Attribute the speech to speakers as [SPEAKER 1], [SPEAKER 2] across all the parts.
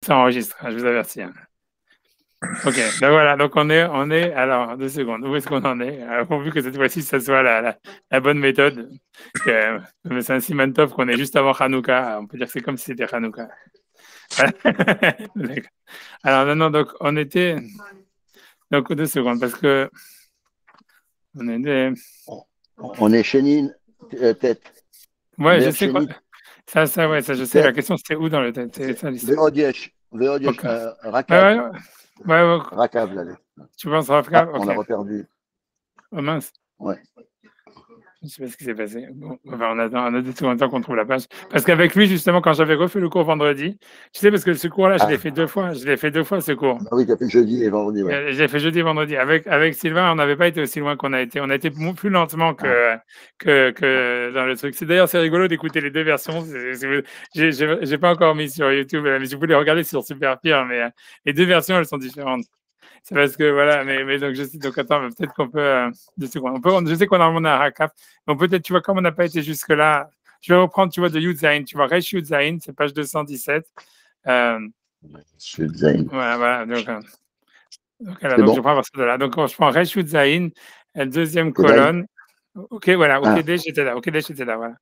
[SPEAKER 1] ça enregistre, hein, je vous avertis. Hein. Ok, donc voilà, donc on est, alors, 2 secondes, où est-ce qu'on en est? Alors, pourvu que cette fois-ci, ça soit la bonne méthode. Que, c'est un Simantov qu'on est juste avant Hanouka, on peut dire que c'est comme si c'était Hanouka. Alors, non, donc on était, donc 2 secondes, parce que on est,
[SPEAKER 2] On est chénine, tête.
[SPEAKER 1] ouais, je
[SPEAKER 2] Ber
[SPEAKER 1] sais quoi,
[SPEAKER 2] chénite,
[SPEAKER 1] ça, ouais, ça, je sais, la
[SPEAKER 2] tête.
[SPEAKER 1] question c'était où dans le tête, c'est ça l'histoire.
[SPEAKER 2] Veod yesh,
[SPEAKER 1] Ok, ouais,
[SPEAKER 2] rakab,
[SPEAKER 1] ouais, ouais,
[SPEAKER 2] rakab, là.
[SPEAKER 1] tu penses, Rafka?
[SPEAKER 2] Ah,
[SPEAKER 1] Ok,
[SPEAKER 2] on a reperdu.
[SPEAKER 1] oh mince.
[SPEAKER 2] Ouais.
[SPEAKER 1] Je ne sais pas ce qui s'est passé. Bon, enfin, on a tout le temps qu'on trouve la page. Parce qu'avec lui, justement, quand j'avais refait le cours vendredi, tu sais, parce que ce cours-là, je l'ai
[SPEAKER 2] Ah,
[SPEAKER 1] fait 2 fois. Je l'ai fait 2 fois, ce cours.
[SPEAKER 2] bah oui, tu as fait jeudi et vendredi, ouais.
[SPEAKER 1] Je l'ai fait jeudi et vendredi. Avec Sylvain, on n'avait pas été aussi loin qu'on a été. On a été plus lentement
[SPEAKER 2] Ah,
[SPEAKER 1] que dans le truc. D'ailleurs, c'est rigolo d'écouter les deux versions. J'ai pas encore mis sur YouTube, mais si vous voulez regarder sur Super Pire, mais les deux versions, elles sont différentes. C'est parce que voilà, mais donc je sais, donc attends, peut-être qu'on peut, 2 secondes. Je sais qu'on a un Hakaf, donc peut-être, tu vois, comme on n'a pas été jusque-là, je vais reprendre, tu vois, de Yudzaïn, tu vois, Resh Yudzaïn, c'est page 217. Euh,
[SPEAKER 2] Zayn.
[SPEAKER 1] voilà,
[SPEAKER 2] C'est
[SPEAKER 1] donc je
[SPEAKER 2] bon?
[SPEAKER 1] prends à partir de là. Donc je prends Resh Yudzaïn, deuxième
[SPEAKER 2] Tedaï?
[SPEAKER 1] colonne. Ok, voilà,
[SPEAKER 2] Ah,
[SPEAKER 1] Okedesh était là, Okedesh était là, voilà.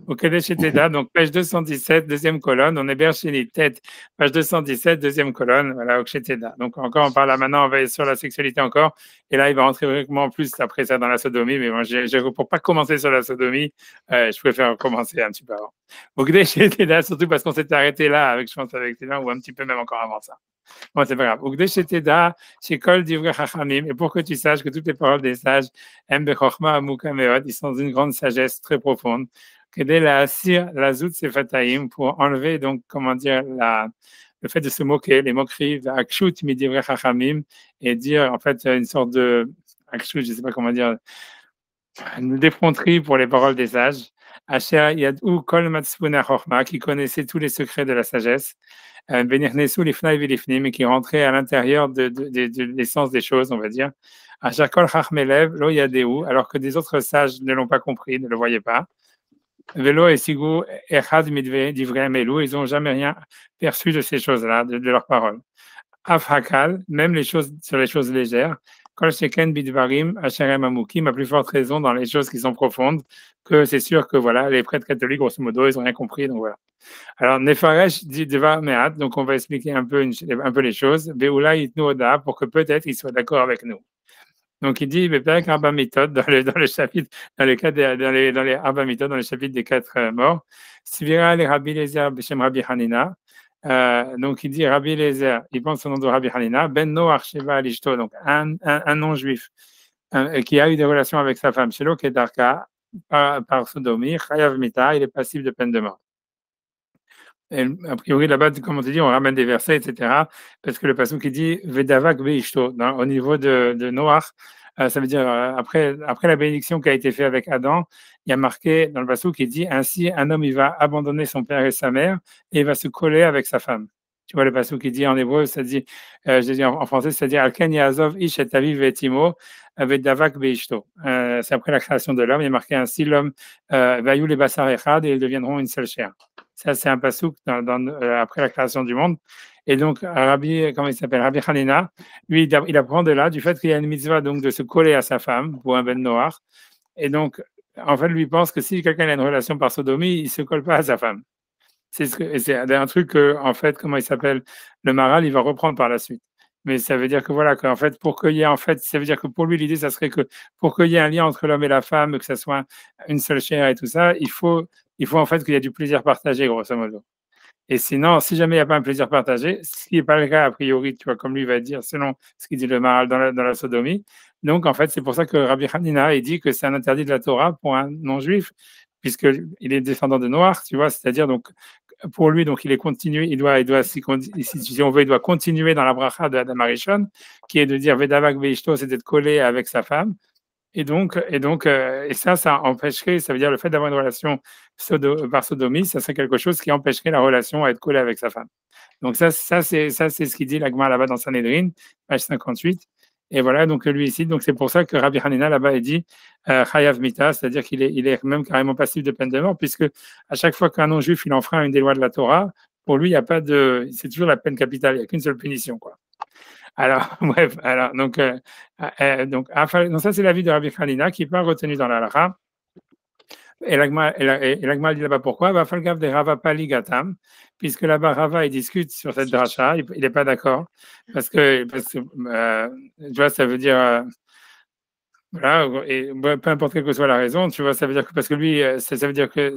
[SPEAKER 1] Okedesh était là, donc page 217, deuxième colonne, on est Berchini, tête, page 217, deuxième colonne, voilà, Okcheteda. Donc encore, on parle là maintenant, on va être sur la sexualité encore, et là, il va rentrer vraiment plus après ça dans la sodomie, mais moi, pour pas commencer sur la sodomie, je préfère commencer un petit peu avant. Okedesh était là, surtout parce qu'on s'était arrêté là, avec, je pense, avec Télan, ou un petit peu même encore avant ça. Bon, c'est pas grave. Ukdesh Teda, chez Kol Divrei Chachamim, et pour que tu saches que toutes les paroles des sages, Em Bechorma Amuka Meod, ils sont d'une grande sagesse très profonde. Kedé la Asir, la Zout Sefataim, pour enlever, donc, comment dire, le fait de se moquer, les moqueries, Akshut Midivrei Chachamim, et dire, en fait, une sorte de, Akshut, je sais pas comment dire, une effronterie pour les paroles des sages. Asher Yadou Kol Matspuna Chorma, qui connaissait tous les secrets de la sagesse. Benirnesu Lifnai Vilifnim, et qui rentrait à l'intérieur de l'essence des choses, on va dire. Asher Kol Chachmelev Lo Yadeu, alors que des autres sages ne l'ont pas compris, ne le voyaient pas. Velo et Sigu Echad Midve Divrei Melu, ils n'ont jamais rien perçu de ces choses-là, de leurs paroles. Afhakal, même les choses sur les choses légères. Kol Sheken Bidvarim Asherem Amukim, à plus forte raison dans les choses qui sont profondes, que c'est sûr que voilà, les prêtres catholiques, grosso modo, ils n'ont rien compris, donc voilà. Alors, Nefaresh dit Deva Mehat, donc on va expliquer un peu les choses. Beoula Itnu Oda, pour que peut-être il soit d'accord avec nous. Donc il dit Bepek Arba Mitot dans le chapitre, dans les Arba Mitot, dans le chapitre des 4 morts. Sivira les Rabbi Lezer Beshem Rabbi Hanina. Donc il dit Rabbi Lezer, il pense au nom de Rabbi Hanina, Ben Noach Sheva Alishto, donc un non-juif qui a eu des relations avec sa femme, Shelo Kedarka, par sodomie, Chayav Mita, il est passible de peine de mort. Et a priori, là-bas, comme on te dit, on ramène des versets, etc. Parce que le passage qui dit Vedavak Veishto, au niveau de Noach, ça veut dire après la bénédiction qui a été faite avec Adam, il y a marqué dans le passage qui dit ainsi un homme il va abandonner son père et sa mère et il va se coller avec sa femme. Tu vois le passage qui dit en hébreu, ça dit, je dis en français, c'est-à-dire Alken Yazov Ish et Aviv Vetimo Vedavak Veishto. C'est après la création de l'homme, il y a marqué ainsi l'homme Vayou les Basar Echad et ils deviendront une seule chair. Ça, c'est un pasouk après la création du monde. Et donc, Rabbi, comment il s'appelle? Rabbi Hanina, lui, il apprend de là, du fait qu'il y a une mitzvah donc, de se coller à sa femme pour un ben noir. Et donc, en fait, lui pense que si quelqu'un a une relation par sodomie, il ne se colle pas à sa femme. C'est un truc que, en fait, comment il s'appelle? Le Maral, il va reprendre par la suite. Mais ça veut dire que voilà, qu'en fait, pour qu'il y ait, en fait, ça veut dire que pour lui, l'idée, ça serait que pour qu'il y ait un lien entre l'homme et la femme, que ça soit une seule chair et tout ça, il faut en fait qu'il y ait du plaisir partagé, grosso modo. Et sinon, si jamais il n'y a pas un plaisir partagé, ce qui n'est pas le cas a priori, tu vois, comme lui va dire, selon ce qu'il dit le Maral dans la sodomie. Donc, en fait, c'est pour ça que Rabbi Hanina, il dit que c'est un interdit de la Torah pour un non-juif, puisqu'il est descendant de Noir, tu vois, c'est-à-dire, donc, pour lui, donc, il est continué, il doit, si on veut, il doit continuer dans la bracha de Adam Arishon, qui est de dire Vedavak Veishto, c'est d'être collé avec sa femme. Et ça empêcherait, ça veut dire le fait d'avoir une relation par sodomie, ça serait quelque chose qui empêcherait la relation à être collée avec sa femme. Donc ça c'est ce qu'il dit l'Agma là-bas dans Sanhedrin, page 58. Et voilà, donc lui ici, donc c'est pour ça que Rabbi Hanina là-bas il dit Chayav Mita, c'est-à-dire qu'il est même carrément passible de peine de mort, puisque à chaque fois qu'un non-juif il enfreint une des lois de la Torah, pour lui, il n'y a pas de, c'est toujours la peine capitale, il n'y a qu'une seule punition, quoi. Alors, bref, alors, donc ça, c'est l'avis de Rabbi Hanina qui n'est pas retenu dans la halakha. Et l'Agma dit là-bas pourquoi? Vafalgav de Rava Paligatam, puisque là-bas Rava il discute sur cette dracha, il n'est pas d'accord, parce que tu vois, ça veut dire voilà, et peu importe quelle que soit la raison, tu vois, ça veut dire que parce que lui, ça veut dire que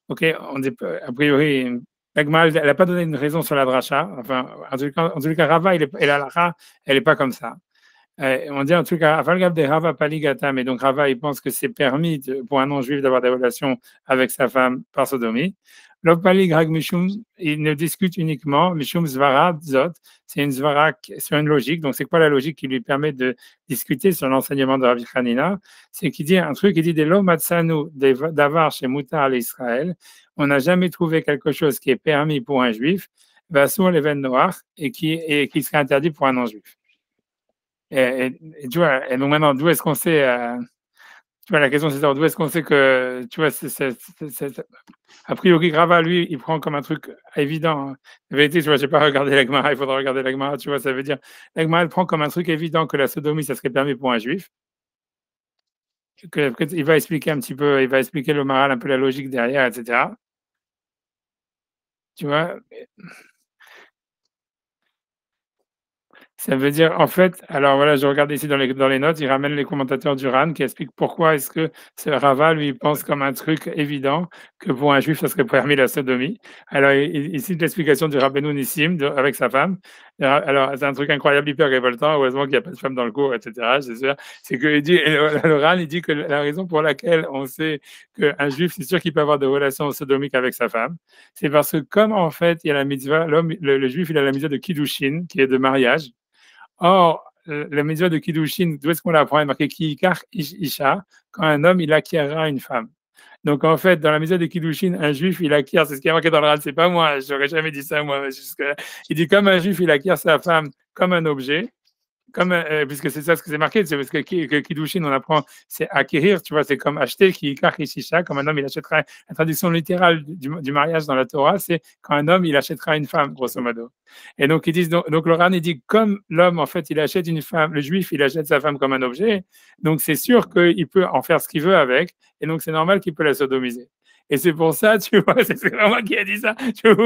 [SPEAKER 1] ok, on dit a priori. L'Agma, elle n'a pas donné une raison sur la dracha. Enfin, en tout cas Rava et la halakha, elle n'est pas comme ça. On dit en tout cas, Avalgav de Rava Paligatam, et donc Rava, il pense que c'est permis pour un non-juif d'avoir des relations avec sa femme par sodomie. L'Ov Palig Rag Mishum, il ne discute uniquement, Mishum Zvara Zot, c'est une Zvara sur une logique. Donc, c'est quoi la logique qui lui permet de discuter sur l'enseignement de Rabbi Hanina? C'est qu'il dit un truc, il dit des Lo Matsanu Davar chez Moutar à l'Israël. On n'a jamais trouvé quelque chose qui est permis pour un juif, Vassour Leven Noach, et qui serait interdit pour un non-juif. Et tu vois, et donc maintenant, d'où est-ce qu'on sait, tu vois, la question c'est d'où est-ce qu'on sait que, tu vois, a priori, Rava, lui, il prend comme un truc évident. Hein. La vérité, tu vois, j'ai pas regardé la Gemara, il faudra regarder la Gemara, tu vois, ça veut dire, la Gemara, elle prend comme un truc évident que la sodomie, ça serait permis pour un juif. Il va expliquer un petit peu, il va expliquer le maral, un peu la logique derrière, etc. Tu vois, ça veut dire, en fait, alors voilà, je regarde ici dans les notes, il ramène les commentateurs du RAN qui expliquent pourquoi est-ce que ce Rava, lui, pense comme un truc évident que pour un juif, ça serait permis la sodomie. Alors, il cite l'explication du Rabbeinu Nissim avec sa femme. Alors, c'est un truc incroyable, hyper révoltant. Heureusement qu'il n'y a pas de femme dans le cours, etc. C'est sûr. C'est que le RAN, il dit que la raison pour laquelle on sait qu'un juif, c'est sûr qu'il peut avoir des relations sodomiques avec sa femme, c'est parce que comme en fait, il y a la mitzvah, le juif, il a la mitzvah de Kiddushin, qui est de mariage. Or, la mitzvah de Kiddushin, d'où est-ce qu'on l'apprend? Il est marqué Kiikar Isha, quand un homme, il acquérera une femme. Donc, en fait, dans la mitzvah de Kiddushin, un juif, il acquiert, c'est ce qui est marqué dans le Rav, c'est pas moi, j'aurais jamais dit ça, moi, jusque-là. Il dit, comme un juif, il acquiert sa femme comme un objet, comme puisque c'est ça ce que c'est marqué, c'est parce que Kiddushin, on apprend, c'est acquérir, tu vois, c'est comme acheter, comme un homme, il achètera, la traduction littérale du mariage dans la Torah, c'est quand un homme, il achètera une femme, grosso modo. Et donc, ils disent, donc le Ran, il dit, comme l'homme, en fait, il achète une femme, le juif, il achète sa femme comme un objet, donc c'est sûr qu'il peut en faire ce qu'il veut avec, et donc c'est normal qu'il peut la sodomiser. Et c'est pour ça, tu vois, c'est vraiment moi qui a dit ça. Je vais vous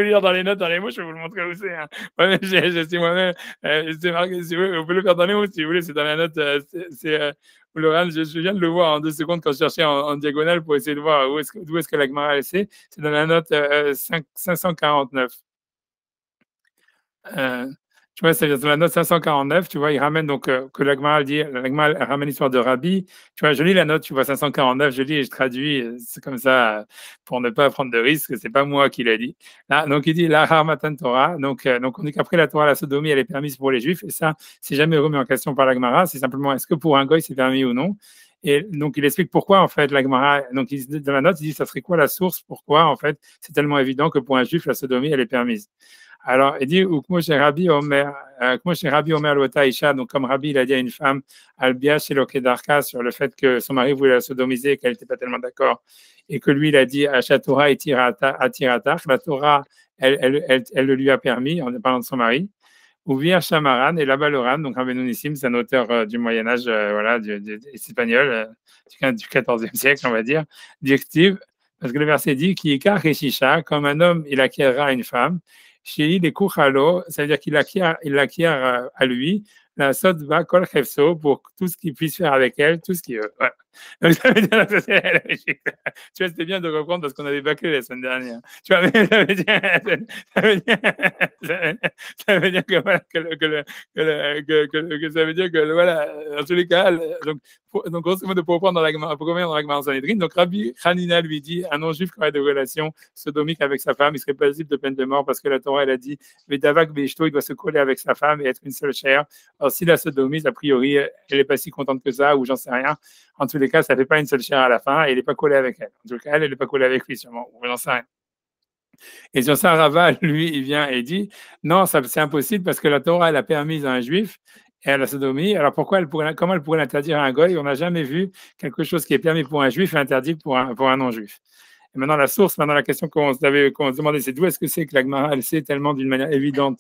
[SPEAKER 1] lire dans les notes, dans les mots, je vais vous le montrer où c'est. Hein. Ouais, je suis moi-même, c'est marqué, si vous voulez, vous pouvez le faire dans les mots, si vous voulez, c'est dans la note, Laurent, je viens de le voir en 2 secondes quand je cherchais en diagonale pour essayer de voir d'où est-ce que la Gemara est. C'est dans la note 549. Tu vois, c'est dans la note 549, tu vois, il ramène donc que l'Agma dit, l'Agma ramène l'histoire de Rabbi. Tu vois, je lis la note, tu vois, 549, je lis et je traduis, c'est comme ça, pour ne pas prendre de risques, c'est pas moi qui l'ai dit. Là, donc il dit, la Harmatan Torah, donc on dit qu'après la Torah, la sodomie, elle est permise pour les Juifs, et ça, c'est jamais remis en question par l'Agmara, c'est simplement, est-ce que pour un goy, c'est permis ou non? Et donc, il explique pourquoi, en fait, l'Agmara, donc, dans la note, il dit, ça serait quoi la source, pourquoi, en fait, c'est tellement évident que pour un Juif, la sodomie, elle est permise. Alors, il dit, ou chez Rabbi Omer Lota Isha, donc comme Rabbi, il a dit à une femme, Albia chez Lokedarka, sur le fait que son mari voulait la sodomiser, qu'elle n'était pas tellement d'accord, et que lui, il a dit, Acha Torah et Tiratar, la Torah, elle le lui a permis, en parlant de son mari, ou bien Shamaran, et là-bas le Ran, donc Rabbeinu Nissim, c'est un auteur du Moyen-Âge, voilà, espagnol, du XIVe siècle, on va dire, directive, parce que le verset dit, qui écart Shisha, comme un homme, il acquérera une femme, chez les Kuchalo, ça veut dire qu'il acquiert à lui la sotva kol chefso pour tout ce qu'il puisse faire avec elle, tout ce qu'il veut. Voilà. Donc ça veut dire, tu vois, c'était bien de reprendre parce qu'on avait bâclé la semaine dernière. Tu vois, ça veut dire que voilà, que ça veut dire que voilà, en tous les cas, donc grosso modo pour reprendre dans la Gemara Sanhedrin, donc Rabbi Hanina lui dit un non-juif qui aurait des relations sodomiques avec sa femme, il serait passible de peine de mort parce que la Torah elle a dit Vedavak Beishto, il doit se coller avec sa femme et être une seule chair. Alors si la sodomise, a priori, elle n'est pas si contente que ça ou j'en sais rien. En tous les cas, ça ne fait pas une seule chair à la fin et il n'est pas collé avec elle. En tout cas, elle n'est pas collée avec lui sûrement, ou j'en sais rien. Et sur ça, Rava, lui, il vient et dit non, c'est impossible parce que la Torah elle a permis à un juif et à la sodomie. Alors comment elle pourrait l'interdire à un goy? On n'a jamais vu quelque chose qui est permis pour un juif et interdit pour un non-juif. Et maintenant, la source, maintenant, la question qu'on se demandait, c'est d'où est-ce que c'est que la Gemara, elle sait tellement d'une manière évidente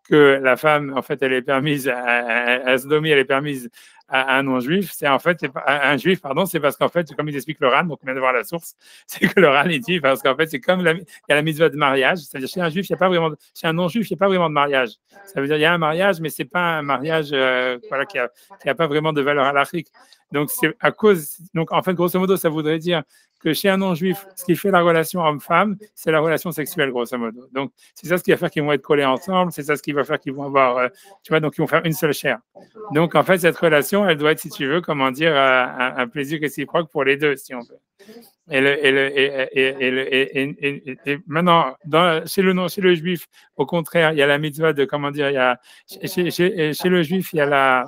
[SPEAKER 1] que la femme, en fait, elle est permise, à sodomie, elle est permise à un non-juif, c'est en fait, à un juif, pardon, c'est parce qu'en fait, comme il explique le Ran, donc on vient de voir la source, c'est que le Ran, il dit, parce qu'en fait, c'est comme il y a la mitzvah de mariage, c'est-à-dire chez un juif, il n'y a pas vraiment, chez un non-juif, il n'y a pas vraiment de mariage. Ça veut dire, il y a un mariage, mais c'est pas un mariage, voilà, qui a pas vraiment de valeur halachique. Donc, c'est à cause, donc, en fait, grosso modo, ça voudrait dire que chez un non-juif, ce qui fait la relation homme-femme, c'est la relation sexuelle, grosso modo. Donc, c'est ça ce qui va faire qu'ils vont être collés ensemble, c'est ça ce qui va faire qu'ils vont avoir, tu vois, donc ils vont faire une seule chair. Donc, en fait, cette relation, elle doit être, si tu veux, comment dire, un plaisir réciproque pour les deux, si on veut. Et maintenant, chez le juif, au contraire, il y a la mitzvah de, comment dire, chez le juif, il y a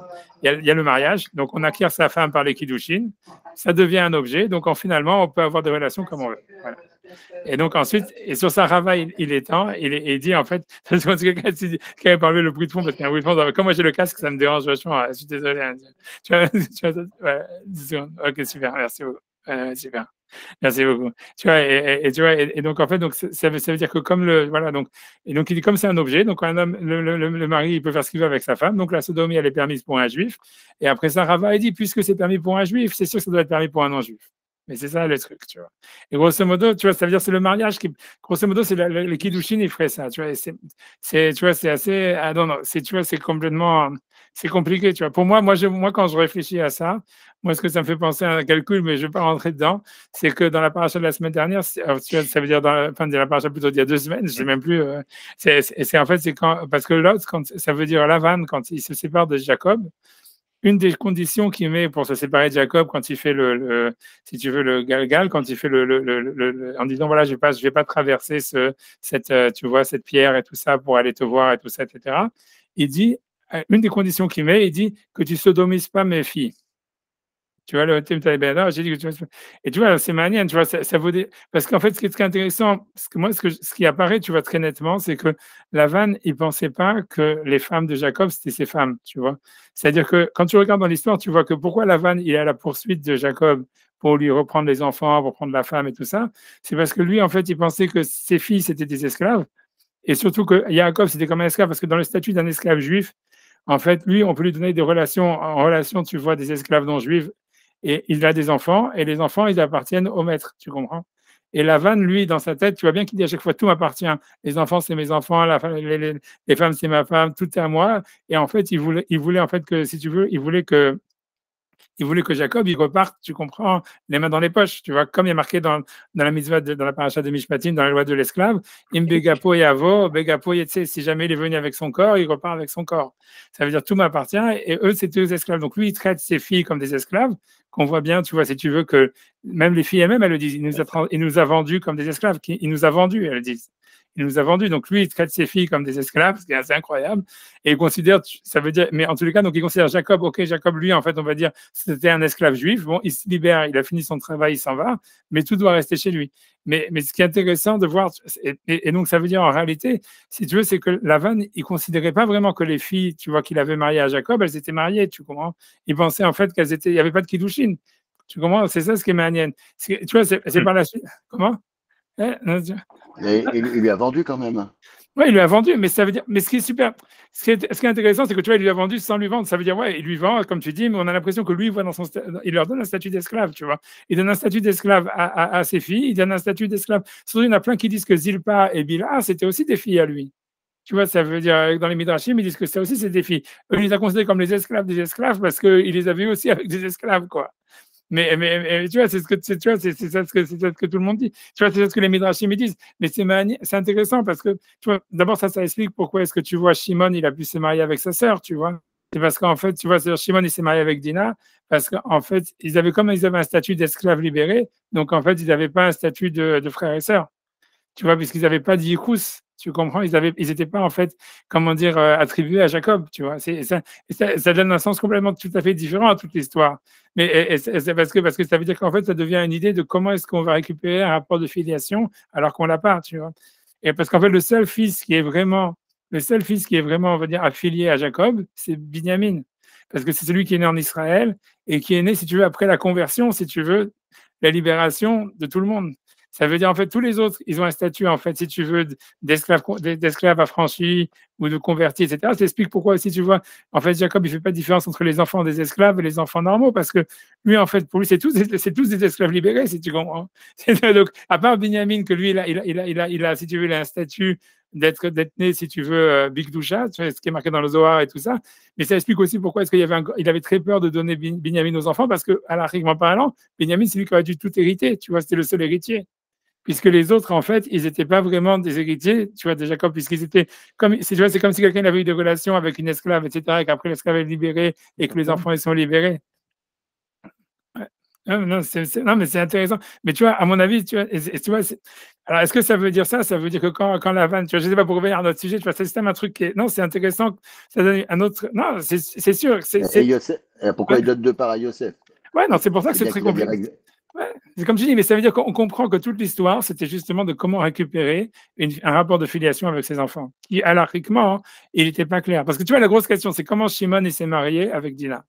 [SPEAKER 1] le mariage. Donc, on acquiert sa femme par les kiddushin. Ça devient un objet. Donc, finalement, on peut avoir des relations comme on veut. Voilà. Et donc, ensuite, et sur sa rava, il étend, il dit, en fait, parce que quelqu'un qui avait parlé le bruit de fond, parce qu'il y a un bruit de fond, comme moi j'ai le casque, ça me dérange vachement. Je suis désolé. Hein. Tu vois, ok, super, merci beaucoup. Super. Merci beaucoup. Tu vois, tu vois, et donc en fait, donc ça veut dire que comme voilà, donc il dit comme c'est un objet, donc un homme, le mari, il peut faire ce qu'il veut avec sa femme. Donc la sodomie, elle est permise pour un juif. Et après ça, Rava, il dit puisque c'est permis pour un juif, c'est sûr que ça doit être permis pour un non-juif. Mais c'est ça le truc, tu vois. Et grosso modo, tu vois, ça veut dire c'est le mariage qui, grosso modo, c'est les kiddushin, ils feraient ça, tu vois. Tu vois, c'est assez, ah non, tu vois, c'est complètement, c'est compliqué, tu vois. Pour moi, quand je réfléchis à ça, moi, ce que ça me fait penser à un calcul, mais je ne vais pas rentrer dedans, c'est que dans la paracha de la semaine dernière, tu vois, ça veut dire de la paracha plutôt d'il y a 2 semaines, je ne sais même plus. C'est en fait, c'est quand, parce que l'autre, ça veut dire Lavan, quand il se sépare de Jacob, une des conditions qu'il met pour se séparer de Jacob quand il fait si tu veux, le galgal, quand il fait en disant voilà, je vais pas traverser tu vois, cette pierre et tout ça pour aller te voir et tout ça, etc. Il dit, une des conditions qu'il met, il dit que tu sodomises pas mes filles. Tu vois, le thème j'ai dit que et tu vois, c'est magnifique, tu vois, ça vaut parce qu'en fait, ce qui est intéressant, ce qui apparaît, tu vois, très nettement, c'est que Lavan, il pensait pas que les femmes de Jacob, c'était ses femmes, tu vois. C'est-à-dire que quand tu regardes dans l'histoire, tu vois que pourquoi Lavan, il est à la poursuite de Jacob pour lui reprendre les enfants, pour prendre la femme et tout ça, c'est parce que lui, en fait, il pensait que ses filles, c'était des esclaves, et surtout que Jacob, c'était comme un esclave, parce que dans le statut d'un esclave juif, en fait, lui, on peut lui donner des relations, en relation, tu vois, des esclaves non juifs, et il a des enfants, et les enfants, ils appartiennent au maître, tu comprends? Et Lavan, lui, dans sa tête, tu vois bien qu'il dit à chaque fois, tout m'appartient. Les enfants, c'est mes enfants, les femmes, c'est ma femme, tout est à moi. Et en fait, il voulait en fait que, si tu veux, il voulait que Jacob, il reparte, tu comprends, les mains dans les poches, tu vois, comme il y a marqué dans la mitzvah, dans la paracha de Mishpatim, dans la loi de l'esclave, im begapo yavo, begapo yetse, si jamais il est venu avec son corps, il repart avec son corps. Ça veut dire tout m'appartient, et eux, c'est deux esclaves. Donc lui, il traite ses filles comme des esclaves, qu'on voit bien, tu vois, si tu veux, que même les filles elles-mêmes, elles le disent, il nous a vendus comme des esclaves, il nous a vendus, elles le disent. Il nous a vendus. Donc lui, il traite ses filles comme des esclaves, ce qui est assez incroyable. Et il considère, ça veut dire, mais en tous les cas, donc il considère Jacob, ok, Jacob, lui, en fait, on va dire, c'était un esclave juif. Bon, il se libère, il a fini son travail, il s'en va, mais tout doit rester chez lui. Mais ce qui est intéressant de voir, et donc ça veut dire en réalité, si tu veux, c'est que Lavan, il considérait pas vraiment que les filles, tu vois, qu'il avait mariées à Jacob, elles étaient mariées, tu comprends? Il pensait en fait il n'y avait pas de kiddushin. Tu comprends? C'est ça ce qui est manienne. Tu vois, c'est par la suite. Comment?
[SPEAKER 2] Il lui a vendu quand même.
[SPEAKER 1] Oui, il lui a vendu, mais ça veut dire, mais ce qui est super, ce qui est intéressant, c'est que tu vois, il lui a vendu sans lui vendre. Ça veut dire, ouais, il lui vend, comme tu dis, mais on a l'impression que lui, il leur donne un statut d'esclave, tu vois. Il donne un statut d'esclave à ses filles, il donne un statut d'esclave. Surtout, il y en a plein qui disent que Zilpa et Bila, c'était aussi des filles à lui. Tu vois, ça veut dire, dans les Midrashim, ils disent que ça aussi, c'est des filles. Eux, ils les ont considérés comme les esclaves des esclaves parce qu'ils les avaient aussi avec des esclaves, quoi. Mais tu vois, c'est ça que tout le monde dit. Tu vois, c'est ce que les Midrashim disent. Mais c'est intéressant parce que, tu vois, d'abord, ça explique pourquoi est-ce que tu vois Shimon, il a pu se marier avec sa sœur, tu vois. C'est parce qu'en fait, tu vois, Shimon, il s'est marié avec Dina parce qu'en fait, ils avaient un statut d'esclave libéré, donc en fait, ils n'avaient pas un statut de frère et sœur. Tu vois, puisqu'ils n'avaient pas d'Yichus, tu comprends, ils n'étaient pas en fait, comment dire, attribués à Jacob, tu vois. Ça donne un sens complètement tout à fait différent à toute l'histoire. Mais c'est parce que ça veut dire qu'en fait, ça devient une idée de comment est-ce qu'on va récupérer un rapport de filiation alors qu'on l'a pas, tu vois. Et parce qu'en fait, le seul fils qui est vraiment, on va dire, affilié à Jacob, c'est Binyamin. Parce que c'est celui qui est né en Israël et qui est né, si tu veux, après la conversion, si tu veux, la libération de tout le monde. Ça veut dire, en fait, tous les autres, ils ont un statut, en fait, si tu veux, d'esclave affranchi ou de converti, etc. Ça explique pourquoi, si tu vois, en fait, Jacob, il fait pas de différence entre les enfants des esclaves et les enfants normaux, parce que lui, en fait, pour lui, c'est tous des esclaves libérés, si tu comprends. Donc, à part Binyamin, que lui, si tu veux, il a un statut d'être né, si tu veux, Big Doucha, tu vois, ce qui est marqué dans le Zohar et tout ça. Mais ça explique aussi pourquoi est-ce il avait très peur de donner Binyamin aux enfants, parce que, alariquement parlant, Binyamin, c'est lui qui aurait dû tout hériter, tu vois, c'était le seul héritier. Puisque les autres, en fait, ils n'étaient pas vraiment des héritiers, tu vois, de Jacob, puisqu'ils étaient comme, tu vois, c'est comme si quelqu'un avait eu des relations avec une esclave, etc., et qu'après l'esclave est libéré et que les enfants, ils sont libérés. Ouais. Non, mais c'est intéressant. Mais tu vois, à mon avis, tu vois, tu vois alors, est-ce que ça veut dire ça? Ça veut dire que quand Lavan, tu vois, je ne sais pas pour revenir à notre sujet, tu vois, c'est un truc qui est. Non, c'est intéressant. Ça donne un autre. Non, c'est sûr.
[SPEAKER 2] Pourquoi il donne deux parts à Yosef?
[SPEAKER 1] Ouais, non, c'est pour ça que c'est très compliqué. Ouais, c'est comme je dis, mais ça veut dire qu'on comprend que toute l'histoire, c'était justement de comment récupérer un rapport de filiation avec ses enfants, qui, alariquement, il n'était pas clair. Parce que tu vois, la grosse question, c'est comment Shimon s'est marié avec Dina.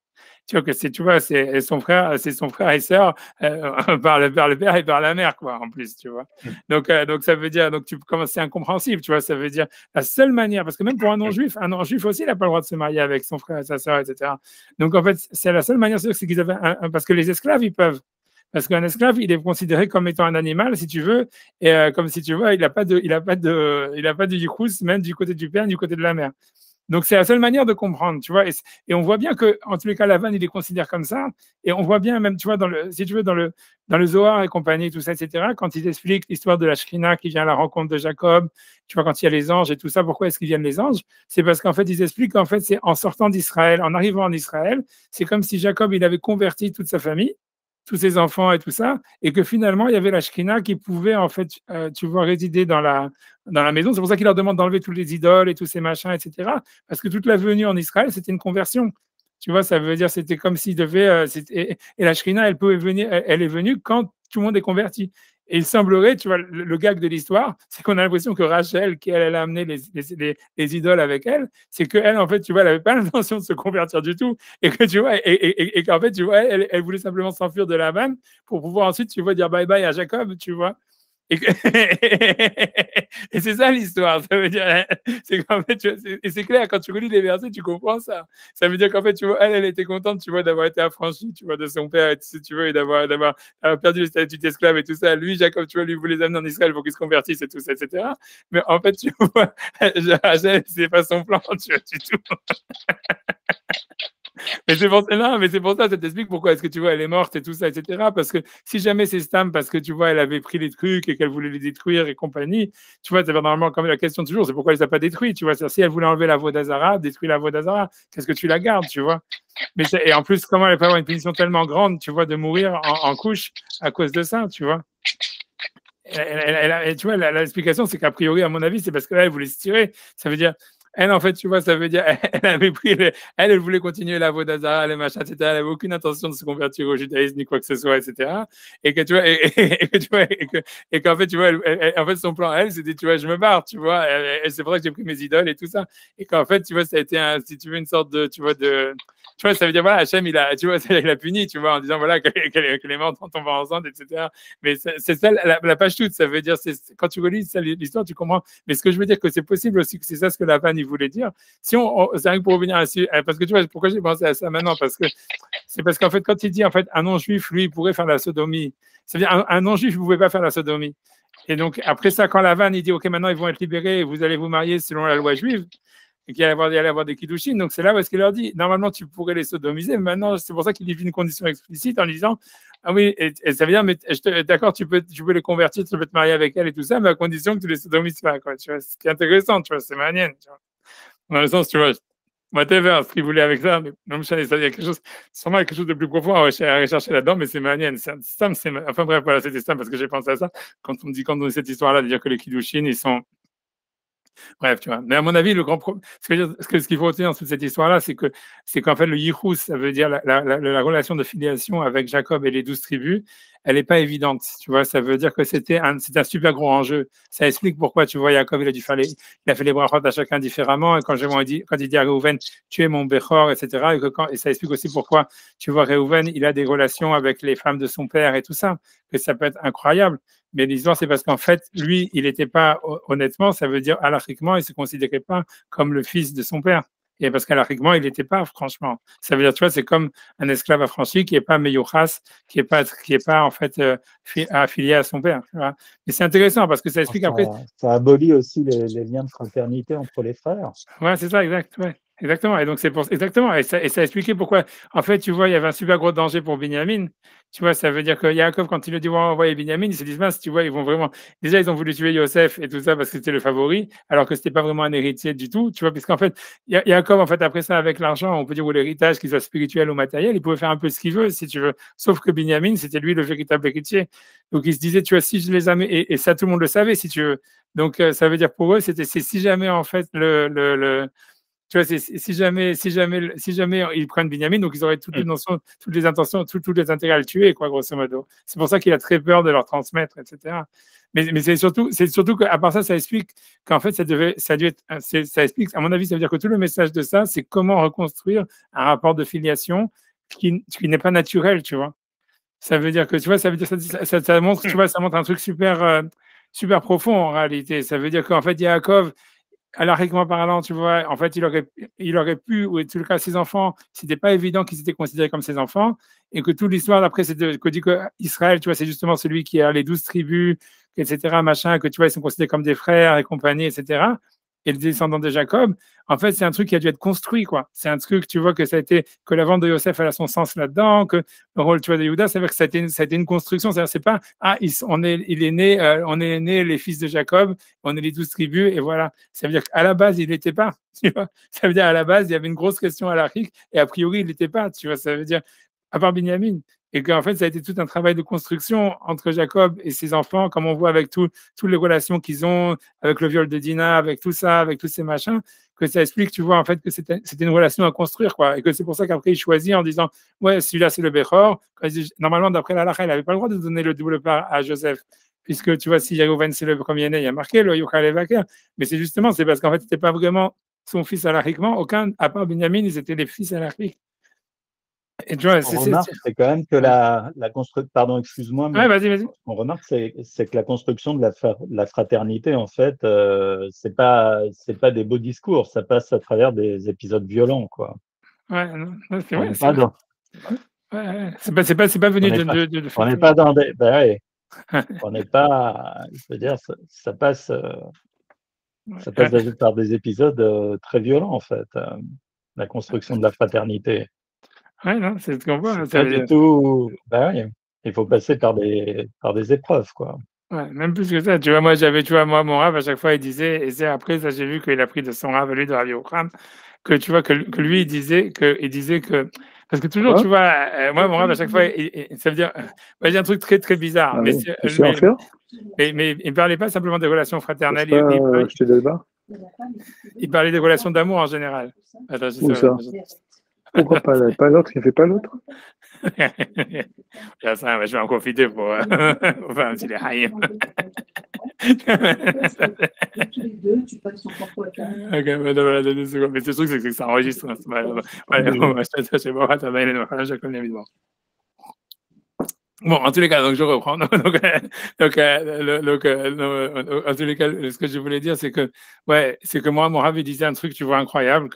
[SPEAKER 1] Tu vois, c'est son frère et sœur par le père et par la mère, quoi, en plus, tu vois. Donc ça veut dire, c'est incompréhensible, tu vois, ça veut dire la seule manière, parce que même pour un non-juif aussi, il n'a pas le droit de se marier avec son frère et sa sœur, etc. Donc, en fait, c'est la seule manière, c'est qu'ils avaient parce que les esclaves, ils peuvent. Parce qu'un esclave, il est considéré comme étant un animal, si tu veux, et comme si tu vois, il n'a pas de yichus, même du côté du père, du côté de la mère. Donc, c'est la seule manière de comprendre, tu vois. Et on voit bien que, en tous les cas, Lavan, il les considère comme ça. Et on voit bien, même, tu vois, si tu veux, dans le Zohar et compagnie, tout ça, etc., quand ils expliquent l'histoire de la Shrina qui vient à la rencontre de Jacob, tu vois, quand il y a les anges et tout ça, pourquoi est-ce qu'ils viennent les anges? C'est parce qu'en fait, ils expliquent qu'en fait, c'est en sortant d'Israël, en arrivant en Israël, c'est comme si Jacob, il avait converti toute sa famille, tous ses enfants et tout ça, et que finalement, il y avait la Shekhina qui pouvait, en fait, tu vois, résider dans la maison. C'est pour ça qu'il leur demande d'enlever tous les idoles et tous ces machins, etc. Parce que toute la venue en Israël, c'était une conversion. Tu vois, ça veut dire c'était comme s'il devait. Et la Shekhina, elle pouvait venir, elle est venue quand tout le monde est converti. Et il semblerait, tu vois, le gag de l'histoire, c'est qu'on a l'impression que Rachel, qui elle a amené les idoles avec elle, c'est qu'elle, en fait, tu vois, elle n'avait pas l'intention de se convertir du tout. Et que, tu vois, et qu'en fait, tu vois, elle voulait simplement s'enfuir de la vanne pour pouvoir ensuite, tu vois, dire bye bye à Jacob, tu vois. Et, et c'est ça l'histoire. Ça veut dire, c'est qu'en fait, et c'est clair, quand tu relis les versets, tu comprends ça. Ça veut dire qu'en fait, tu vois, elle était contente, tu vois, d'avoir été affranchie, tu vois, de son père, si tu veux, et d'avoir perdu le statut d'esclave et tout ça. Lui, Jacob, tu vois, lui voulait les amener en Israël pour qu'il se convertisse et tout ça, etc. Mais en fait, tu vois, Rachel, c'est pas son plan, tu vois, du tout. Mais c'est pour ça, ça t'explique pourquoi est-ce que tu vois, elle est morte et tout ça, etc. Parce que si jamais c'est Stam, parce que tu vois, elle avait pris les trucs et qu'elle voulait les détruire et compagnie, tu vois, c'est normalement comme la question toujours, c'est pourquoi elle les a pas détruits, tu vois. Si elle voulait enlever la voie d'Azara, détruire la voie d'Azara, qu'est-ce que tu la gardes, tu vois. Et en plus, comment elle peut avoir une punition tellement grande, tu vois, de mourir en couche à cause de ça, tu vois. Tu vois, l'explication, c'est qu'a priori, à mon avis, c'est parce qu'elle voulait se tirer. Ça veut dire, elle, en fait, tu vois, ça veut dire, elle avait pris, elle voulait continuer la Vodazara, les machins, etc. Elle n'avait aucune intention de se convertir au judaïsme ni quoi que ce soit, etc. Et que tu vois, et qu'en fait, tu vois, en fait, son plan, elle, c'était, tu vois, je me barre, tu vois. C'est pour ça que j'ai pris mes idoles et tout ça. Et qu'en fait, tu vois, ça a été, si tu veux, une sorte de, tu vois, ça veut dire, voilà, Hachem, il a puni, tu vois, en disant, voilà, qu'elle est morte en tombant enceinte, etc. Mais c'est ça, la page toute, ça veut dire, quand tu relis l'histoire, tu comprends. Mais ce que je veux dire, que c'est possible aussi que c'est ça ce que Lavan, il voulait dire. Si c'est rien que pour revenir là-dessus, parce que tu vois, pourquoi j'ai pensé à ça maintenant? Parce qu'en fait, quand il dit, en fait, un non-juif, lui, il pourrait faire la sodomie. Ça veut dire, un non-juif, ne pouvait pas faire la sodomie. Et donc, après ça, quand Lavan, il dit, OK, maintenant, ils vont être libérés et vous allez vous marier selon la loi juive, et qu'il allait y avoir des kiddushin. Donc, c'est là où est-ce qu'il leur dit, normalement, tu pourrais les sodomiser, mais maintenant, c'est pour ça qu'il dit une condition explicite en disant, ah oui, et ça veut dire, mais d'accord, tu peux les convertir, tu peux te marier avec elle et tout ça, mais à condition que tu les sodomises pas, quoi. Tu vois, ce qui est intéressant, tu vois, c'est manienne, tu vois. Dans le sens, tu vois, whatever, ce qu'il voulait avec ça, mais non, il y a quelque chose, sûrement quelque chose de plus profond à rechercher là-dedans, mais c'est manienne. Enfin bref, voilà, c'était ça parce que j'ai pensé à ça quand on dit cette histoire-là, de dire que les kiddushin, ils sont. Bref, tu vois. Mais à mon avis, le grand problème, ce qu'il faut retenir dans toute cette histoire-là, c'est qu'en fait, le yichus, ça veut dire la relation de filiation avec Jacob et les 12 tribus, elle n'est pas évidente. Tu vois, ça veut dire que c'est un super gros enjeu. Ça explique pourquoi, tu vois, Jacob, il a fait les brachot à chacun différemment. Et quand il dit à Reuven, tu es mon Bechor, etc. Et ça explique aussi pourquoi, tu vois, Reuven, il a des relations avec les femmes de son père et tout ça, que ça peut être incroyable. Mais l'histoire, c'est parce qu'en fait, lui, il n'était pas, honnêtement, ça veut dire, halachiquement, il ne se considérait pas comme le fils de son père. Et parce qu'halachiquement, il n'était pas, franchement. Ça veut dire, tu vois, c'est comme un esclave affranchi qui n'est pas meyouchas, qui est pas en fait, affilié à son père. Tu vois. Et c'est intéressant parce que ça explique après.
[SPEAKER 3] Ça abolit aussi les liens de fraternité entre les frères.
[SPEAKER 1] Ouais, c'est ça, exact. Ouais. Exactement. Et donc, exactement. Et ça expliquait pourquoi, en fait, tu vois, il y avait un super gros danger pour Binyamin. Tu vois, ça veut dire que Yaakov, quand il le dit, on va envoyer Binyamin, ils se disent, mince, tu vois, ils vont vraiment. Déjà, ils ont voulu tuer Yosef et tout ça parce que c'était le favori, alors que c'était pas vraiment un héritier du tout, tu vois, puisqu'en fait, Yaakov, en fait, après ça, avec l'argent, on peut dire, ou l'héritage, qu'il soit spirituel ou matériel, il pouvait faire un peu ce qu'il veut, si tu veux. Sauf que Binyamin, c'était lui le véritable héritier. Donc, il se disait, tu vois, si je les amène, et ça, tout le monde le savait, si tu veux. Donc, ça veut dire pour eux, c'est si jamais, en fait, tu vois, si jamais ils prennent Binyamin, donc ils auraient toutes les notions, toutes les intentions, tous les intérêts à le tuer, quoi, grosso modo. C'est pour ça qu'il a très peur de leur transmettre, etc. Mais c'est surtout qu'à part ça, ça explique qu'en fait, ça explique, à mon avis, ça veut dire que tout le message de ça, c'est comment reconstruire un rapport de filiation qui n'est pas naturel, tu vois. Ça veut dire que, tu vois, ça veut dire, ça montre, tu vois, ça montre un truc super, super profond en réalité. Ça veut dire qu'en fait, Yaakov, halachiquement parlant, tu vois, en fait, il aurait pu, ou en tout cas, ses enfants, c'était pas évident qu'ils étaient considérés comme ses enfants, et que toute l'histoire d'après, c'est que dit que Israël, tu vois, c'est justement celui qui a les 12 tribus, etc., machin, que tu vois, ils sont considérés comme des frères et compagnie, etc., et le descendant de Jacob, en fait, c'est un truc qui a dû être construit, quoi. C'est un truc, tu vois, que la vente de Yosef, elle a son sens là-dedans, que le rôle, tu vois, de Yehuda, c'est-à-dire que ça a été une construction, c'est-à-dire, c'est pas, on est né les fils de Jacob, on est les 12 tribus, et voilà. Ça veut dire qu'à la base, il n'était pas, tu vois. Ça veut dire, à la base, il y avait une grosse question halachique, et a priori, il n'était pas, tu vois. Ça veut dire, à part Binyamin. Et qu'en fait, ça a été tout un travail de construction entre Jacob et ses enfants, comme on voit avec toutes les relations qu'ils ont, avec le viol de Dina, avec tout ça, avec tous ces machins, que ça explique, tu vois, en fait, que c'était une relation à construire, quoi. Et que c'est pour ça qu'après, il choisit en disant, ouais, celui-là, c'est le Bechor. Normalement, d'après la Lacha, il n'avait pas le droit de donner le double part à Joseph. Puisque, tu vois, si Yarouven, c'est le premier-né, il y a marqué le Yochal Evaker. Mais c'est justement, c'est parce qu'en fait, c'était pas vraiment son fils halachiquement. Aucun, à part Binyamin, ils étaient les fils halachiques.
[SPEAKER 3] Et tu vois, on remarque, c'est quand même que la construction, pardon, excuse-moi, mais
[SPEAKER 1] vas-y.
[SPEAKER 3] On remarque, c'est que la construction de la fraternité, en fait, c'est pas des beaux discours, ça passe à travers des épisodes violents, quoi.
[SPEAKER 1] Ouais, non, c'est vrai. C'est pas venu de
[SPEAKER 3] on n'est pas dans des. Ben ouais, on n'est pas. Je veux dire, ça passe par des épisodes très violents, en fait, la construction de la fraternité.
[SPEAKER 1] Ouais, non, c'est ce qu'on voit.
[SPEAKER 3] C'est pas du tout. Ben oui, il faut passer par des épreuves, quoi.
[SPEAKER 1] Ouais, même plus que ça. Tu vois, moi, mon rave, à chaque fois, il disait, et c'est après ça, j'ai vu qu'il a pris de son rave, lui, de Rav Yocham, que tu vois, que lui, il disait que, parce que toujours, tu vois, moi, mon rave, à chaque fois, ça veut dire, il y a un truc très, très bizarre.
[SPEAKER 4] Mais
[SPEAKER 1] il ne parlait pas simplement des relations fraternelles. Il parlait des relations d'amour en général. Attends,
[SPEAKER 4] pourquoi pas l'autre? Il ne fait pas l'autre?
[SPEAKER 1] Je vais en profiter pour faire un petit haïm. Mais c'est sûr que ça enregistre. Bon, en tous les cas, donc je reprends. En tous les cas, ce que je voulais dire, c'est que moi, mon rave, il disait un truc, tu vois, incroyable,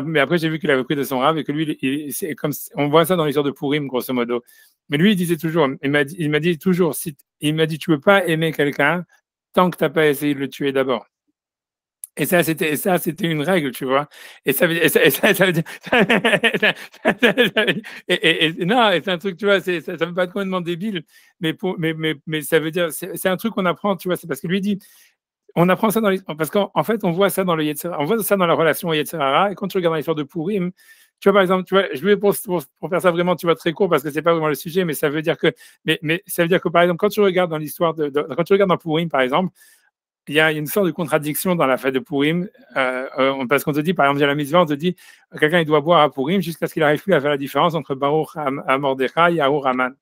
[SPEAKER 1] mais après, j'ai vu qu'il avait pris de son rave et que lui, c'est comme, on voit ça dans l'histoire de Purim, grosso modo. Mais lui, il disait toujours, il m'a dit toujours, il m'a dit, tu peux pas aimer quelqu'un tant que tu n'as pas essayé de le tuer d'abord. Et ça, c'était une règle, tu vois. Et ça veut dire, non, c'est un truc, tu vois, ça veut pas être complètement débile, mais ça veut dire, c'est un truc qu'on apprend, tu vois, c'est parce que lui dit, on apprend ça parce qu'en fait, on voit ça dans le Yetzirah, on voit ça dans la relation au Yetzirah, et quand tu regardes dans l'histoire de Purim, tu vois, par exemple, tu vois, je vais pour faire ça vraiment, tu vois, très court, parce que c'est pas vraiment le sujet, mais ça veut dire que, par exemple, quand tu regardes dans l'histoire quand tu regardes dans Purim, par exemple, il y a une sorte de contradiction dans la fête de Purim, parce qu'on te dit, par exemple, il y a la mitzvah, on te dit, quelqu'un, il doit boire à Purim jusqu'à ce qu'il n'arrive plus à faire la différence entre Baruch à Mordechai et Aour Haman.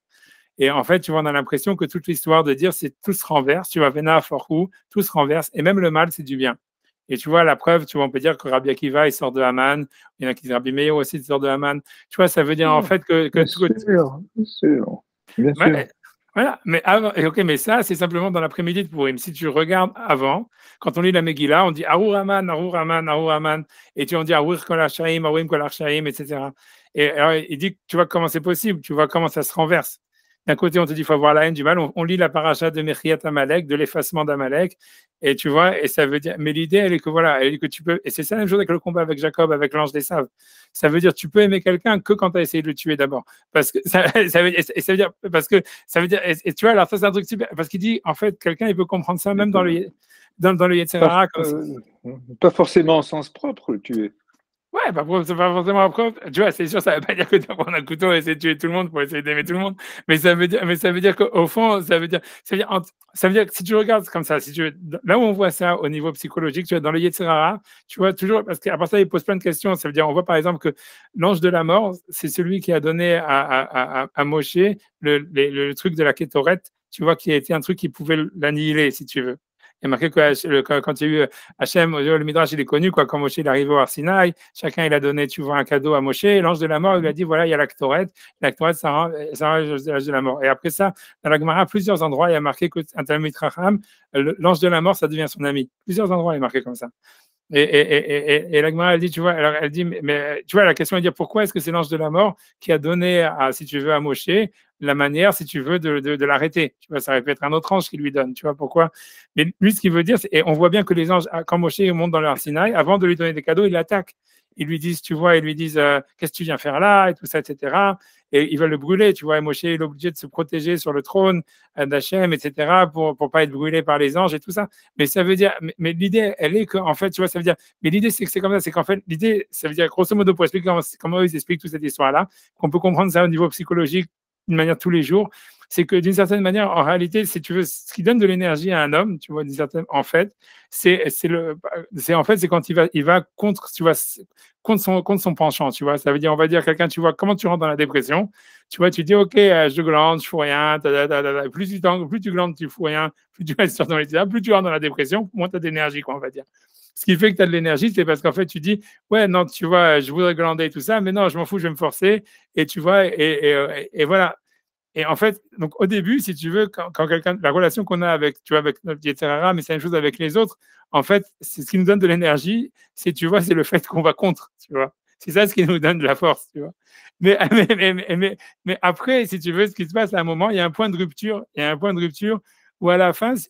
[SPEAKER 1] Et en fait, tu vois, on a l'impression que toute l'histoire de dire, c'est tout se renverse, tu vois, Vena Forkou, tout se renverse, et même le mal, c'est du bien. Et tu vois, la preuve, tu vois, on peut dire que Rabbi Akiva, il sort de Haman, il y en a qui disent Rabbi Meir aussi, il sort de Haman. Tu vois, ça veut dire en fait que
[SPEAKER 4] Bien sûr.
[SPEAKER 1] Voilà, mais avant, et ok, mais ça, c'est simplement dans l'après-midi de Pourim. Si tu regardes avant, quand on lit la Megillah, on dit Arur Aman, Arur Aman, Arur Aman, et tu on dit Arur Kol Hashaim, Aruim Kol Hashaim, etc. Et alors, il dit, tu vois comment c'est possible, tu vois comment ça se renverse. D'un côté, on te dit il faut avoir la haine du mal. On lit la paracha de Mechiat Amalek, de l'effacement d'Amalek, et tu vois, et ça veut dire, mais l'idée, elle est que voilà, elle est que tu peux, et c'est ça la même chose avec le combat avec Jacob, avec l'ange des Saves. Ça veut dire, tu peux aimer quelqu'un que quand tu as essayé de le tuer d'abord. Parce que ça veut dire, parce que ça veut dire, et tu vois, alors ça, c'est un truc super, parce qu'il dit, en fait, quelqu'un, il peut comprendre ça même dans le Yetzirah.
[SPEAKER 4] Pas forcément en sens propre, le tuer.
[SPEAKER 1] Ouais, c'est pas forcément après. Tu vois, c'est sûr, ça veut pas dire que tu vas prendre un couteau et essayer de tuer tout le monde pour essayer d'aimer tout le monde. Mais ça veut dire qu'au fond, ça veut dire que si tu regardes comme ça, si tu veux, là où on voit ça au niveau psychologique, tu vois, dans le Yetzirah, tu vois toujours, parce qu'à part ça, il pose plein de questions. Ça veut dire, on voit par exemple que l'ange de la mort, c'est celui qui a donné à Moshe le truc de la Kétoret, tu vois, qui a été un truc qui pouvait l'annihiler, si tu veux. Il y a marqué que quand il y a eu Hachem, le Midrash, il est connu, quoi, quand Moshe est arrivé au Arsinaï, chacun il a donné, tu vois, un cadeau à Moshe, l'ange de la mort, il lui a dit, voilà, il y a la Ktoret, ça rend l'ange de la mort. Et après ça, dans la Gemara, à plusieurs endroits, il y a marqué qu'un Talmid Chacham, l'ange de la mort, ça devient son ami. Plusieurs endroits, il est marqué comme ça. Et la Gemara, elle dit, tu vois, alors elle dit, mais tu vois, la question est de dire pourquoi est-ce que c'est l'ange de la mort qui a donné, si tu veux, à Moshe la manière, si tu veux, de l'arrêter. Tu vois, ça aurait pu être un autre ange qui lui donne. Tu vois pourquoi? Mais lui, ce qu'il veut dire, et on voit bien que les anges, quand Moshe monte dans leur Sinaï, avant de lui donner des cadeaux, ils l'attaquent. Ils lui disent, tu vois, qu'est-ce que tu viens faire là, et tout ça, etc. Et ils veulent le brûler, tu vois. Et Moshe est obligé de se protéger sur le trône d'Hachem, etc., pour pas être brûlé par les anges et tout ça. Mais ça veut dire, mais l'idée, elle est qu'en fait, tu vois, ça veut dire, mais l'idée, c'est que c'est comme ça, c'est qu'en fait, l'idée, ça veut dire, grosso modo, pour expliquer comment ils expliquent toute cette histoire-là, qu'on peut comprendre ça au niveau psychologique d'une manière tous les jours, c'est que d'une certaine manière, en réalité, si tu veux, ce qui donne de l'énergie à un homme, tu vois, d'une certaine, en fait, c'est quand il va contre, tu vois, contre son penchant, tu vois. Ça veut dire, on va dire quelqu'un, tu vois, comment tu rentres dans la dépression, tu vois, tu dis, ok, je glande, je fous rien, plus tu glandes, tu fous rien, plus tu restes sur ton état, plus tu rentres dans la dépression, moins tu as d'énergie, quoi, on va dire. Ce qui fait que tu as de l'énergie, c'est parce qu'en fait, tu dis, ouais, non, tu vois, je voudrais glander et tout ça, mais non, je m'en fous, je vais me forcer. Et tu vois, et voilà. Et en fait, donc au début, si tu veux, quand quelqu'un, la relation qu'on a avec, tu vois, avec notre Yetzirah, mais c'est la même chose avec les autres, en fait, c'est ce qui nous donne de l'énergie, tu vois, c'est le fait qu'on va contre, tu vois. C'est ça ce qui nous donne de la force, tu vois. Mais après, si tu veux, ce qui se passe à un moment, il y a un point de rupture, où à la fin, si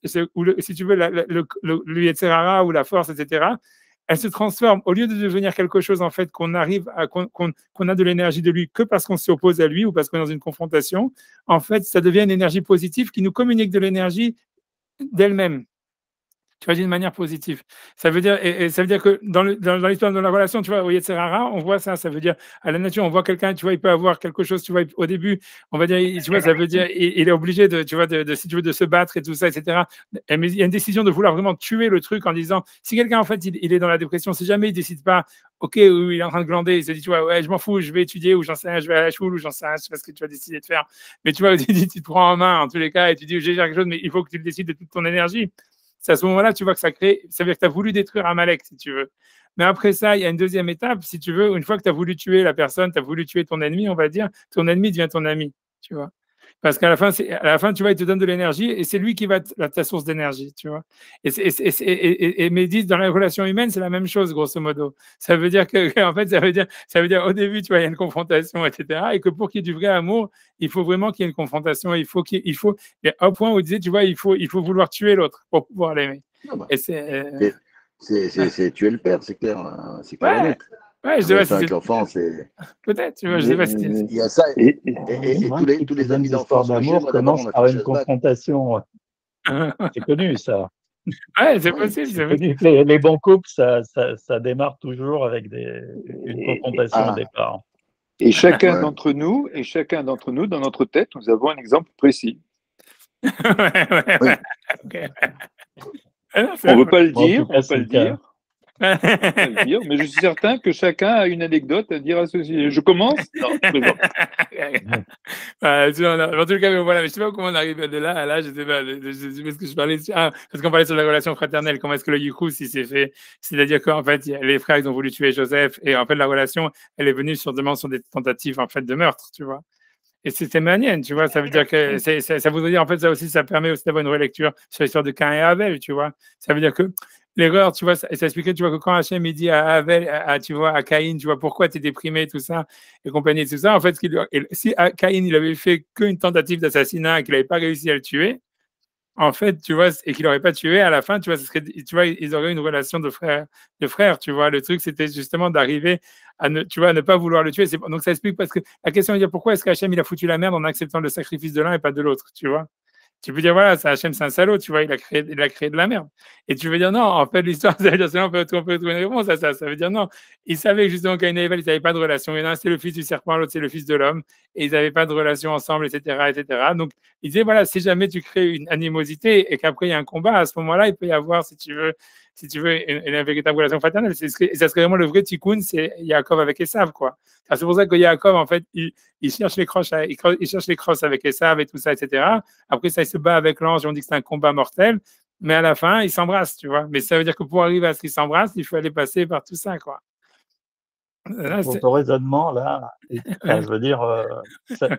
[SPEAKER 1] tu veux, le Yetzirah ou la force, etc., elle se transforme, au lieu de devenir quelque chose en fait qu'on arrive à qu'on a de l'énergie de lui que parce qu'on s'oppose à lui ou parce qu'on est dans une confrontation, en fait, ça devient une énergie positive qui nous communique de l'énergie d'elle-même. Tu vois, d'une manière positive. Ça veut dire, et ça veut dire que dans l'histoire de la relation, tu vois, au Yetzirah, on voit ça. Ça veut dire, à la nature, on voit quelqu'un, tu vois, il peut avoir quelque chose, tu vois, au début, on va dire, tu vois, ça veut dire, il est obligé de, tu vois, si tu veux, de se battre et tout ça, etc. Mais il y a une décision de vouloir vraiment tuer le truc en disant, si quelqu'un, en fait, il est dans la dépression, si jamais il décide pas, ok, ou il est en train de glander, il se dit, tu vois, ouais, je m'en fous, je vais étudier, ou j'en sais rien, je vais à la choule, ou j'en sais rien, je sais pas ce que tu vas décider de faire. Mais tu vois, tu te prends en main, en tous les cas, et tu dis, j'ai quelque chose, mais il faut que tu le décides de toute ton énergie. C'est à ce moment-là, tu vois que ça veut dire que tu as voulu détruire Amalek, si tu veux. Mais après ça, il y a une deuxième étape, si tu veux, une fois que tu as voulu tuer la personne, tu as voulu tuer ton ennemi, on va dire, ton ennemi devient ton ami, tu vois. Parce qu'à la fin, tu vois, il te donne de l'énergie et c'est lui qui va être ta source d'énergie, tu vois. Mais disent dans la relation humaine, c'est la même chose, grosso modo. Ça veut dire en fait, ça veut dire au début, tu vois, il y a une confrontation, etc. Et que pour qu'il y ait du vrai amour, il faut vraiment qu'il y ait une confrontation. Il faut, au point où il disait, tu vois, il faut vouloir tuer l'autre pour pouvoir l'aimer.
[SPEAKER 2] Ah bah,
[SPEAKER 1] Et
[SPEAKER 2] c'est tuer le père, c'est clair, hein, c'est clair et
[SPEAKER 1] ouais,
[SPEAKER 2] net.
[SPEAKER 1] ouais, je sais pas si
[SPEAKER 2] Avec l'enfant, c'est.
[SPEAKER 1] peut-être, tu vois, je sais pas si
[SPEAKER 2] Il y a ça,
[SPEAKER 4] Et,
[SPEAKER 2] et tous les amis d'enfance que j'ai,
[SPEAKER 3] d'amour
[SPEAKER 2] moi d'abord, on
[SPEAKER 3] commencent
[SPEAKER 2] a
[SPEAKER 3] par
[SPEAKER 2] fait
[SPEAKER 3] une
[SPEAKER 2] chasse batte.
[SPEAKER 3] confrontation. C'est connu, ça.
[SPEAKER 1] ouais, c'est
[SPEAKER 2] Oui.
[SPEAKER 1] possible,
[SPEAKER 3] C'est
[SPEAKER 1] c'est possible.
[SPEAKER 3] connu. Les bons couples, ça démarre toujours avec une confrontation au
[SPEAKER 2] Ah,
[SPEAKER 3] départ.
[SPEAKER 4] et chacun
[SPEAKER 2] ouais.
[SPEAKER 4] d'entre nous, dans notre tête, nous avons un exemple précis.
[SPEAKER 1] Ouais.
[SPEAKER 2] Oui.
[SPEAKER 1] Ok. Ah non, c'est
[SPEAKER 4] On ne veut
[SPEAKER 1] vrai.
[SPEAKER 4] pas le
[SPEAKER 3] Bon, en
[SPEAKER 4] dire,
[SPEAKER 3] tout cas, c'est le cas.
[SPEAKER 4] mais je suis certain que chacun a une anecdote à dire à ceci. Je commence? Non, je plaisante.
[SPEAKER 1] En tout cas, voilà, mais je ne sais pas comment on arrive de là à là, je sais pas, parce que je parlais, parce qu'on parlait sur la relation fraternelle, comment est-ce que le Yichus, il s'est fait, c'est-à-dire qu'en fait, les frères, ils ont voulu tuer Joseph, et en fait, la relation, elle est venue sur des tentatives, en fait, de meurtre, tu vois. Et c'est manienne, tu vois. Ça veut dire que ça voudrait dire, en fait, ça aussi, ça permet aussi d'avoir une relecture sur l'histoire de Cain et Abel, tu vois. Ça veut dire que l'erreur, tu vois, ça expliquait, tu vois, que quand Hachem, il dit à Abel, tu vois, à Caïn, tu vois, pourquoi tu es déprimé, tout ça, et compagnie, tout ça, en fait, si Caïn, il avait fait qu'une tentative d'assassinat et qu'il n'avait pas réussi à le tuer, en fait, tu vois, et qu'il n'aurait pas tué, à la fin, tu vois, tu vois, ils auraient une relation de frère, tu vois. Le truc, c'était justement d'arriver à tu vois, à ne pas vouloir le tuer. Donc, ça explique parce que la question est de dire pourquoi est-ce qu'Hachem, il a foutu la merde en acceptant le sacrifice de l'un et pas de l'autre, tu vois. Tu peux dire, voilà, Hachem, c'est un salaud, tu vois, il a créé de la merde. Et tu veux dire, non, en fait, l'histoire, ça veut dire, on peut trouver une réponse à ça. Ça veut dire, non, ils savaient que justement, Caïn et Abel, ils n'avaient pas de relation. Il y en a un, c'est le fils du serpent, l'autre, c'est le fils de l'homme. Et ils n'avaient pas de relation ensemble, etc., etc. Donc, ils disaient, voilà, si jamais tu crées une animosité et qu'après, il y a un combat, à ce moment-là, il peut y avoir, si tu veux, une véritable relation fraternelle. Et ça serait vraiment le vrai tikkun, c'est Yaakov avec Esav, quoi. C'est pour ça que Yaakov, en fait, il cherche les crosses avec Esav et tout ça, etc. Après, ça, il se bat avec l'ange, on dit que c'est un combat mortel, mais à la fin, ils s'embrassent, tu vois. Mais ça veut dire que pour arriver à ce qu'ils s'embrassent, il faut aller passer par tout ça, quoi.
[SPEAKER 3] Là, pour ton raisonnement, là, je veux dire,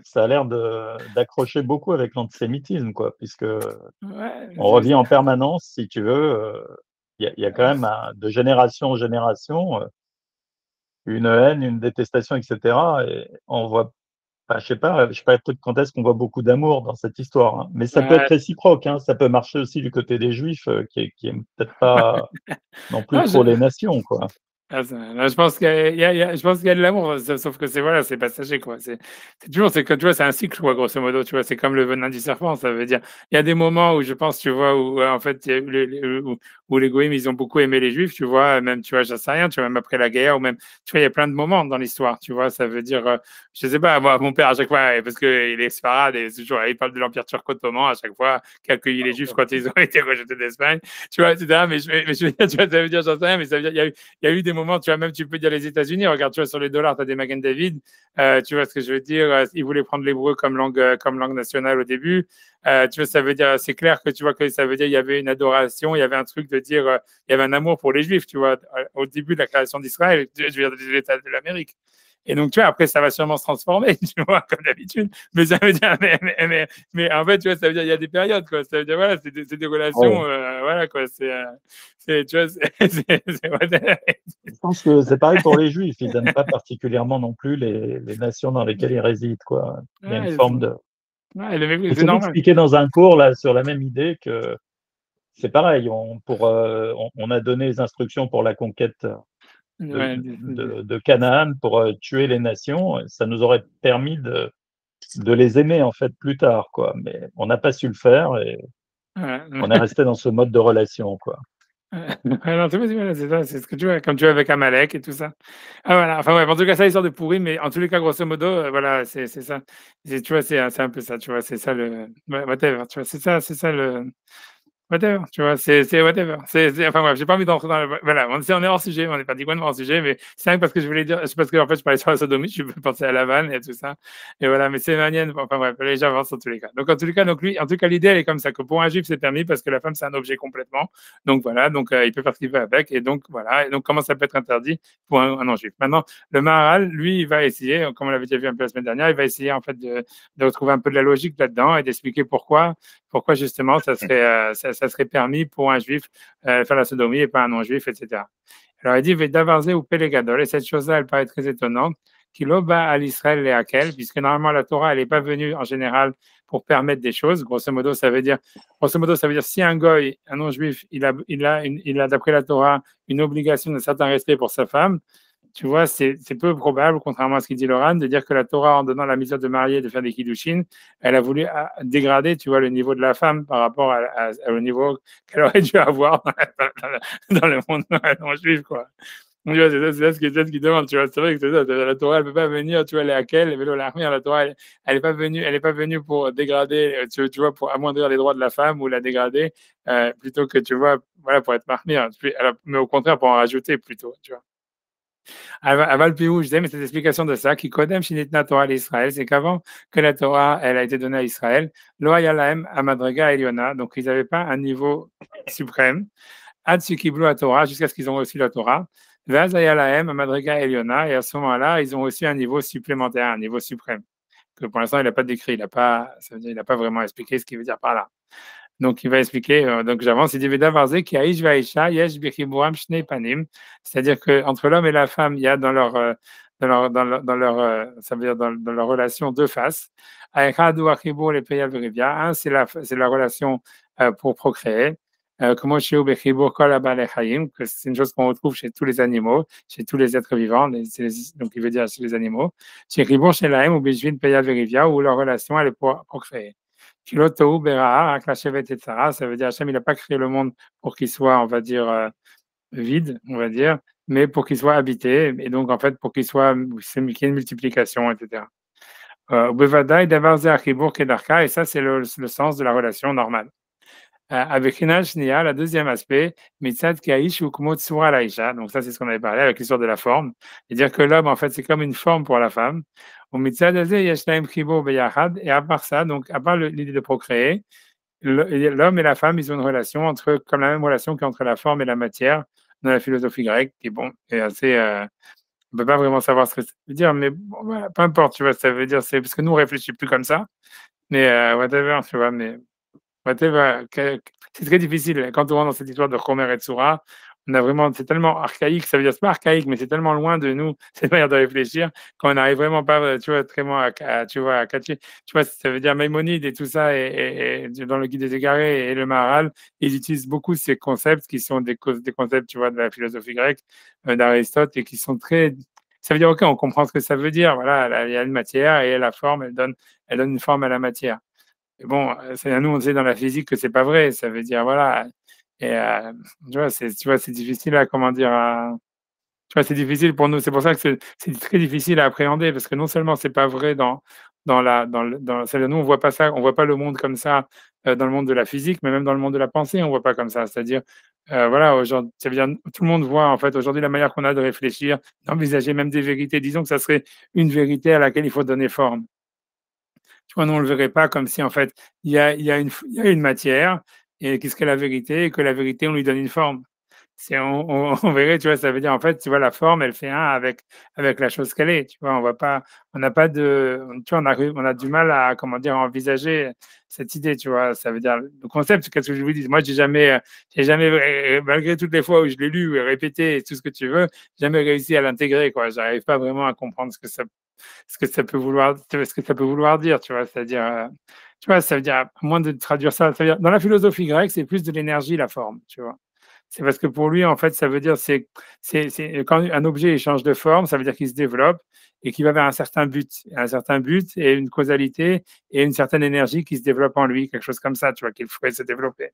[SPEAKER 3] ça a l'air d'accrocher beaucoup avec l'antisémitisme, quoi, puisque on revient en permanence, si tu veux. Il y a quand même de génération en génération une haine, une détestation, etc. Et on voit, je sais pas peut-être quand est-ce qu'on voit beaucoup d'amour dans cette histoire, hein. Mais ça peut être réciproque, hein. Ça peut marcher aussi du côté des Juifs qui aiment peut-être pas non plus trop les nations, quoi.
[SPEAKER 1] Je pense qu'il y a de l'amour, sauf que c'est passager, quoi. C'est toujours, c'est que tu vois, c'est un cycle, quoi, grosso modo, tu vois, c'est comme le venin du serpent, ça veut dire. Il y a des moments où je pense, tu vois, où en fait, où les goïms, ils ont beaucoup aimé les juifs, tu vois, même, tu vois, j'en sais rien, tu vois, même après la guerre, ou même, tu vois, il y a plein de moments dans l'histoire, tu vois, ça veut dire, je sais pas, moi, mon père, à chaque fois, parce qu'il est sfarade, et toujours, il parle de l'Empire turco-ottoman, à chaque fois, qui a accueilli les juifs quand ils ont été rejetés d'Espagne, tu vois, etc. Mais je veux dire, tu vois, ça veut dire, j'en sais rien, mais ça veut dire, il y a eu des moments, tu vois, même tu peux dire les États-Unis, regarde, tu vois, sur les dollars, tu as des Magen David, tu vois ce que je veux dire, ils voulaient prendre l'hébreu comme langue nationale au début, tu vois, ça veut dire, c'est clair que tu vois que ça veut dire, il y avait une adoration, il y avait un truc de dire, il y avait un amour pour les Juifs, tu vois, au début de la création d'Israël, je veux dire, de l'État de l'Amérique. Et donc, tu vois, après, ça va sûrement se transformer, tu vois, comme d'habitude. Mais ça veut dire, mais en fait, tu vois, ça veut dire, il y a des périodes, quoi. Ça veut dire, voilà, c'est des relations, voilà, quoi. Tu vois,
[SPEAKER 3] Je pense que c'est pareil pour les Juifs. Ils n'aiment pas particulièrement non plus les nations dans lesquelles ils résident, quoi. Il y a une forme de.
[SPEAKER 1] C'est normal.
[SPEAKER 3] Expliqué dans un cours, là, sur la même idée que c'est pareil. On a donné les instructions pour la conquête de Canaan pour tuer les nations. Ça nous aurait permis de les aimer en fait plus tard, quoi. Mais on n'a pas su le faire et on est resté dans ce mode de relation, quoi.
[SPEAKER 1] Non, c'est ça, c'est ce que tu vois, comme tu vois avec Amalek et tout ça. Ah voilà, enfin ouais, en tout cas, ça, histoire de pourri, mais en tous les cas, grosso modo, voilà, c'est ça. Tu vois, c'est un peu ça, tu vois, c'est ça le. Whatever, tu vois, c'est ça le. Whatever, tu vois, c'est whatever. Enfin bref, j'ai pas envie d'entrer dans le. Voilà, on est hors sujet, on n'est pas dit complètement hors sujet, mais c'est vrai parce que je voulais dire, c'est parce que en fait, je parlais sur la sodomie, je peux penser à la vanne et tout ça. Et voilà, mais c'est manienne, enfin bref, les gens avancent en tous les cas. Donc en tous les cas, en tout cas, l'idée, elle est comme ça, que pour un juif, c'est permis parce que la femme, c'est un objet complètement. Donc voilà, donc il peut faire ce qu'il veut avec, et donc voilà, et donc comment ça peut être interdit pour un non-juif. Maintenant, le Maharal, lui, il va essayer, comme on l'avait déjà vu un peu la semaine dernière, il va essayer en fait de retrouver un peu de la logique là-dedans et d'expliquer pourquoi justement ça serait permis pour un juif faire la sodomie et pas un non-juif, etc. Alors il dit Vedavarze ou Pélégadol, et cette chose-là, elle paraît très étonnante, qu'il oba à l'Israël et à quel, puisque normalement la Torah, elle n'est pas venue en général pour permettre des choses. Grosso modo, ça veut dire si un goy, un non-juif, il a d'après la Torah une obligation d'un certain respect pour sa femme. Tu vois, c'est peu probable, contrairement à ce qu'il dit Loran, de dire que la Torah, en donnant la misère de marier, de faire des kiddushin, elle a voulu dégrader, tu vois, le niveau de la femme par rapport au niveau qu'elle aurait dû avoir dans le monde non juif, quoi. Tu vois, c'est ça ce qu'il demande, tu vois. C'est vrai que c'est ça, la Torah, elle ne peut pas venir, tu vois, elle est à quel, la Torah, elle n'est pas venue pour dégrader, tu vois, pour amoindrir les droits de la femme ou la dégrader, plutôt que, tu vois, voilà, pour être mahmir, mais au contraire, pour en rajouter plutôt, tu vois. Aval Piou, je disais, mais cette explication de ça, qui kodem shinitna Torah à l'Israël, c'est qu'avant que la Torah, elle a été donnée à Israël, lo hayalahem amadrega eliona, donc ils n'avaient pas un niveau suprême, ad sukiblu à Torah, jusqu'à ce qu'ils ont reçu la Torah, vaz hayalahem amadrega eliona, et à ce moment-là, ils ont reçu un niveau supplémentaire, un niveau suprême. que pour l'instant, il n'a pas décrit. Ça veut dire, il n'a pas vraiment expliqué ce qu'il veut dire par là. Donc, il va expliquer, donc j'avance, il dit Veda Varze ki Aish Vaisha Yesh Bichiburam Shnei Panim, c'est-à-dire qu'entre l'homme et la femme, il y a dans leur, ça veut dire dans leur relation deux faces. Aechad ou Achibur le Peyal Verivia, un, c'est la relation pour procréer. Comment chez Ubechibur Kol Abale Chaim, que c'est une chose qu'on retrouve chez tous les animaux, chez tous les êtres vivants, donc il veut dire chez les animaux. Chez Chibur chez Lahem ou Bejvin Peyal Verivia, où leur relation elle est pour procréer. Ça veut dire Hachem, il n'a pas créé le monde pour qu'il soit, on va dire, vide, on va dire, mais pour qu'il soit habité, et donc en fait pour qu'il y ait une multiplication, etc. Et ça, c'est le sens de la relation normale. Avec Hinashnia, le deuxième aspect, Mitzad Kaish ou Kumot Sura Laisha, donc ça c'est ce qu'on avait parlé avec l'histoire de la forme, c'est-à-dire que l'homme en fait c'est comme une forme pour la femme. Au Mitzad Azeh, Yashnaim Chibo Beyachad, et à part ça, donc à part l'idée de procréer, l'homme et la femme, ils ont une relation comme la même relation qu'entre la forme et la matière dans la philosophie grecque, qui bon, est assez. On peut pas vraiment savoir ce que ça veut dire, mais bon, voilà, peu importe, tu vois, ça veut dire, c'est parce que nous on réfléchit plus comme ça, mais whatever, tu vois, mais. C'est très difficile. Quand on rentre dans cette histoire de Chomer et Tsura, c'est tellement archaïque, ça veut dire, c'est pas archaïque, mais c'est tellement loin de nous, cette manière de réfléchir, qu'on n'arrive vraiment pas, tu vois, vraiment tu vois, à catcher. Tu vois, ça veut dire Maïmonide et tout ça, et dans le Guide des Égarés et le Maharal, ils utilisent beaucoup ces concepts qui sont des concepts, tu vois, de la philosophie grecque, d'Aristote, et qui sont très. Ça veut dire, OK, on comprend ce que ça veut dire. Voilà, il y a une matière et la forme, elle donne une forme à la matière. Et bon, nous, on sait dans la physique que c'est pas vrai. Ça veut dire, voilà. Et tu vois, c'est difficile à, comment dire, tu vois, c'est difficile pour nous. C'est pour ça que c'est très difficile à appréhender parce que non seulement c'est pas vrai nous, on voit pas ça, on voit pas le monde comme ça dans le monde de la physique, mais même dans le monde de la pensée, on voit pas comme ça. C'est-à-dire, voilà, aujourd'hui, ça veut dire, tout le monde voit, en fait, aujourd'hui, la manière qu'on a de réfléchir, d'envisager même des vérités. Disons que ça serait une vérité à laquelle il faut donner forme. Tu vois, nous, on ne le verrait pas comme si, en fait, il y a une matière, et qu'est-ce qu'est la vérité, et que la vérité, on lui donne une forme. On verrait, tu vois, ça veut dire, en fait, tu vois, la forme, elle fait un avec la chose qu'elle est. Tu vois, on n'a pas de, tu vois, on a du mal à, comment dire, à envisager cette idée, tu vois. Ça veut dire, le concept, qu'est-ce que je vous dis? Moi, j'ai jamais, malgré toutes les fois où je l'ai lu et répété, et tout ce que tu veux, jamais réussi à l'intégrer, quoi. J'arrive pas vraiment à comprendre ce que ça peut vouloir dire, tu vois, c'est-à-dire, tu vois, ça veut dire, à moins de traduire ça veut dire, dans la philosophie grecque, c'est plus de l'énergie, la forme, tu vois. C'est parce que pour lui, en fait, ça veut dire, c'est quand un objet change de forme, ça veut dire qu'il se développe et qu'il va vers un certain but et une causalité et une certaine énergie qui se développe en lui, quelque chose comme ça, tu vois, qu'il pourrait se développer.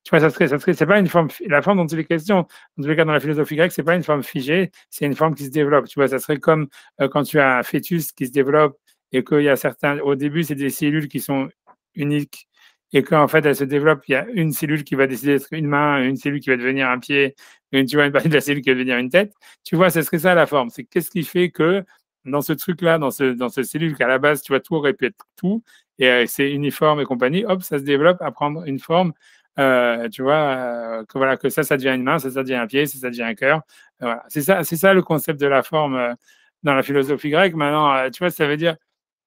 [SPEAKER 1] Tu vois, c'est pas une forme, la forme dont il est question, dans tous les cas, dans la philosophie grecque, c'est pas une forme figée, c'est une forme qui se développe. Tu vois, ça serait comme quand tu as un fœtus qui se développe et qu'il y a au début, c'est des cellules qui sont uniques et qu'en fait, elle se développe, il y a une cellule qui va décider d'être une main, une cellule qui va devenir un pied, tu vois, une partie de la cellule qui va devenir une tête. Tu vois, ce serait ça la forme. C'est qu'est-ce qui fait que dans ce truc-là, dans cette cellule qu'à la base, tu vois, tout aurait pu être tout, et c'est uniforme et compagnie, hop, ça se développe à prendre une forme, tu vois, que ça devient une main, ça devient un pied, ça devient un cœur. Voilà. C'est ça le concept de la forme dans la philosophie grecque. Maintenant, tu vois, ça veut dire,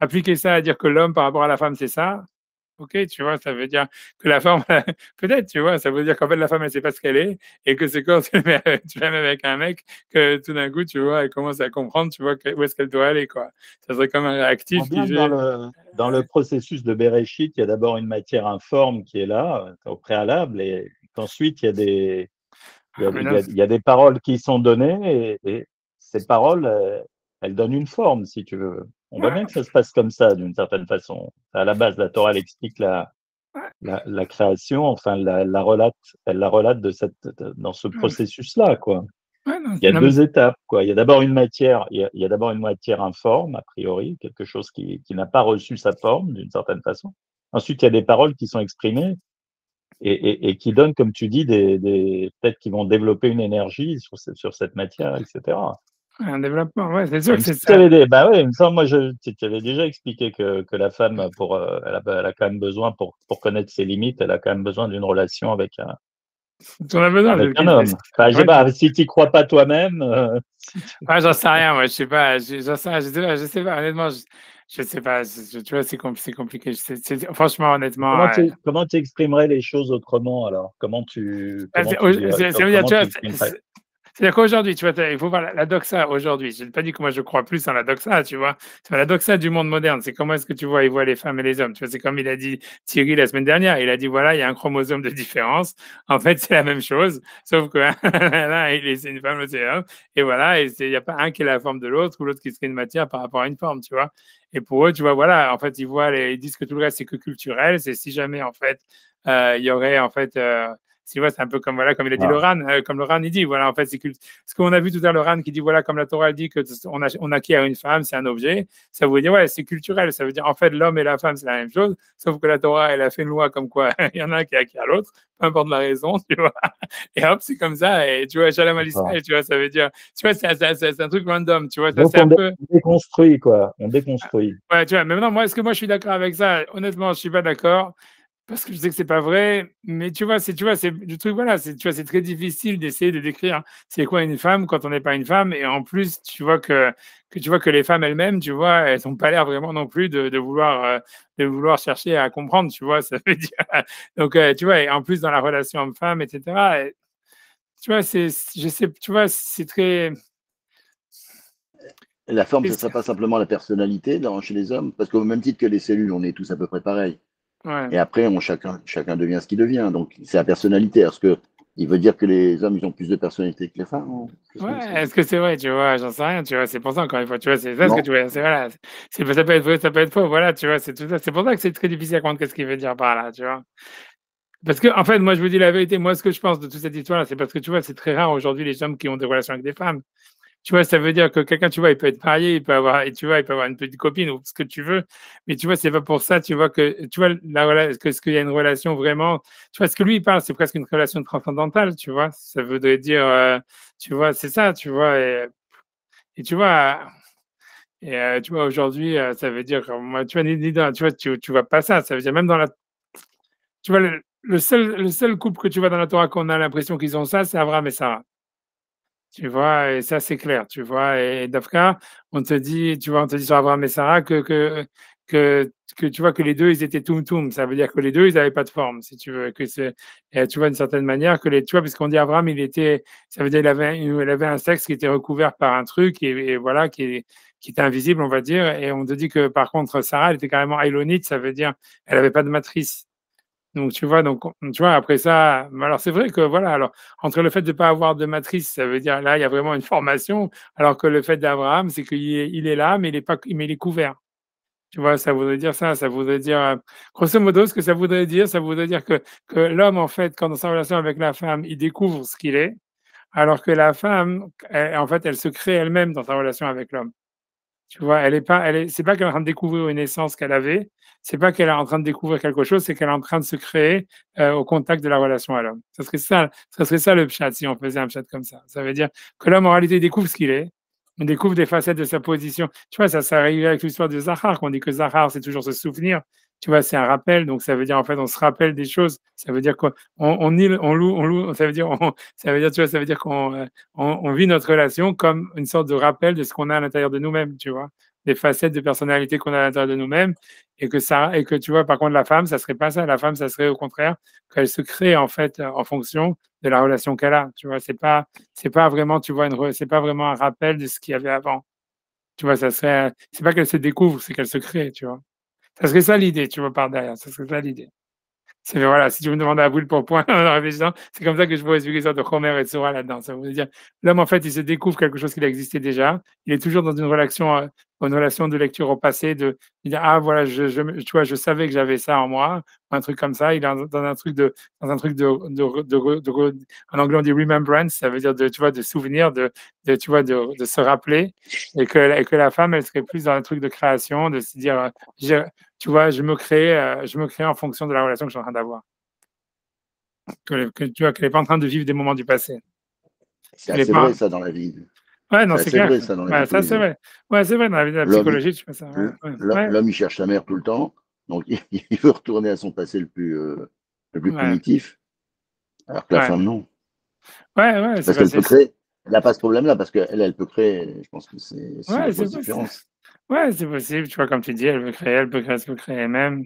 [SPEAKER 1] appliquer ça à dire que l'homme par rapport à la femme, c'est ça. OK, tu vois, ça veut dire que la femme, peut-être, tu vois, ça veut dire qu'en fait, la femme, elle sait pas ce qu'elle est, et que c'est quand tu la mets avec un mec, que tout d'un coup, tu vois, elle commence à comprendre, tu vois, où est-ce qu'elle doit aller, quoi. Ça serait comme un réactif qui fait.
[SPEAKER 3] Dans le processus de Bereshit, il y a d'abord une matière informe qui est là, au préalable, et qu'ensuite, il y a des paroles qui sont données, et ces paroles, elles donnent une forme, si tu veux. On voit bien que ça se passe comme ça, d'une certaine façon. À la base, la Torah, elle explique la création, enfin, elle la relate dans ce processus-là, quoi. Il y a deux étapes, quoi. Il y a d'abord une matière, informe, a priori, quelque chose qui n'a pas reçu sa forme, d'une certaine façon. Ensuite, il y a des paroles qui sont exprimées et qui donnent, comme tu dis, peut-être qui vont développer une énergie sur cette matière, etc.
[SPEAKER 1] Un développement, ouais, c'est sûr que c'est ça.
[SPEAKER 3] Bah ouais, il me semble, moi, tu avais déjà expliqué que la femme, elle a quand même besoin, pour connaître ses limites, elle a quand même besoin d'une relation avec
[SPEAKER 1] On a besoin
[SPEAKER 3] avec un homme. Enfin, je sais pas, si tu n'y crois pas toi-même.
[SPEAKER 1] J'en sais rien, moi, je sais pas, je sais pas, honnêtement, je sais pas, tu vois, c'est compliqué. Franchement, honnêtement.
[SPEAKER 3] Comment tu exprimerais les choses autrement alors? Comment tu
[SPEAKER 1] c'est-à-dire qu'aujourd'hui, tu vois, il faut voir la doxa aujourd'hui. Je n'ai pas dit que moi je crois plus en la doxa, tu vois. C'est la doxa du monde moderne. C'est comment est-ce que tu vois, il voit les femmes et les hommes. Tu vois, c'est comme il a dit Thierry la semaine dernière. Il a dit voilà, il y a un chromosome de différence. En fait, c'est la même chose, sauf que là, c'est une femme, l'autre c'est un homme. Et voilà, il n'y a pas un qui est la forme de l'autre ou l'autre qui serait une matière par rapport à une forme, tu vois. Et pour eux, tu vois, voilà, en fait, ils disent que tout le reste c'est que culturel. C'est si jamais en fait, il y aurait en fait. Tu vois, c'est un peu comme, voilà, comme il a dit Loran, comme Loran, il dit, voilà, en fait, c'est ce qu'on a vu tout à l'heure, Loran, qui dit, voilà, comme la Torah dit qu'on acquiert une femme, c'est un objet, ça veut dire, ouais, c'est culturel, ça veut dire, en fait, l'homme et la femme, c'est la même chose, sauf que la Torah, elle a fait une loi comme quoi, il y en a un qui acquiert l'autre, peu importe la raison, tu vois, et hop, c'est comme ça, et tu vois, Shalom Alisraël, tu vois, ça veut dire, tu vois, c'est un truc random, tu vois, ça, c'est un peu.
[SPEAKER 3] On déconstruit, quoi, on déconstruit.
[SPEAKER 1] Ouais, tu vois, mais maintenant, est-ce que moi, je suis d'accord avec ça? Honnêtement, je suis pas d'accord. Parce que je sais que c'est pas vrai, mais tu vois, c'est le truc, voilà, tu vois, c'est très difficile d'essayer de décrire c'est quoi une femme quand on n'est pas une femme, et en plus, tu vois que les femmes elles-mêmes, tu vois, elles n'ont pas l'air vraiment non plus de vouloir chercher à comprendre, tu vois, ça veut dire, donc, tu vois, et en plus dans la relation homme-femme, etc. Tu vois, je sais, tu vois, c'est très.
[SPEAKER 2] La forme, ce ne serait pas simplement la personnalité chez les hommes, parce qu'au même titre que les cellules, on est tous à peu près pareils.
[SPEAKER 1] Ouais.
[SPEAKER 2] Et après, chacun devient ce qu'il devient. Donc, c'est la personnalité. Est-ce que il veut dire que les hommes, ils ont plus de personnalité que les femmes?
[SPEAKER 1] Ouais, est-ce que c'est vrai, tu vois, j'en sais rien, tu vois, c'est pour ça, encore une fois, tu vois, c'est ça ce que tu vois, voilà, ça peut être vrai, ça peut être faux, voilà, tu vois, c'est tout ça, c'est pour ça que c'est très difficile à comprendre qu'est-ce qu'il veut dire par là, tu vois. Parce que, en fait, moi, je vous dis la vérité, moi, ce que je pense de toute cette histoire-là, c'est parce que, tu vois, c'est très rare aujourd'hui les hommes qui ont des relations avec des femmes. Tu vois, ça veut dire que quelqu'un, tu vois, il peut être marié, il peut avoir une petite copine ou ce que tu veux, mais tu vois, c'est pas pour ça, tu vois, que, tu vois, est-ce qu'il y a une relation vraiment, tu vois, ce que lui, il parle, c'est presque une relation transcendantale, tu vois, ça voudrait dire, tu vois, c'est ça, tu vois, et tu vois, tu vois, aujourd'hui, ça veut dire, moi, tu vois, tu vois pas ça, ça veut dire, même dans tu vois, le seul couple que tu vois dans la Torah qu'on a l'impression qu'ils ont ça, c'est Abraham et Sarah. Tu vois, et ça, c'est clair, tu vois. Et Dafka, on te dit sur Abraham et Sarah que tu vois que les deux, ils étaient toum-toum. Ça veut dire que les deux, ils n'avaient pas de forme, si tu veux. Et tu vois, d'une certaine manière, tu vois, puisqu'on dit Abraham, ça veut dire il avait un sexe qui était recouvert par un truc, et voilà, qui était invisible, on va dire. Et on te dit que, par contre, Sarah, elle était carrément aïlonite, ça veut dire elle n'avait pas de matrice. Donc, tu vois, après ça, alors c'est vrai que voilà, alors entre le fait de ne pas avoir de matrice, ça veut dire là, il y a vraiment une formation, alors que le fait d'Abraham, c'est qu'il est là, mais il est couvert. Tu vois, ça voudrait dire ça, ça voudrait dire, grosso modo, ce que ça voudrait dire que l'homme, en fait, quand dans sa relation avec la femme, il découvre ce qu'il est, alors que la femme, en fait, elle se crée elle-même dans sa relation avec l'homme. Tu vois, c'est pas qu'elle est en train de découvrir une essence qu'elle avait, c'est pas qu'elle est en train de découvrir quelque chose, c'est qu'elle est en train de se créer au contact de la relation à l'homme. Ça serait ça le pshat si on faisait un pshat comme ça. Ça veut dire que l'homme en réalité découvre ce qu'il est, on découvre des facettes de sa position. Tu vois, ça arrive avec l'histoire de Zahar, qu'on dit que Zahar, c'est toujours se souvenir. Tu vois, c'est un rappel, donc ça veut dire en fait on se rappelle des choses. Ça veut dire on loue, ça veut dire, tu vois, ça veut dire on vit notre relation comme une sorte de rappel de ce qu'on a à l'intérieur de nous-mêmes, tu vois, des facettes de personnalité qu'on a à l'intérieur de nous-mêmes, et que tu vois, par contre, la femme, ça serait pas ça. La femme, ça serait au contraire qu'elle se crée en fait en fonction de la relation qu'elle a. Tu vois, c'est pas vraiment, tu vois, c'est pas vraiment un rappel de ce qu'il y avait avant. Tu vois, c'est pas qu'elle se découvre, c'est qu'elle se crée, tu vois. Ça serait ça l'idée, tu vois, par derrière. Ça serait ça l'idée. Voilà, si tu me demandes à boule pour point en réfléchissant, c'est comme ça que je vois expliquer ça de Homer et Sora là-dedans. Ça veut dire, l'homme, en fait, il se découvre quelque chose qui existait déjà. Il est toujours dans une relation de lecture au passé, de dire, ah, voilà, tu vois, je savais que j'avais ça en moi, ou un truc comme ça. Il est dans un truc en anglais, on dit remembrance, ça veut dire, tu vois, de souvenir, tu vois, de se rappeler. Et que la femme, elle serait plus dans un truc de création, de se dire, tu vois, je me crée en fonction de la relation que je suis en train d'avoir. Tu vois, qu'elle n'est pas en train de vivre des moments du passé.
[SPEAKER 2] C'est assez vrai, ça, dans la vie.
[SPEAKER 1] Ouais, non, c'est clair.
[SPEAKER 2] Vrai, ça, dans la vie.
[SPEAKER 1] Ça, c'est vrai. Ouais, c'est vrai, dans la vie de la psychologie, tu fais ça.
[SPEAKER 2] L'homme, il cherche sa mère tout le temps, donc il veut retourner à son passé le plus primitif. Alors que la femme, non.
[SPEAKER 1] Ouais,
[SPEAKER 2] parce qu'elle peut créer. Elle n'a pas ce problème-là, parce qu'elle peut créer. Je pense que c'est une grosse différence.
[SPEAKER 1] Ouais, c'est possible, tu vois, comme tu dis, elle peut créer elle-même.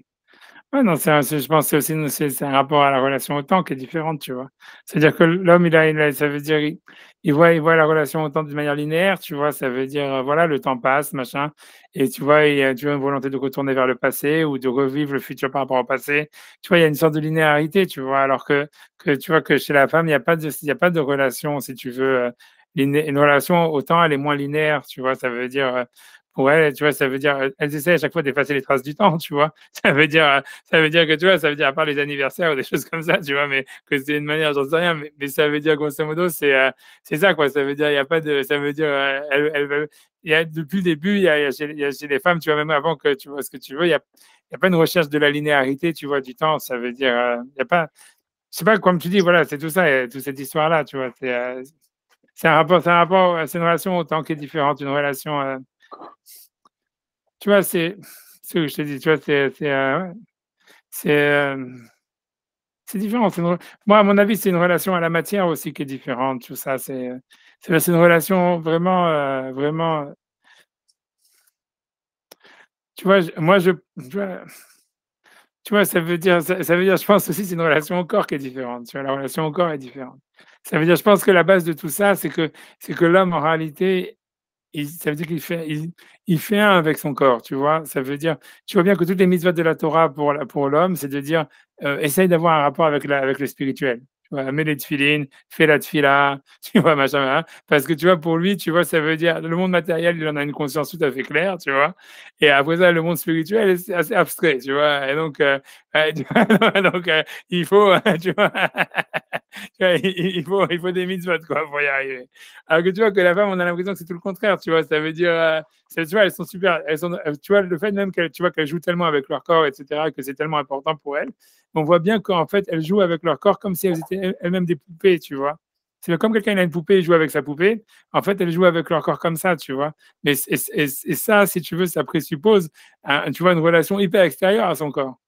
[SPEAKER 1] Ouais, non, je pense que c'est aussi c'est un rapport à la relation au temps qui est différente, tu vois. C'est-à-dire que l'homme, ça veut dire, il voit la relation au temps d'une manière linéaire, tu vois. Ça veut dire, voilà, le temps passe, machin, et tu vois, tu as une volonté de retourner vers le passé ou de revivre le futur par rapport au passé. Tu vois, il y a une sorte de linéarité, tu vois, alors que tu vois que chez la femme, il y a pas de relation, si tu veux, une relation au temps, elle est moins linéaire, tu vois. Ça veut dire, pour elle, tu vois, ça veut dire, elles essaient à chaque fois d'effacer les traces du temps, tu vois. Ça veut dire que, tu vois, ça veut dire à part les anniversaires ou des choses comme ça, tu vois, mais que c'est une manière, j'en sais rien, mais ça veut dire, grosso modo, c'est ça, quoi. Ça veut dire, il y a pas de, ça veut dire, il y a, depuis le début, il y a chez les femmes, tu vois, même avant que tu vois ce que tu veux, il y a pas une recherche de la linéarité, tu vois, du temps. Ça veut dire, il y a pas, je sais pas, comme tu dis, voilà, c'est tout ça, toute cette histoire-là, tu vois. C'est un rapport, c'est une relation au temps qui est différente, une relation, tu vois, c'est ce que je te dis, tu vois, ouais, c'est différent. Moi, à mon avis, c'est une relation à la matière aussi qui est différente. Tout ça, c'est une relation vraiment, vraiment. Tu vois, tu vois, ça veut dire, je pense aussi, c'est une relation au corps qui est différente. Tu vois, la relation au corps est différente. Ça veut dire, je pense que la base de tout ça, c'est que l'homme, en réalité, ça veut dire il fait un avec son corps, tu vois. Ça veut dire, tu vois bien que toutes les mitzvot de la Torah pour l'homme, c'est de dire, essaye d'avoir un rapport avec le spirituel. Tu vois, mets les tefilines, fais la tefila, tu vois, machin, machin. Parce que tu vois, pour lui, tu vois, ça veut dire, le monde matériel, il en a une conscience tout à fait claire, tu vois. Et après ça, le monde spirituel, c'est assez abstrait, tu vois. Et donc, tu vois, donc il faut, tu vois, il faut des mitzvot, quoi, pour y arriver. Alors que tu vois que la femme, on a l'impression que c'est tout le contraire, tu vois. Ça veut dire, tu vois, elles sont super, tu vois, le fait même qu'elles, tu vois, qu'elles jouent tellement avec leur corps, etc., que c'est tellement important pour elles. On voit bien qu'en fait, elles jouent avec leur corps comme si elles étaient elles-mêmes des poupées, tu vois. C'est comme quelqu'un il a une poupée, il joue avec sa poupée. En fait, elles jouent avec leur corps comme ça, tu vois. Mais et ça, si tu veux, ça présuppose, tu vois, une relation hyper extérieure à son corps.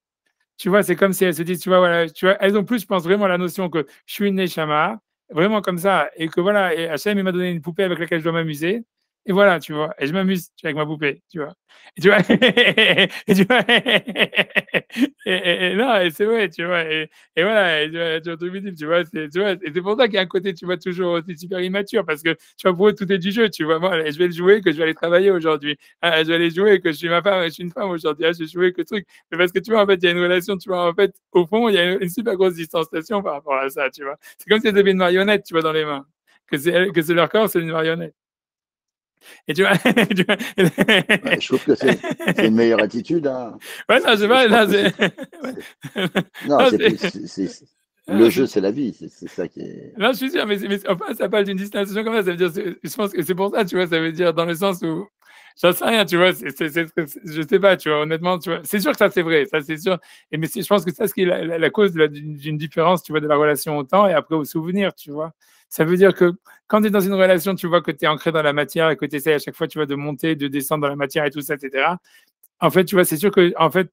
[SPEAKER 1] Tu vois, c'est comme si elles se disent, tu vois, voilà, tu vois, elles ont plus, je pense, vraiment la notion que je suis une neshama, vraiment comme ça, et que voilà, et Hachem, il m'a donné une poupée avec laquelle je dois m'amuser, et voilà, tu vois, et je m'amuse avec ma poupée, tu vois. Et tu vois, et tu vois, et non, et c'est vrai, tu vois, et voilà, et tu vois, et c'est pour ça qu'il y a un côté, tu vois, toujours aussi super immature, parce que, tu vois, pour eux, tout est du jeu, tu vois, moi, je vais le jouer, que je vais aller travailler aujourd'hui, je vais aller jouer, que je suis ma femme, je suis une femme aujourd'hui, je vais jouer, que truc, mais parce que, tu vois, en fait, il y a une relation, tu vois, en fait, au fond, il y a une super grosse distanciation par rapport à ça, tu vois. C'est comme si elles avaient une marionnette, tu vois, dans les mains, que c'est leur corps, c'est une marionnette. Et tu vois,
[SPEAKER 2] je trouve que c'est une meilleure attitude. Hein.
[SPEAKER 1] Ouais, non, je pas, là,
[SPEAKER 2] non, le jeu, c'est la vie, c'est ça qui est.
[SPEAKER 1] Non, je suis sûr, mais enfin, ça parle d'une distanciation comme ça. Ça veut dire, je pense que c'est pour ça, tu vois, ça veut dire dans le sens où, j'en sais rien, tu vois, je sais pas, tu vois, honnêtement, tu vois, c'est sûr que ça, c'est vrai, ça, c'est sûr. Mais je pense que c'est ce qui est la cause d'une différence, tu vois, de la relation au temps et après au souvenir, tu vois. Ça veut dire que quand tu es dans une relation, tu vois que tu es ancré dans la matière et que tu essaies à chaque fois, tu vois, de monter, de descendre dans la matière et tout ça, etc. En fait, tu vois, c'est sûr que en fait,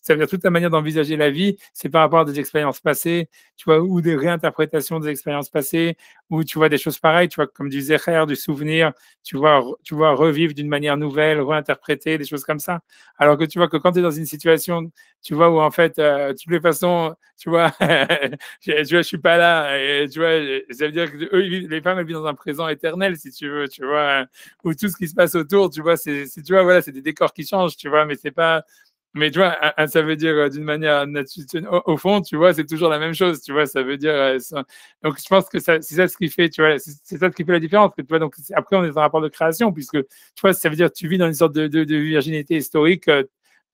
[SPEAKER 1] ça veut dire toute ta manière d'envisager la vie, c'est par rapport à des expériences passées, tu vois, ou des réinterprétations des expériences passées, ou tu vois des choses pareilles, tu vois, comme du zécher, du souvenir, tu vois revivre d'une manière nouvelle, réinterpréter, des choses comme ça. Alors que tu vois que quand tu es dans une situation, tu vois, où en fait, de toutes les façons, tu vois, je suis pas là, et tu vois, ça veut dire que les femmes, elles vivent dans un présent éternel, si tu veux, tu vois, où tout ce qui se passe autour, tu vois, tu vois, voilà, c'est des décors qui changent, tu vois, mais c'est pas, mais tu vois, ça veut dire d'une manière naturelle, au fond, tu vois, c'est toujours la même chose, tu vois, ça veut dire, donc je pense que c'est ça ce qui fait, tu vois, c'est ça ce qui fait la différence, que, tu vois, donc après on est dans un rapport de création, puisque, tu vois, ça veut dire que tu vis dans une sorte de virginité historique,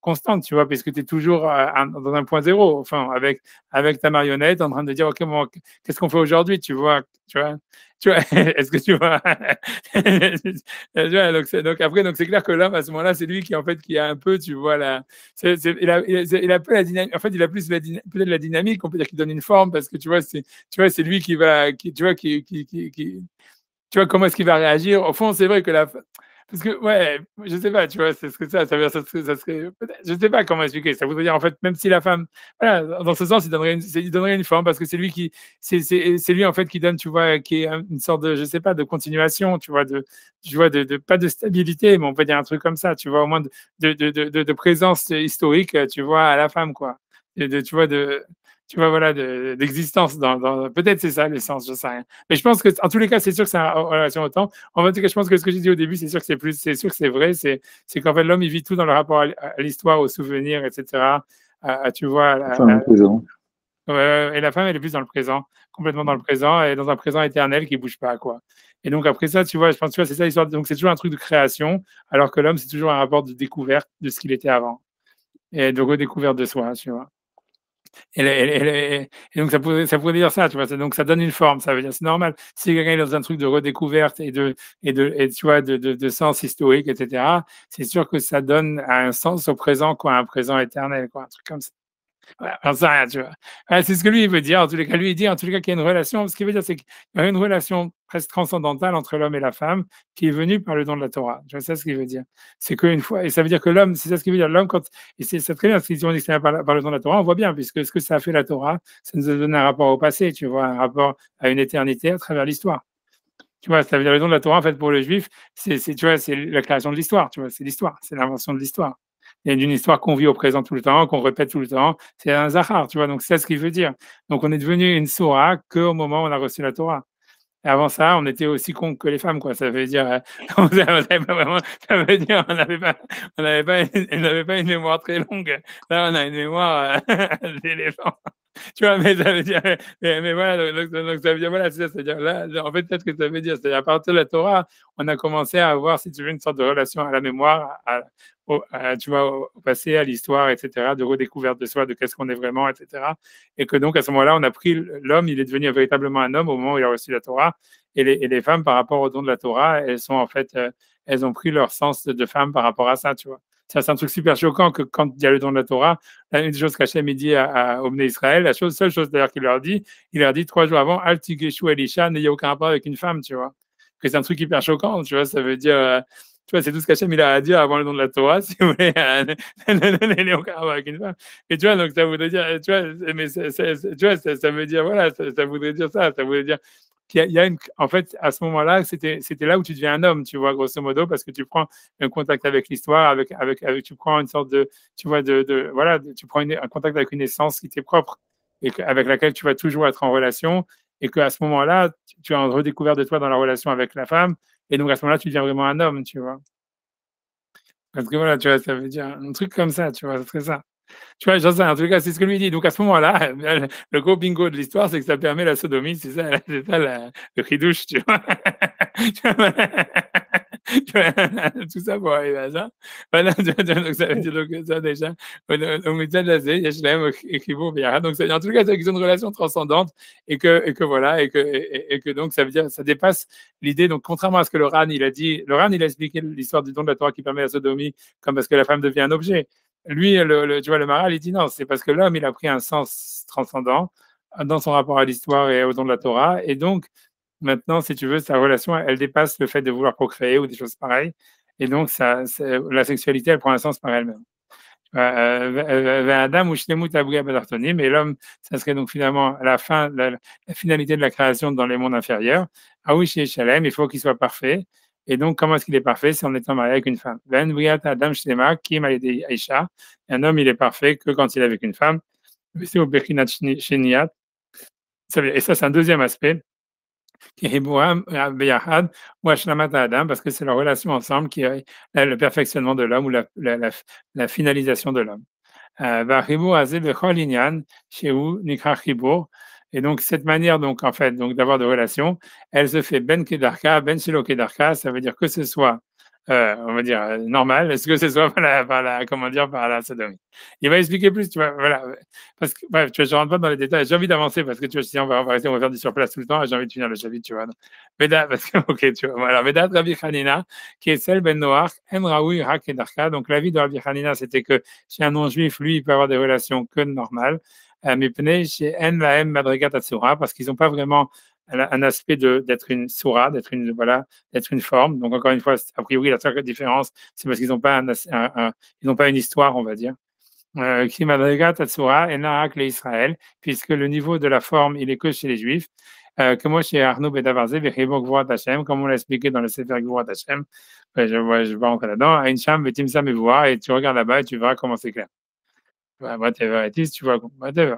[SPEAKER 1] constante, tu vois, puisque tu es toujours dans un point zéro, enfin, avec ta marionnette, en train de dire, OK, bon, qu'est-ce qu'on fait aujourd'hui, tu vois, est-ce que tu vois, donc après, donc c'est clair que l'homme, à ce moment-là, c'est lui qui, en fait, qui a un peu, tu vois, il a peu la dynamique, en fait, il a plus peut-être la dynamique, on peut dire qu'il donne une forme, parce que, tu vois, c'est lui tu vois, tu vois, comment est-ce qu'il va réagir, au fond, c'est vrai que Parce que, ouais, je sais pas, tu vois, c'est ce que ça veut dire, ça serait, je sais pas comment expliquer. Ça voudrait dire, en fait, même si la femme, voilà, dans ce sens, il donnerait une forme parce que c'est lui qui, c'est lui, en fait, qui donne, tu vois, qui est une sorte de, je sais pas, de continuation, tu vois, pas de stabilité, mais on peut dire un truc comme ça, tu vois, au moins de présence historique, tu vois, à la femme, quoi. Tu vois, tu vois, voilà, d'existence peut-être c'est ça l'essence, je sais rien. Mais je pense que, en tous les cas, c'est sûr que c'est en relation au temps. En tout cas, je pense que ce que j'ai dit au début, c'est sûr que c'est sûr que c'est vrai. C'est qu'en fait, l'homme, il vit tout dans le rapport à l'histoire, aux souvenirs, etc. Tu vois, et la femme, elle est plus dans le présent, complètement dans le présent, et dans un présent éternel qui bouge pas, quoi. Et donc, après ça, tu vois, je pense, tu vois, c'est ça l'histoire. Donc, c'est toujours un truc de création, alors que l'homme, c'est toujours un rapport de découverte de ce qu'il était avant. Et de redécouverte de soi, tu vois. Et donc, ça pourrait dire ça, tu vois. Donc, ça donne une forme, ça veut dire, c'est normal. Si quelqu'un est dans un truc de redécouverte et tu vois, de sens historique, etc., c'est sûr que ça donne un sens au présent, quoi, un présent éternel, quoi, un truc comme ça. Voilà, j'en sais rien, tu vois. C'est ce que lui, il veut dire. En tous les cas, lui, il dit, en tous les cas, qu'il y a une relation. Ce qu'il veut dire, c'est qu'il y a une relation presque transcendantale entre l'homme et la femme qui est venue par le don de la Torah. Tu vois, c'est ce qu'il veut dire. C'est qu'une fois, et ça veut dire que l'homme, c'est ça ce qu'il veut dire. L'homme, et c'est très bien ce qu'ils ont dit que c'est par le don de la Torah, on voit bien, puisque ce que ça a fait la Torah, ça nous a donné un rapport au passé, tu vois, un rapport à une éternité à travers l'histoire. Tu vois, ça veut dire le don de la Torah, en fait, pour le juif, tu vois, c'est la création de l'histoire, tu vois, c'est l'histoire, c'est l'invention de l'histoire. Il y a une histoire qu'on vit au présent tout le temps, qu'on répète tout le temps. C'est un zahar, tu vois. Donc, c'est ce qu'il veut dire. Donc, on est devenu une soura qu'au moment où on a reçu la Torah. Et avant ça, on était aussi cons que les femmes, quoi. Ça veut dire, on n'avait pas vraiment, ça veut dire, on n'avait pas une mémoire très longue. Là, on a une mémoire d'éléphant. Tu vois, mais ça veut dire, mais voilà, donc ça veut dire, voilà, c'est ça, c'est-à-dire là, en fait, peut-être que ça veut dire, c'est-à-dire à partir de la Torah, on a commencé à avoir, si tu veux, une sorte de relation à la mémoire, tu vois, au passé, à l'histoire, etc., de redécouverte de soi, de qu'est-ce qu'on est vraiment, etc. Et que donc, à ce moment-là, on a pris l'homme, il est devenu véritablement un homme au moment où il a reçu la Torah. Et les femmes, par rapport au don de la Torah, elles sont en fait, elles ont pris leur sens de femme par rapport à ça, tu vois. Ça, c'est un truc super choquant que quand il y a le don de la Torah, une des choses qu'Hachem dit au Bnei Israël, la seule chose d'ailleurs qu'il leur dit, il leur dit 3 jours avant, Al tigeshu Elisha, n'ayez aucun rapport avec une femme, tu vois. Que c'est un truc hyper choquant, tu vois, ça veut dire, tu vois, c'est tout ce qu'Hachem il a à dire avant le don de la Torah, si vous voulez, n'ayez aucun rapport avec une femme. Et tu vois, donc ça voudrait dire, tu vois, mais tu vois, ça veut dire, voilà, ça voudrait dire ça voudrait dire qu'il y a en fait, à ce moment-là, c'était là où tu deviens un homme, tu vois, grosso modo, parce que tu prends un contact avec l'histoire, tu prends une sorte de, tu vois, voilà, tu prends un contact avec une essence qui t'est propre et avec laquelle tu vas toujours être en relation, et qu'à ce moment-là, tu as un redécouvert de toi dans la relation avec la femme, et donc à ce moment-là, tu deviens vraiment un homme, tu vois. Parce que voilà, tu vois, ça veut dire un truc comme ça, tu vois, ce serait ça. Tu vois, j'en sais, en tout cas, c'est ce que lui dit. Donc, à ce moment-là, le gros bingo de l'histoire, c'est que ça permet la sodomie. C'est ça le chidouche, tu vois. Tout ça pour arriver à ça. Voilà, donc, ça veut dire donc, ça déjà. Donc, en tout cas, c'est qu'ils ont une relation transcendante et que voilà, et que donc, ça veut dire, ça dépasse l'idée. Donc, contrairement à ce que le Ran, il a dit, le Ran, il a expliqué l'histoire du don de la Torah qui permet la sodomie comme parce que la femme devient un objet. Lui, tu vois, le Maharal, il dit non, c'est parce que l'homme, il a pris un sens transcendant dans son rapport à l'histoire et au don de la Torah. Et donc, maintenant, si tu veux, sa relation, elle dépasse le fait de vouloir procréer ou des choses pareilles. Et donc, la sexualité, elle prend un sens par elle-même. Adam ou Shlemut Abri Abadartonim, et l'homme, ça serait donc finalement la finalité de la création dans les mondes inférieurs. Ah oui, chez Shalem, il faut qu'il soit parfait. Et donc, comment est-ce qu'il est parfait? C'est en étant marié avec une femme. Ben Adam Shlema, qui est Aïcha. Un homme, il est parfait que quand il est avec une femme. C'est au Bechinat Sheniat. Et ça, c'est un deuxième aspect. Qui est Beyahad ou Ashlamat Adam, parce que c'est la relation ensemble qui est le perfectionnement de l'homme ou la finalisation de l'homme. Et donc, cette manière, donc, en fait, donc, d'avoir de relations, elle se fait ben kedarka, ben shelo kedarka, ça veut dire que ce soit, on va dire, normal, est-ce que ce soit par la sodomie. Il va expliquer plus, tu vois, voilà. Parce que, bref, tu vois, je ne rentre pas dans les détails, j'ai envie d'avancer parce que, tu vois, si on va faire du sur place tout le temps, et j'ai envie de finir le chapitre, tu vois. Parce que, ok, tu vois, voilà, Vedat Rabbi Hanina, qui est celle ben Noach, en Raoui ha kedarka, donc l'avis de Rabbi Hanina, c'était que chez un non-juif, lui, il peut avoir des relations que normales, mais chez En Lahem Madrigat Atsura, parce qu'ils n'ont pas vraiment un aspect d'être une soura, d'être une forme. Donc, encore une fois, a priori, la seule différence, c'est parce qu'ils n'ont pas, ils n'ont pas une histoire, on va dire. Qui madriga tatsura et narak le Israël, puisque le niveau de la forme, il est que chez les Juifs. Que moi, chez Arnaud Bedavarze, comme on l'a expliqué dans le Sefer Gvurat Hashem, je vais rentrer là-dedans, à une chambre, Timsam et voir, et tu regardes là-bas et tu verras comment c'est clair. Whatever it is, tu vois, whatever.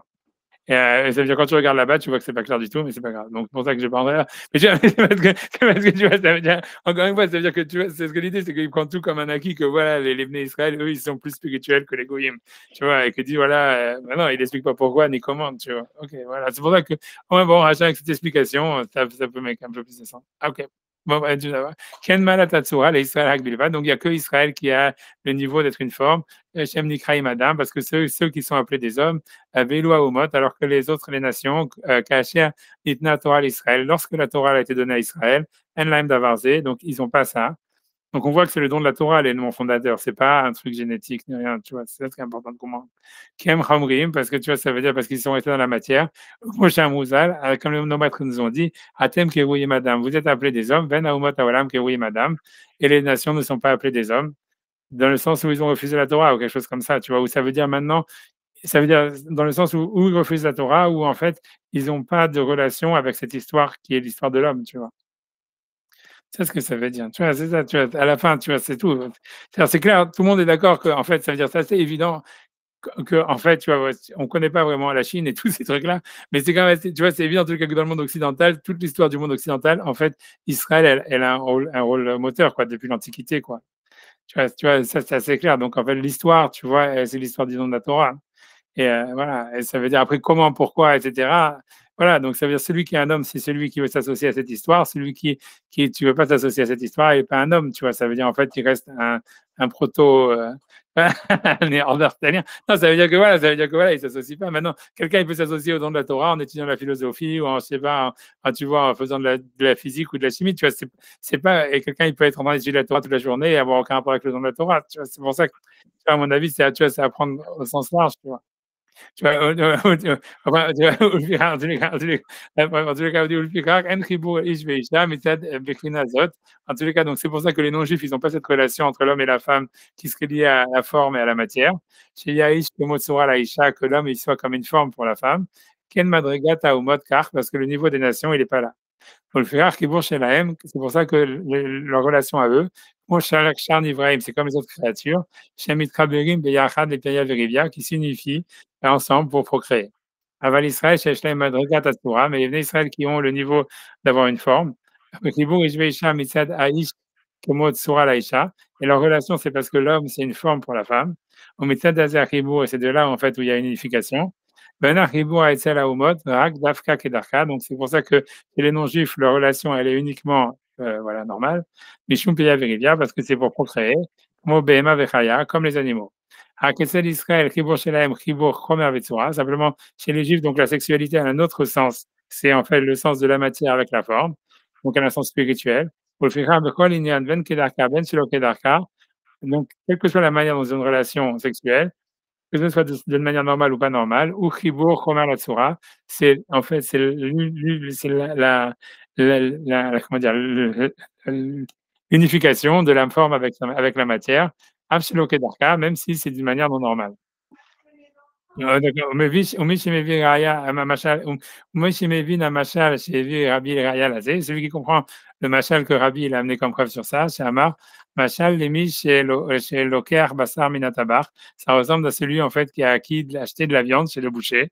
[SPEAKER 1] Et ça veut dire quand tu regardes là-bas, tu vois que c'est pas clair du tout, mais c'est pas grave. Donc c'est pour ça que je parlerai là. Mais tu vois, parce que tu vois, ça veut dire, encore une fois, ça veut dire que tu vois, c'est ce que l'idée, c'est qu'ils prennent tout comme un acquis, que voilà, les Bnei Israël, eux, ils sont plus spirituels que les Goyim. Tu vois, et que dit, voilà, non, il explique pas pourquoi ni comment, tu vois. Ok, voilà. C'est pour ça que, ouais, bon, avec cette explication, ça peut mettre un peu plus de sens. Ok. Bon, tu vois. Ken Malatatsura, les Israël Hakbilva. Donc il y a que Israël qui a le niveau d'être une forme. Shem Nikraim Adam, parce que ceux qui sont appelés des hommes, Véloua Umot, alors que les autres, les nations, Kasher Nitna Torah l'Israël, lorsque la Torah a été donnée à Israël, Enlaim Davarze, donc ils n'ont pas ça. Donc on voit que c'est le don de la Torah, l'élément fondateur, c'est pas un truc génétique ni rien, tu vois, c'est très important de comprendre. Kem Hamrim, parce que tu vois, ça veut dire parce qu'ils sont restés dans la matière. Moshe Mouzal, comme nos maîtres nous ont dit, Atem Kerouye Madame, vous êtes appelés des hommes, Ben Aumot Awalam Kerouye Madame, et les nations ne sont pas appelées des hommes, dans le sens où ils ont refusé la Torah ou quelque chose comme ça, tu vois, où ça veut dire maintenant, ça veut dire dans le sens où ils refusent la Torah, où en fait, ils n'ont pas de relation avec cette histoire qui est l'histoire de l'homme, tu vois. C'est ce que ça veut dire. Tu vois, c'est ça, tu vois, à la fin, tu vois, c'est tout. C'est clair, tout le monde est d'accord que, en fait, ça veut dire ça, c'est évident que, en fait, tu vois, on connaît pas vraiment la Chine et tous ces trucs-là, mais c'est quand même, tu vois, c'est évident, en tout cas, que dans le monde occidental, toute l'histoire du monde occidental, en fait, Israël, elle a un rôle moteur, quoi, depuis l'Antiquité, quoi. Tu vois, ça, c'est assez clair. Donc, en fait, l'histoire, tu vois, c'est l'histoire du nom de la Torah. Et voilà, et ça veut dire après comment, pourquoi, etc. Voilà, donc ça veut dire celui qui est un homme, c'est celui qui veut s'associer à cette histoire. Celui qui tu veux pas t'associer à cette histoire, il n'est pas un homme, tu vois. Ça veut dire en fait qu'il reste un proto néandertalien. Non, ça veut dire que voilà, il s'associe pas. Maintenant, quelqu'un il peut s'associer au don de la Torah en étudiant la philosophie ou en, je sais pas, tu vois, en faisant de la physique ou de la chimie, tu vois. C'est pas, et quelqu'un il peut être en train d'étudier la Torah toute la journée et avoir aucun rapport avec le don de la Torah. Tu vois, c'est pour ça que, tu vois, à mon avis, c'est à prendre au sens large, tu vois. Tu vois, en tous les cas, donc c'est pour ça que les non-juifs, ils n'ont pas cette relation entre l'homme et la femme qui serait liée à la forme et à la matière. Chez Yaïch, que l'homme il soit comme une forme pour la femme. Ken Madrigata ou Modkar, parce que le niveau des nations, il n'est pas là. C'est pour ça que leur relation à eux, c'est comme les autres créatures, qui signifient ensemble pour procréer. Aval Israël, mais les Israël qui ont le niveau d'avoir une forme. Et leur relation, c'est parce que l'homme, c'est une forme pour la femme. Et c'est de là, en fait, où il y a une unification. Donc, c'est pour ça que chez les non-juifs, leur relation, elle est uniquement voilà, normale. Parce que c'est pour procréer, comme les animaux. Simplement, chez les juifs, donc la sexualité a un autre sens. C'est en fait le sens de la matière avec la forme, donc elle a un sens spirituel. Donc, quelle que soit la manière dans une relation sexuelle, que ce soit d'une manière normale ou pas normale, ou chibur chomer la tsura, c'est en fait c'est comment dire l'unification de la forme avec la matière, même si c'est d'une manière non normale. Celui qui comprend le machal que Rabbi il a amené comme preuve sur ça, c'est Amar. Machal lemi chez Loker Basar Minatabar. Ça ressemble à celui en fait qui a acheté de la viande chez le boucher.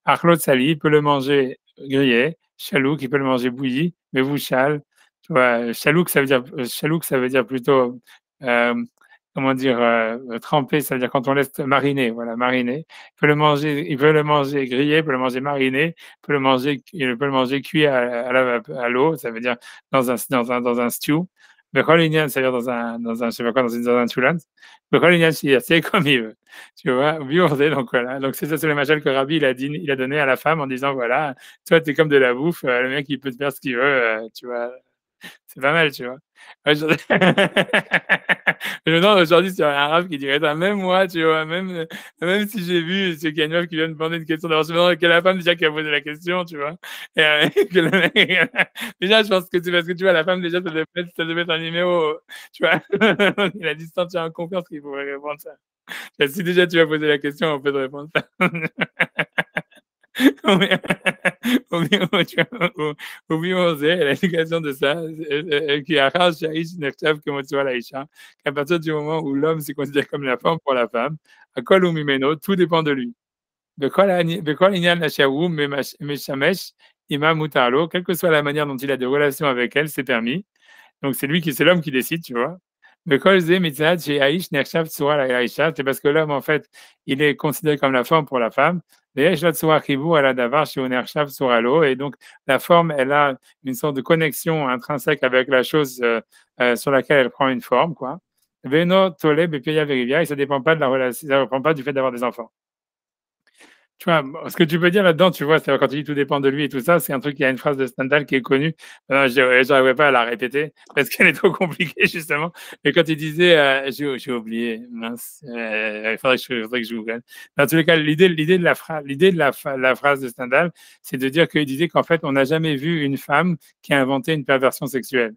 [SPEAKER 1] Achlot Sali, il peut le manger grillé. Chalouk, il peut le manger bouilli. Mais vous, tu vois, chalouk, ça veut dire plutôt comment dire, trempé, ça veut dire quand on laisse mariner, voilà, mariner. Il peut le manger grillé, il peut le manger mariné, il peut le manger cuit à l'eau, ça veut dire dans un stew. Bechol ça veut dire je sais pas quoi, dans un choulan. Bechol c'est comme il veut. Tu vois, donc voilà. Donc c'est ça, c'est le machal que Rabbi il a donné à la femme en disant voilà, toi t'es comme de la bouffe, le mec il peut te faire ce qu'il veut, tu vois. C'est pas mal, tu vois. Non, aujourd'hui, c'est un arabe qui dirait ça. Même moi, tu vois, même si j'ai vu qu'il y a une meuf qui vient de demander une question d'avancement et que la femme déjà qui a posé la question, tu vois. Et, que le mec, déjà, je pense que c'est parce que tu vois, la femme, déjà, ça devait être un numéro, tu vois. Il a dit se sentir en confiance qu'il pourrait répondre ça. Et si déjà tu as posé la question, on peut te répondre ça. Oublions l'éducation de ça, qui arrache Yaïch Neftav comme tu vois l'Aïcha, qu'à partir du moment où l'homme se considère comme la femme pour la femme, à Kol ou Mimeno, tout dépend de lui. Bekol Inyan Nashaou, Meshamesh, Ima Mutarlo, quelle que soit la manière dont il a des relations avec elle, c'est permis. Donc c'est l'homme qui décide, tu vois. Mais quand je disais Mitzad chez Aïch Nershav Tsura la Aïcha, c'est parce que l'homme, en fait, il est considéré comme la forme pour la femme. Et donc la forme, elle a une sorte de connexion intrinsèque avec la chose sur laquelle elle prend une forme, quoi. Veno Toleb et Pia Verivia, et ça dépend pas de la relation, ça dépend pas du fait d'avoir des enfants. Tu vois, ce que tu peux dire là-dedans, tu vois, c'est quand tu dis tout dépend de lui et tout ça, c'est un truc, il y a une phrase de Stendhal qui est connue. Non, je n'arriverai pas à la répéter parce qu'elle est trop compliquée, justement. Mais quand il disait, j'ai oublié, mince, il faudrait que je google. Dans tous les cas, l'idée de la phrase de Stendhal, c'est de dire qu'il disait qu'en fait, on n'a jamais vu une femme qui a inventé une perversion sexuelle.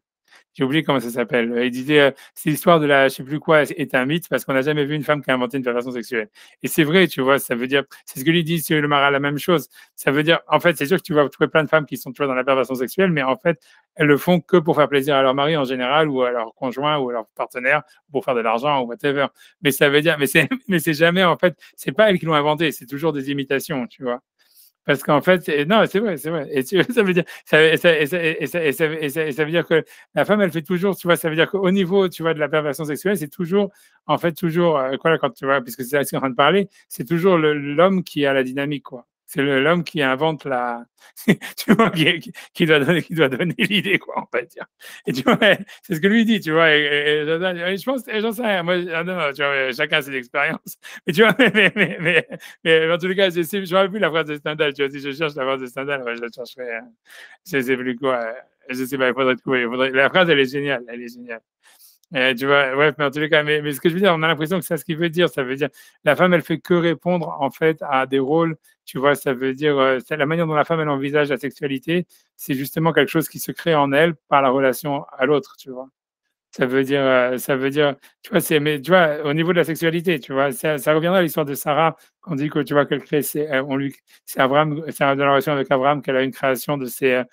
[SPEAKER 1] J'ai oublié comment ça s'appelle. Il disait, c'est l'histoire de la, je sais plus quoi, est un mythe parce qu'on n'a jamais vu une femme qui a inventé une perversion sexuelle. Et c'est vrai, tu vois, ça veut dire, c'est ce que lui dit sur le Marat, la même chose. Ça veut dire, en fait, c'est sûr que tu vas trouver plein de femmes qui sont toujours dans la perversion sexuelle, mais en fait, elles le font que pour faire plaisir à leur mari en général ou à leur conjoint ou à leur partenaire pour faire de l'argent ou whatever. Mais ça veut dire, mais c'est jamais, en fait, c'est pas elles qui l'ont inventé, c'est toujours des imitations, tu vois. Parce qu'en fait, non, c'est vrai, c'est vrai. Et ça veut dire, ça veut dire que la femme, elle fait toujours, tu vois, ça veut dire qu'au niveau, tu vois, de la perversion sexuelle, c'est toujours, en fait, toujours, quoi, quand tu vois, puisque c'est ça que tu es en train de parler, c'est toujours l'homme qui a la dynamique, quoi. C'est l'homme qui invente la, tu vois, qui doit donner l'idée, quoi, on va dire. Et tu vois, c'est ce que lui dit, tu vois. Et je pense, j'en sais rien. Moi, non, tu vois, chacun ses expériences. Mais tu vois, mais en tous les cas, j'aurais vu la phrase de Stendhal, tu vois, si je cherche la phrase de Stendhal, ouais, je la chercherai. Je sais plus quoi. Je sais pas, il faudrait trouver. La phrase, elle est géniale, elle est géniale. Tu vois, ouais, mais en tous les cas, mais ce que je veux dire, on a l'impression que c'est ce qu'il veut dire. Ça veut dire, la femme, elle fait que répondre, en fait, à des rôles. Tu vois, ça veut dire, c'est la manière dont la femme, elle envisage la sexualité, c'est justement quelque chose qui se crée en elle par la relation à l'autre, tu vois. Ça veut dire, tu vois, mais tu vois, au niveau de la sexualité, tu vois, ça reviendra à l'histoire de Sarah, qu'on dit que, tu vois, qu'elle crée, c'est Abraham, c'est dans la relation avec Abraham qu'elle a une création de sa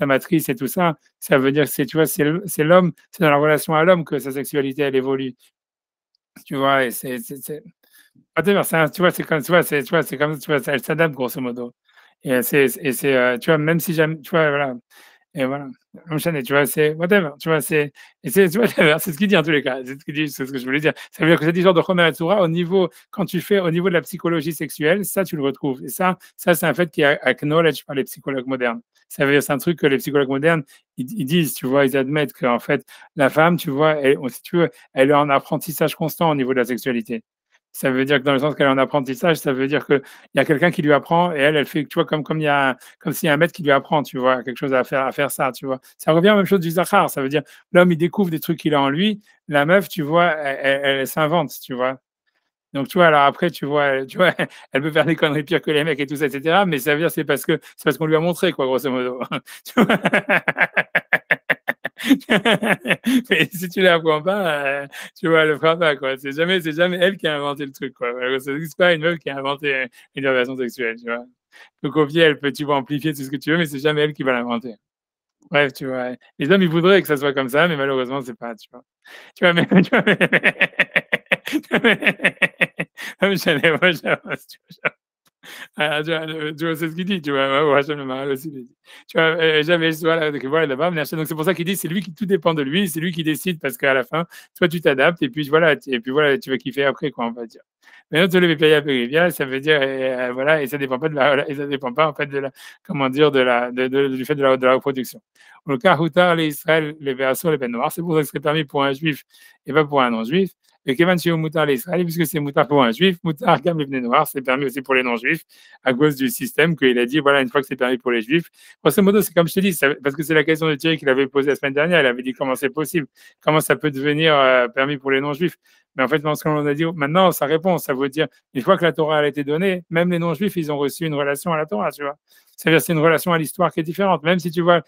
[SPEAKER 1] matrice et tout ça. Ça veut dire, tu vois, c'est l'homme, c'est dans la relation à l'homme que sa sexualité, elle évolue. Tu vois, et tu vois, c'est comme, tu vois, c'est comme, tu vois, elle s'adapte, grosso modo. Et tu vois, même si jamais, tu vois, voilà. Et voilà, enchaîner, tu vois, c'est whatever, tu vois, c'est whatever, c'est ce qu'il dit en tous les cas, c'est ce qu'il dit, c'est ce que je voulais dire. Ça veut dire que cette histoire de Chomer Hatzura, au niveau, quand tu fais au niveau de la psychologie sexuelle, ça, tu le retrouves. Et ça c'est un fait qui est acknowledged par les psychologues modernes. Ça veut dire, c'est un truc que les psychologues modernes, ils disent, tu vois, ils admettent qu'en fait, la femme, tu vois, si tu veux, elle est en apprentissage constant au niveau de la sexualité. Ça veut dire que dans le sens qu'elle est en apprentissage, ça veut dire qu'il y a quelqu'un qui lui apprend et elle fait, tu vois, comme s'il y a un maître qui lui apprend, tu vois, quelque chose à faire ça, tu vois. Ça revient à la même chose du Zachar, ça veut dire l'homme, il découvre des trucs qu'il a en lui, la meuf, tu vois, elle s'invente, tu vois. Donc, tu vois, alors après, tu vois, elle peut faire des conneries pires que les mecs et tout ça, etc. Mais ça veut dire c'est parce qu'on lui a montré, quoi, grosso modo. Tu vois. Mais si tu l'apprends pas, tu vois, elle le fera pas, quoi. C'est jamais elle qui a inventé le truc, quoi. Ça n'existe pas une meuf qui a inventé une relation sexuelle, tu vois. Tu peux copier, tu vas amplifier tout ce que tu veux, mais c'est jamais elle qui va l'inventer. Bref, tu vois. Les hommes, ils voudraient que ça soit comme ça, mais malheureusement, c'est pas, tu vois. Tu vois, mais, tu vois, tu vois, c'est ce qu'il dit, tu vois, Hachem le Maral aussi dit. Tu vois, j'avais voilà, donc c'est pour ça qu'il dit, c'est lui qui tout dépend de lui, c'est lui qui décide parce qu'à la fin, toi tu t'adaptes et puis voilà, tu vas kiffer après, quoi, on va dire. Mais non, le Pépéia Périvia, ça veut dire, voilà, et ça dépend pas et ça dépend pas en fait de la, comment dire, du fait de la reproduction. Le cas Houtar, les Israël, les Versos, les peines noires, c'est pour ça que c'est permis pour un juif et pas pour un non-juif. Et Kevan Sheo Moutar l'Israël, puisque c'est Moutar pour un juif, Moutar Gam Ibn Noir, c'est permis aussi pour les non-juifs, à cause du système qu'il a dit, voilà, une fois que c'est permis pour les juifs. Grosso modo, c'est comme je te dis, parce que c'est la question de Thierry qu'il avait posée la semaine dernière, il avait dit comment c'est possible, comment ça peut devenir permis pour les non-juifs. Mais en fait, dans ce qu'on a dit, maintenant, ça répond, ça veut dire, une fois que la Torah a été donnée, même les non-juifs, ils ont reçu une relation à la Torah, tu vois. C'est-à-dire, c'est une relation à l'histoire qui est différente. Même si tu vois,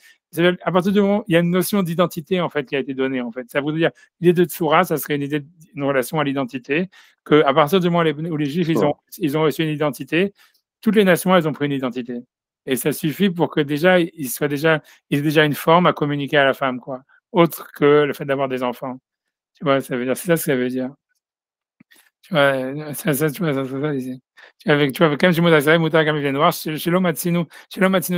[SPEAKER 1] à partir du moment où il y a une notion d'identité, en fait, qui a été donnée, en fait. Ça veut dire, l'idée de Tsura, ça serait une relation à l'identité, que à partir du moment où les Juifs, ils ont reçu une identité, toutes les nations, elles ont pris une identité. Et ça suffit pour que déjà, ils aient déjà une forme à communiquer à la femme, quoi. Autre que le fait d'avoir des enfants. Tu vois, ça veut dire, c'est ça ce que ça veut dire. Tu vois, tu vois, ça ici. Tu vois, comme chez Moutar Israël, Moutar comme les Noirs, chez l'homme Matsinou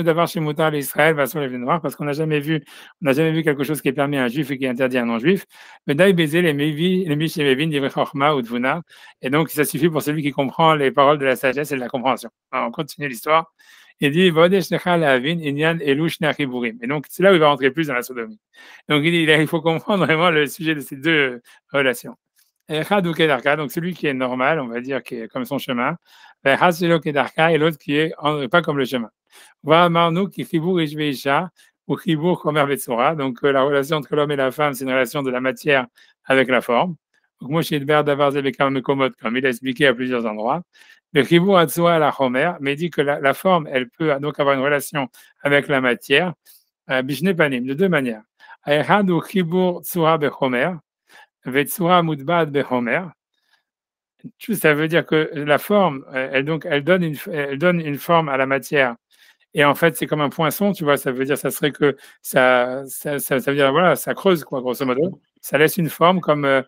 [SPEAKER 1] d'avoir chez Moutar l'Israël, va sur les Noirs, parce qu'on n'a jamais vu quelque chose qui est permis à un juif et qui est interdit à un non-juif. Mais d'ailleurs, baiser les Mish et Mevin, d'Ivre Chorma ou Dvuna. Et donc, ça suffit pour celui qui comprend les paroles de la sagesse et de la compréhension. Alors, on continue l'histoire. Il dit, et donc, c'est là où il va rentrer plus dans la sodomie. Donc, il faut comprendre vraiment le sujet de ces deux relations. Donc celui qui est normal, on va dire, qui est comme son chemin, et l'autre qui est pas comme le chemin. Donc la relation entre l'homme et la femme, c'est une relation de la matière avec la forme. Donc moi, comme il a expliqué à plusieurs endroits. Le chibur à la chomer, mais il dit que la forme, elle peut donc avoir une relation avec la matière, de deux manières. Vetsura Mudbad Behomer. Ça veut dire que la forme, elle donne une forme à la matière. Et en fait, c'est comme un poinçon, tu vois, ça veut dire, ça serait que ça veut dire, voilà, ça creuse, quoi, grosso modo. Ça laisse une forme comme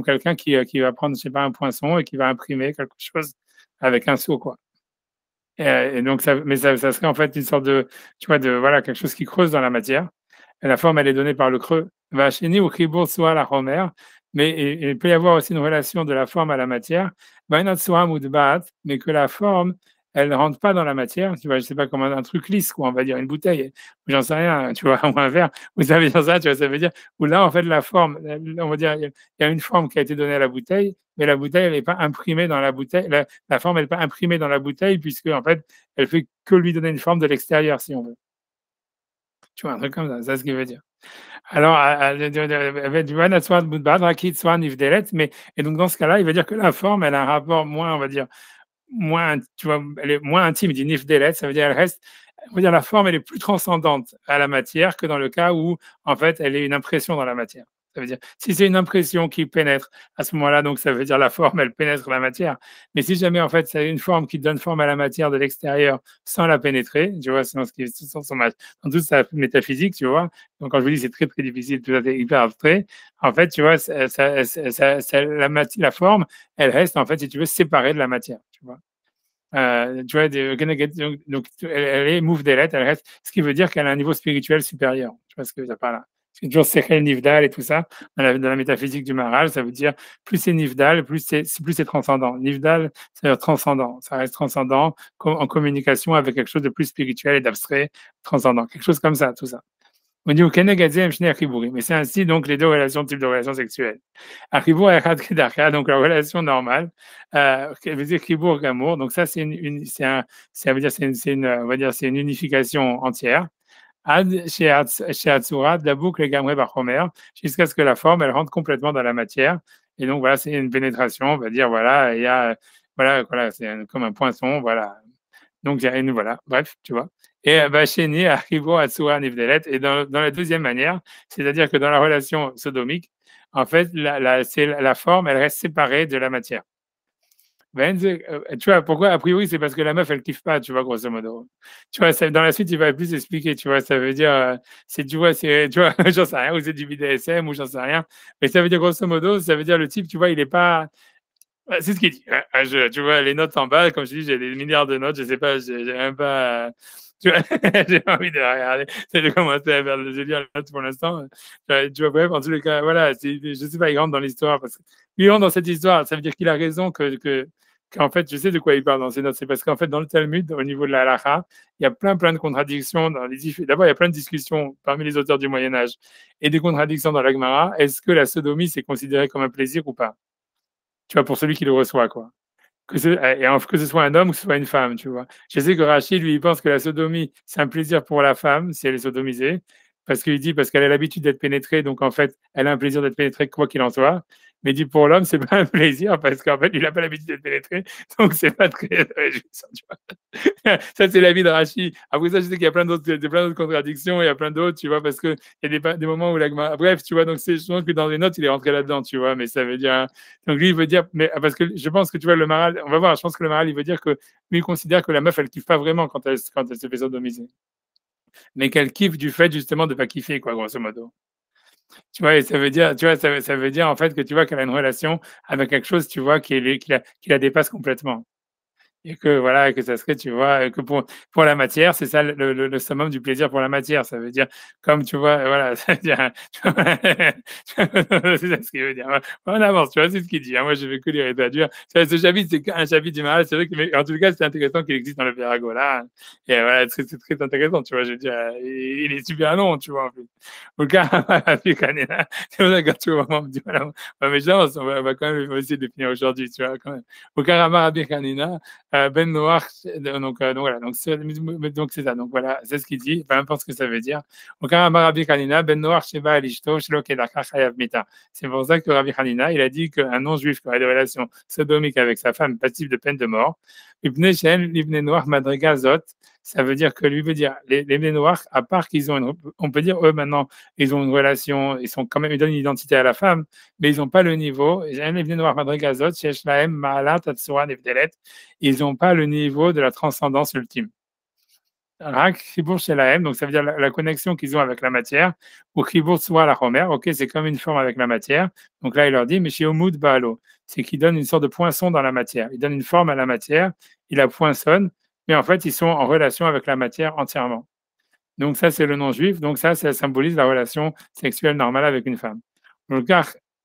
[SPEAKER 1] quelqu'un qui va prendre, je sais pas, un poinçon et qui va imprimer quelque chose avec un seau, quoi. Et donc, ça serait en fait une sorte de, tu vois, voilà, quelque chose qui creuse dans la matière. Et la forme, elle est donnée par le creux. Vacheni ou chibur soit la homer. Mais il peut y avoir aussi une relation de la forme à la matière, mais que la forme, elle ne rentre pas dans la matière, tu vois, je ne sais pas comment un truc lisse, quoi, on va dire une bouteille, ou j'en sais rien, tu vois, ou un verre, ou ça veut dire ça, tu vois, ça veut dire, où là, en fait, la forme, on va dire, il y a une forme qui a été donnée à la bouteille, mais la bouteille, elle n'est pas imprimée dans la bouteille, la forme, elle n'est pas imprimée dans la bouteille, puisque, en fait, elle fait que lui donner une forme de l'extérieur, si on veut. Tu vois, un truc comme ça, c'est ce qu'il veut dire. Alors, mais et donc dans ce cas-là, il va dire que la forme, elle a un rapport moins, on va dire, tu vois, elle est moins intime. Il dit nifdelet, ça veut dire elle reste, on va dire la forme, elle est plus transcendante à la matière que dans le cas où, en fait, elle est une impression dans la matière. Ça veut dire, si c'est une impression qui pénètre à ce moment-là, donc ça veut dire la forme, elle pénètre la matière. Mais si jamais, en fait, c'est une forme qui donne forme à la matière de l'extérieur sans la pénétrer, tu vois, c'est dans dans toute sa métaphysique, tu vois. Donc, quand je vous dis c'est très, très difficile, tout ça, hyper abstrait, en fait, tu vois, la forme, elle reste, en fait, si tu veux, séparée de la matière, tu vois. Tu vois, donc elle est move des lettres, elle reste, ce qui veut dire qu'elle a un niveau spirituel supérieur. Tu vois ce que je veux dire par là. C'est toujours Sechel Nifdal et tout ça, dans la métaphysique du Maharal, ça veut dire plus c'est Nifdal, plus c'est transcendant. Nifdal, c'est transcendant, ça reste transcendant en communication avec quelque chose de plus spirituel et d'abstrait, transcendant, quelque chose comme ça, tout ça. On dit mais c'est ainsi donc les deux relations, types de relations sexuelles. Donc la relation normale, veut dire Chibur Gamour, donc ça c'est ça veut dire on va dire c'est une unification entière. Chez Atsura, de la boucle Gamre Bachomer, jusqu'à ce que la forme elle rentre complètement dans la matière. Et donc voilà, c'est une pénétration, on va dire voilà, il y a voilà, c'est comme un poinçon, voilà. Donc il y a une voilà, bref, tu vois. Et Bacheni arrivo à Tsura Nivdelet. Et dans la deuxième manière, c'est-à-dire que dans la relation sodomique, en fait, la forme, elle reste séparée de la matière. Tu vois, pourquoi? A priori, c'est parce que la meuf, elle kiffe pas, tu vois, grosso modo. Tu vois, dans la suite, il va plus expliquer, tu vois, ça veut dire, tu vois, j'en sais rien, ou c'est du BDSM, ou j'en sais rien. Mais ça veut dire, grosso modo, ça veut dire le type, tu vois, il est pas. C'est ce qu'il dit. Tu vois, les notes en bas, comme je dis, j'ai des milliards de notes, je sais pas, j'ai même pas. Tu vois, j'ai envie de regarder, c'est de commencer à faire le lire les notes pour l'instant. Tu vois, bref, en tous les cas, voilà, je sais pas, il rentre dans l'histoire, parce qu'il rentre dans cette histoire, ça veut dire qu'il a raison qu'en fait, je sais de quoi il parle dans ses notes, c'est parce qu'en fait, dans le Talmud, au niveau de la halakha, il y a plein de contradictions. D'abord, il y a plein de discussions parmi les auteurs du Moyen-Âge et des contradictions dans la Gemara. Est-ce que la sodomie, c'est considéré comme un plaisir ou pas? tu vois, pour celui qui le reçoit, quoi. Que ce soit un homme ou que ce soit une femme, tu vois. Je sais que Rachid, lui, il pense que la sodomie, c'est un plaisir pour la femme, si elle est sodomisée, parce qu'il dit, parce qu'elle a l'habitude d'être pénétrée, donc en fait, elle a un plaisir d'être pénétrée, quoi qu'il en soit. Mais il dit, pour l'homme, c'est pas un plaisir, parce qu'en fait, il n'a pas l'habitude d'être pénétré, donc c'est pas très réjouissant, tu vois. Ça, c'est l'avis de Rachid. Après ça, je sais qu'il y a plein d'autres contradictions, il y a plein d'autres, tu vois, parce qu'il y a des moments où bref, tu vois, donc je pense que dans les notes, il est rentré là-dedans, tu vois, mais ça veut dire, donc lui, il veut dire, mais parce que je pense que tu vois, le Maharal, on va voir, je pense que le Maharal, il veut dire que lui, il considère que la meuf, elle kiffe pas vraiment quand elle se fait sodomiser, mais qu'elle kiffe du fait justement de pas kiffer, quoi, grosso modo. Tu vois, et ça veut dire, tu vois, ça veut dire en fait que tu vois qu'elle a une relation avec quelque chose, tu vois, qui la dépasse complètement. Et que voilà, que ça serait, tu vois, que pour la matière, c'est ça le summum du plaisir pour la matière. Ça veut dire, comme tu vois, voilà, ça veut dire, c'est ça ce qu'il veut dire. On avance, tu vois, c'est ce qu'il dit. Hein. Moi, je vais que les traduire. Ce chapitre, c'est un chapitre du Maharal. C'est vrai que, mais en tout cas, c'est intéressant qu'il existe dans le Virago là. Et voilà, c'est très intéressant, tu vois. Je veux dire, il est super long, tu vois, en plus. Au cas, c'est pour ça que tu vois, on me dit, voilà, mais genre, on va quand même essayer de finir aujourd'hui, tu vois, quand même. Au cas, Rabbi Hanina, Ben Noach, donc voilà, donc c'est ça, donc voilà, c'est ce qu'il dit, peu importe ce que ça veut dire. Donc Rabbi Hanina, Ben Noach Sheba Elishto, Shelo Kedaka Chayav Mita. C'est pour ça que Rabbi Hanina, il a dit qu'un non-juif qui aurait des relations sodomiques avec sa femme passible de peine de mort, Ibn Shen, Ibn Noach Madriga Zot, ça veut dire que lui veut dire les Ibn Noach, à part qu'ils ont on peut dire eux maintenant, ils ont une relation, ils sont quand même, ils donnent une identité à la femme, mais ils n'ont pas le niveau. Les Ibn Noach Madriga Zot, Shesh Lahem Ma'alat Atzura Nevdelet, ils n'ont pas le niveau de la transcendance ultime. Rak Chibour Shelahem, donc ça veut dire la connexion qu'ils ont avec la matière, ou Chibour Tsua la Homer, ok, c'est comme une forme avec la matière. Donc là, il leur dit, mais chez Omud Baalo, c'est qu'il donne une sorte de poinçon dans la matière. Il donne une forme à la matière, il la poinçonne, mais en fait, ils sont en relation avec la matière entièrement. Donc ça, c'est le non-juif, donc ça symbolise la relation sexuelle normale avec une femme. Donc,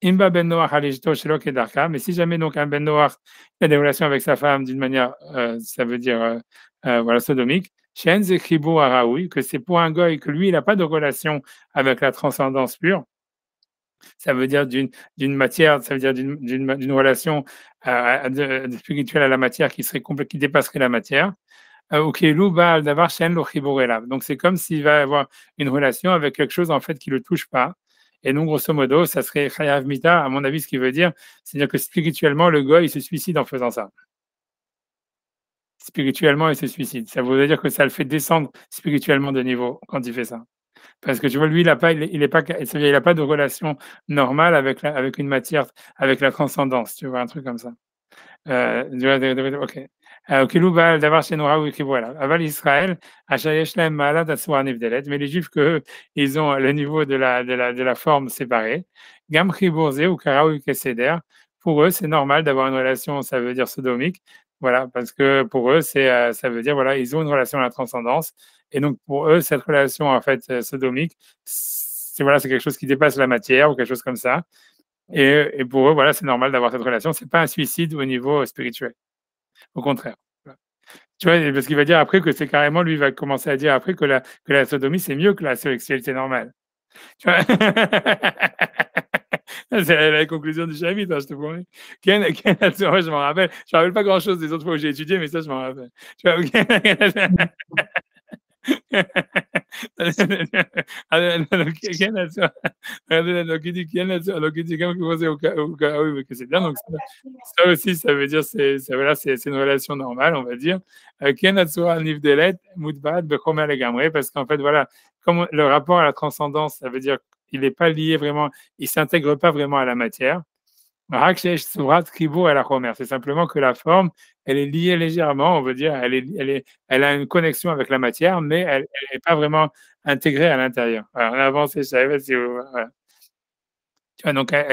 [SPEAKER 1] Imba ben Noach alishto shelo kedarka, mais si jamais donc un ben Noach a des relations avec sa femme d'une manière, ça veut dire voilà sodomique, shen ze chibur haraoui, que c'est pour un goy que lui il n'a pas de relation avec la transcendance pure, ça veut dire d'une matière, ça veut dire d'une relation spirituelle à la matière qui dépasserait la matière. Donc c'est comme s'il va avoir une relation avec quelque chose en fait qui le touche pas. Et donc grosso modo, ça serait chayav mita, à mon avis, ce qu'il veut dire, c'est-à-dire que spirituellement, le gars il se suicide en faisant ça. Spirituellement, il se suicide. Ça veut dire que ça le fait descendre spirituellement de niveau quand il fait ça. Parce que tu vois, lui, il n'a pas, il a pas de relation normale avec une matière, avec la transcendance, tu vois, un truc comme ça. Ok. כאילו דבר שנורא הוא חיבור אליו. אבל ישראל, אשר יש להם מעלת הצורה נבדלת, mais les juifs que ils ont le niveau de la forme séparée, גם חיבור זה הוא כראוי כסדר, pour eux c'est normal d'avoir une relation, ça veut dire sodomique, voilà, parce que pour eux ça veut dire, voilà, ils ont une relation à la transcendance, et donc pour eux cette relation en fait sodomique, c'est voilà, c'est quelque chose qui dépasse la matière ou quelque chose comme ça, et pour eux, voilà, c'est normal d'avoir cette relation. C'est pas un suicide au niveau spirituel. Au contraire. Tu vois, parce qu'il va dire après que c'est carrément, lui, il va commencer à dire après que la sodomie, c'est mieux que la sexualité normale. Tu vois c'est la conclusion du chapitre, hein, je te promets. Moi, je m'en rappelle. Je ne me rappelle pas grand-chose des autres fois où j'ai étudié, mais ça, je m'en rappelle. Tu vois, c'est bien, donc ça aussi, ça veut dire, voilà, c'est une relation normale, on va dire. Parce qu'en fait, voilà, comme le rapport à la transcendance, ça veut dire qu'il n'est pas lié vraiment, il ne s'intègre pas vraiment à la matière. C'est simplement que la forme, elle est liée légèrement, on veut dire, elle a une connexion avec la matière, mais elle n'est pas vraiment intégrée à l'intérieur. Voilà, on avance, je savais pas si voilà. Tu vois, donc ça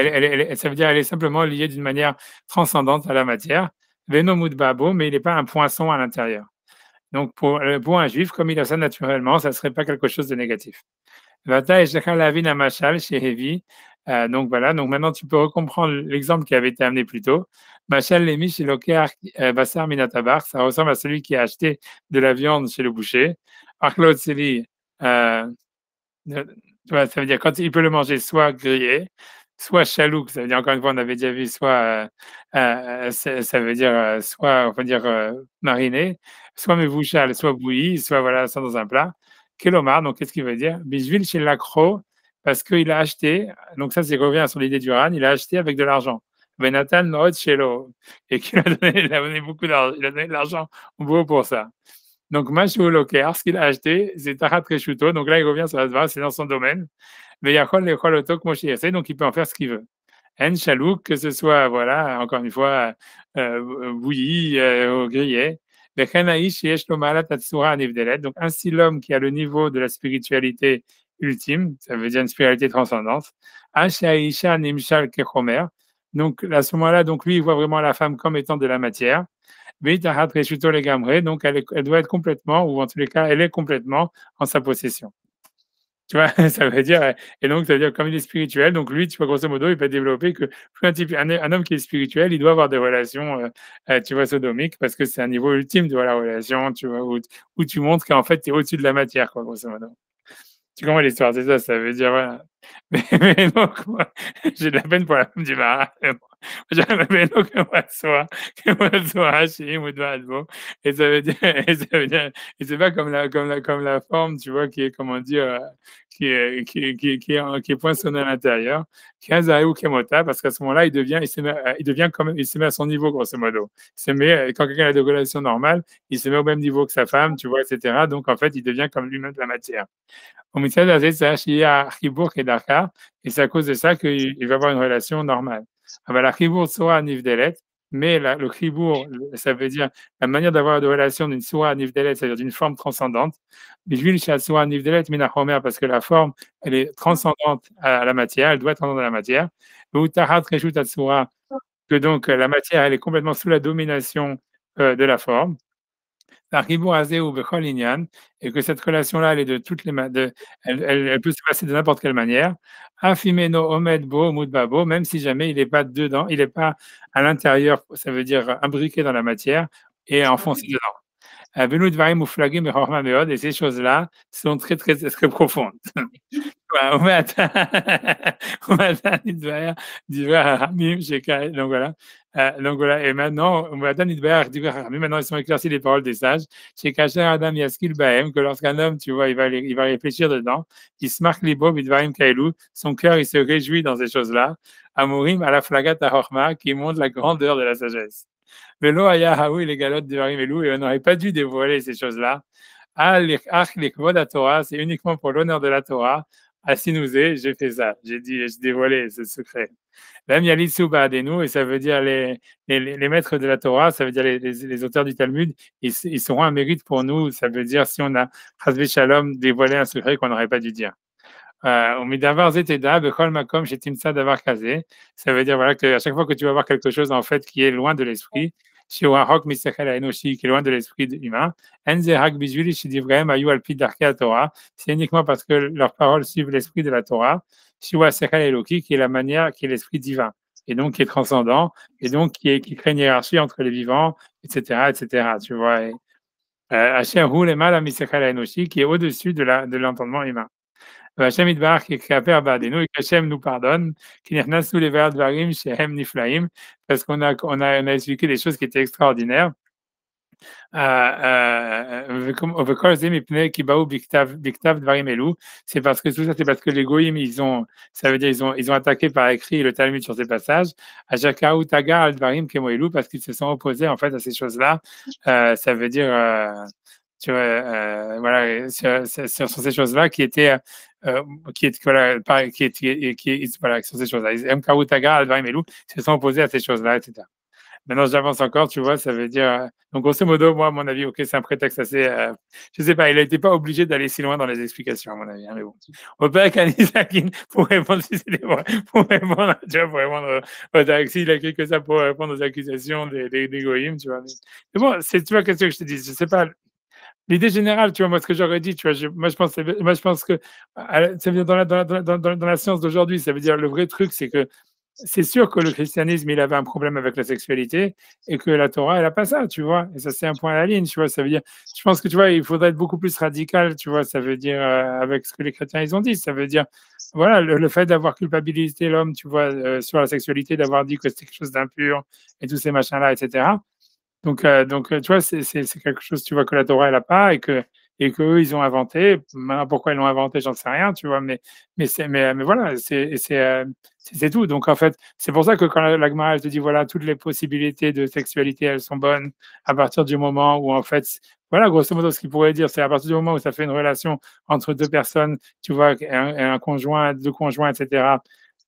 [SPEAKER 1] veut dire qu'elle est simplement liée d'une manière transcendante à la matière. Venomut babo, mais il n'est pas un poinçon à l'intérieur. Donc pour un juif, comme il a ça naturellement, ça ne serait pas quelque chose de négatif. Donc voilà, donc maintenant tu peux recomprendre l'exemple qui avait été amené plus tôt. Machal Lemi chez Basar Minatabar, ça ressemble à celui qui a acheté de la viande chez le boucher. Arklot Seli, ça veut dire quand il peut le manger soit grillé, soit chalouk, ça veut dire, encore une fois, on avait déjà vu, soit, ça veut dire, soit, on va dire, mariné, soit mevouchal, soit bouilli, soit, voilà, ça dans un plat. Kelomar, donc qu'est-ce qu'il veut dire? Bishvil chez l'accro, parce qu'il a acheté, donc ça, c'est revient sur l'idée du RAN, il a acheté avec de l'argent. Benatan Noot Shelo, et qu'il a donné beaucoup d'argent, il a donné de l'argent au beau pour ça. Donc, Mashu Loker, ce qu'il a acheté, c'est Tarat Reshuto, donc là, il revient sur la Zvara, c'est dans son domaine. Mais Yachol Lechol Otok Moshe Yaseh, donc il peut en faire ce qu'il veut. En Chalouk, que ce soit, voilà, encore une fois, bouilli, grillé. Donc, ainsi, l'homme qui a le niveau de la spiritualité ultime, ça veut dire une spiritualité transcendante, donc à ce moment-là, donc lui, il voit vraiment la femme comme étant de la matière. Donc elle doit être complètement, ou en tous les cas, elle est complètement en sa possession. Tu vois, ça veut dire, et donc ça veut dire comme il est spirituel, donc lui, tu vois, grosso modo, il peut développer que plus un homme qui est spirituel, il doit avoir des relations, tu vois, sodomiques, parce que c'est un niveau ultime de la relation, tu vois, où tu montres qu'en fait, tu es au-dessus de la matière, quoi, grosso modo. Tu comprends l'histoire, c'est ça, ça veut dire, voilà. Mais donc, moi, j'ai de la peine pour la femme du Marat. Mais donc, que soit Hachim ou Dvadbo. Et ça veut dire, et c'est pas comme la forme, tu vois, qui est, comment dire, qui est poinçonnée à l'intérieur, qui est Azaré ou Kemota, parce qu'à ce moment-là, il se met à son niveau, grosso modo. Quand quelqu'un a des relations normales, il se met au même niveau que sa femme, tu vois, etc. Donc, en fait, il devient comme lui-même de la matière. Et c'est à cause de ça qu'il va avoir une relation normale. La chibour soa nivdelet, mais le chibour, ça veut dire la manière d'avoir de relation d'une soa nivdelet, c'est-à-dire d'une forme transcendante. Parce que la forme, elle est transcendante à la matière, elle doit être transcendante à la matière. Que donc la matière, elle est complètement sous la domination de la forme. Et que cette relation-là, elle est de toutes les elle peut se passer de n'importe quelle manière. Même si jamais il n'est pas dedans, il n'est pas à l'intérieur, ça veut dire imbriqué dans la matière et enfoncé dedans. Et ces choses-là sont très, très, très profondes. Donc voilà, et maintenant, ils sont éclaircis les paroles des sages. Chez Kacher Adam Yaskil Bahem, que lorsqu'un homme, tu vois, il va réfléchir dedans, il se marque les beaux Bidvarim Kailou, son cœur, il se réjouit dans ces choses-là. Amorim à la flagat à qui montre la grandeur de la sagesse. Velo Aya Haoui les galotes de Varim Elou, et on n'aurait pas dû dévoiler ces choses-là. Torah, c'est uniquement pour l'honneur de la Torah. Asinouzé, j'ai fait ça. J'ai dévoilé ce secret. Même Yalitsu Ba'adenu, et ça veut dire les maîtres de la Torah, ça veut dire les auteurs du Talmud, ils seront un mérite pour nous. Ça veut dire si on a Chazvé Shalom dévoilé un secret qu'on n'aurait pas dû dire. Ça veut dire voilà, qu'à chaque fois que tu vas voir quelque chose en fait qui est loin de l'esprit, qui est loin de l'esprit humain, c'est uniquement parce que leurs paroles suivent l'esprit de la Torah, qui est la manière, qui est l'esprit divin, et donc qui est transcendant, et donc qui crée une hiérarchie entre les vivants, etc., etc. Tu vois, qui est au-dessus de l'entendement humain. Hachem Idbar qui est à Badeno et qu'Hachem nous pardonne, qui n'est sous les vers de Varim chez Hem Niflaim, parce qu'on a expliqué des choses qui étaient extraordinaires. C'est parce que tout ça, c'est parce que les goïms, ça veut dire ils ont attaqué par écrit le Talmud sur ces passages. Parce qu'ils se sont opposés en fait à ces choses-là. Ça veut dire tu vois, voilà, sur ces choses-là qui étaient voilà, sur ces choses-là. Ils se sont opposés à ces choses-là, etc. Maintenant, j'avance encore, tu vois, ça veut dire. Donc, grosso modo, moi, à mon avis, ok, c'est un prétexte assez. Je sais pas, il n'était pas obligé d'aller si loin dans les explications, à mon avis. Hein, mais bon. Au père Kanisakin, pour répondre, si c'était vrai, pour répondre, tu vois, pour répondre s'il a écrit que ça pour répondre aux accusations des goïms, tu vois. Mais bon, tu vois, qu'est-ce que je te dis? Je sais pas. L'idée générale, tu vois, moi, ce que j'aurais dit, tu vois, moi, je pense que ça veut dire dans la science d'aujourd'hui, ça veut dire le vrai truc, c'est que c'est sûr que le christianisme, il avait un problème avec la sexualité et que la Torah, elle n'a pas ça, tu vois. Et ça, c'est un point à la ligne, tu vois. Ça veut dire, je pense que, tu vois, il faudrait être beaucoup plus radical, tu vois. Ça veut dire, avec ce que les chrétiens, ils ont dit, ça veut dire, voilà, le fait d'avoir culpabilisé l'homme, tu vois, sur la sexualité, d'avoir dit que c'était quelque chose d'impur et tous ces machins-là, etc. Donc, tu vois, c'est quelque chose, tu vois, que la Torah, elle n'a pas et qu'eux, ils ont inventé. Maintenant, pourquoi ils l'ont inventé, j'en sais rien, tu vois, mais voilà, c'est tout. Donc, en fait, c'est pour ça que quand la Gemara, elle te dit, voilà, toutes les possibilités de sexualité, elles sont bonnes à partir du moment où, en fait, voilà, grosso modo, ce qu'il pourrait dire, c'est à partir du moment où ça fait une relation entre deux personnes, tu vois, un conjoint, deux conjoints, etc.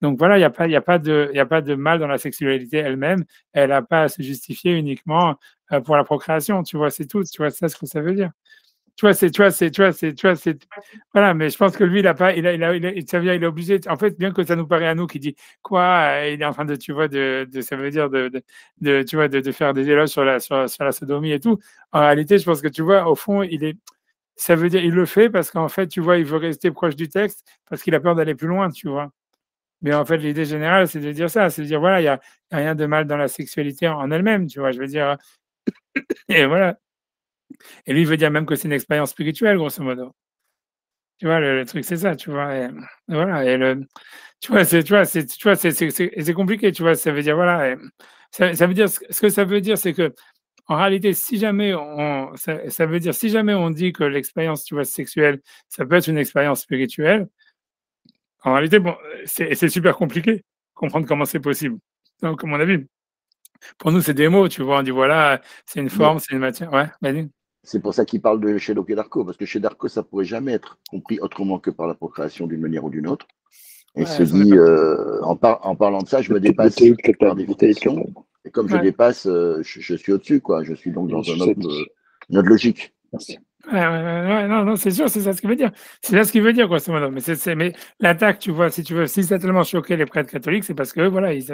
[SPEAKER 1] Donc voilà, il n'y a pas de mal dans la sexualité elle-même. Elle n'a pas à se justifier uniquement pour la procréation, tu vois, c'est tout, tu vois, c'est ce que ça veut dire. Tu vois, voilà, mais je pense que lui, il a pas, ça veut dire, il est obligé, en fait, bien que ça nous paraît à nous qui dit quoi, il est en train de, tu vois, ça veut dire tu vois, de faire des éloges sur la sodomie et tout. En réalité, je pense que, tu vois, au fond, ça veut dire, il le fait parce qu'en fait, tu vois, il veut rester proche du texte parce qu'il a peur d'aller plus loin, tu vois. Mais en fait, l'idée générale, c'est de dire ça, c'est de dire, voilà, il y a rien de mal dans la sexualité en elle-même, tu vois, je veux dire, et voilà. Et lui, il veut dire même que c'est une expérience spirituelle, grosso modo. Tu vois, le truc, c'est ça, tu vois. Et voilà. Tu vois, c'est compliqué, tu vois. Ça veut dire, voilà. Ça veut dire, ce que ça veut dire, c'est que, en réalité, si jamais ça veut dire, si jamais on dit que l'expérience, tu vois, sexuelle, ça peut être une expérience spirituelle, en réalité, bon, c'est super compliqué comprendre comment c'est possible. Donc, à mon avis, pour nous, c'est des mots, tu vois. On dit, voilà, c'est une forme, c'est une matière. Ouais, vas-y.
[SPEAKER 2] C'est pour ça qu'il parle de chez Locke et Darko, parce que chez Darko, ça pourrait jamais être compris autrement que par la procréation d'une manière ou d'une autre. Et il se dit, en parlant de ça, je me dépasse par définition. Et comme je dépasse, je suis au-dessus, quoi. Je suis donc dans une autre logique.
[SPEAKER 4] Merci.
[SPEAKER 1] Non, c'est sûr, c'est ça ce qu'il veut dire. C'est ça ce qu'il veut dire, grosso modo. Mais l'attaque, tu vois, si ça a tellement choqué les prêtres catholiques, c'est parce que voilà, ils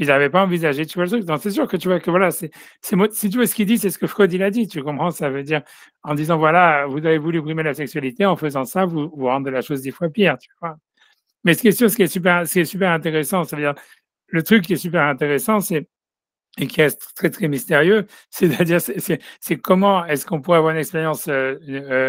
[SPEAKER 1] n'avaient pas envisagé, tu vois le truc. Donc c'est sûr que tu vois que voilà, si tu vois ce qu'il dit, c'est ce que Freud il a dit. Tu comprends? Ça veut dire en disant voilà, vous avez voulu brimer la sexualité, en faisant ça, vous rendez la chose 10 fois pire, tu vois. Mais ce qui est super intéressant, ça veut dire le truc qui est super intéressant, et qui est très très mystérieux, c'est-à-dire c'est comment est-ce qu'on pourrait avoir une expérience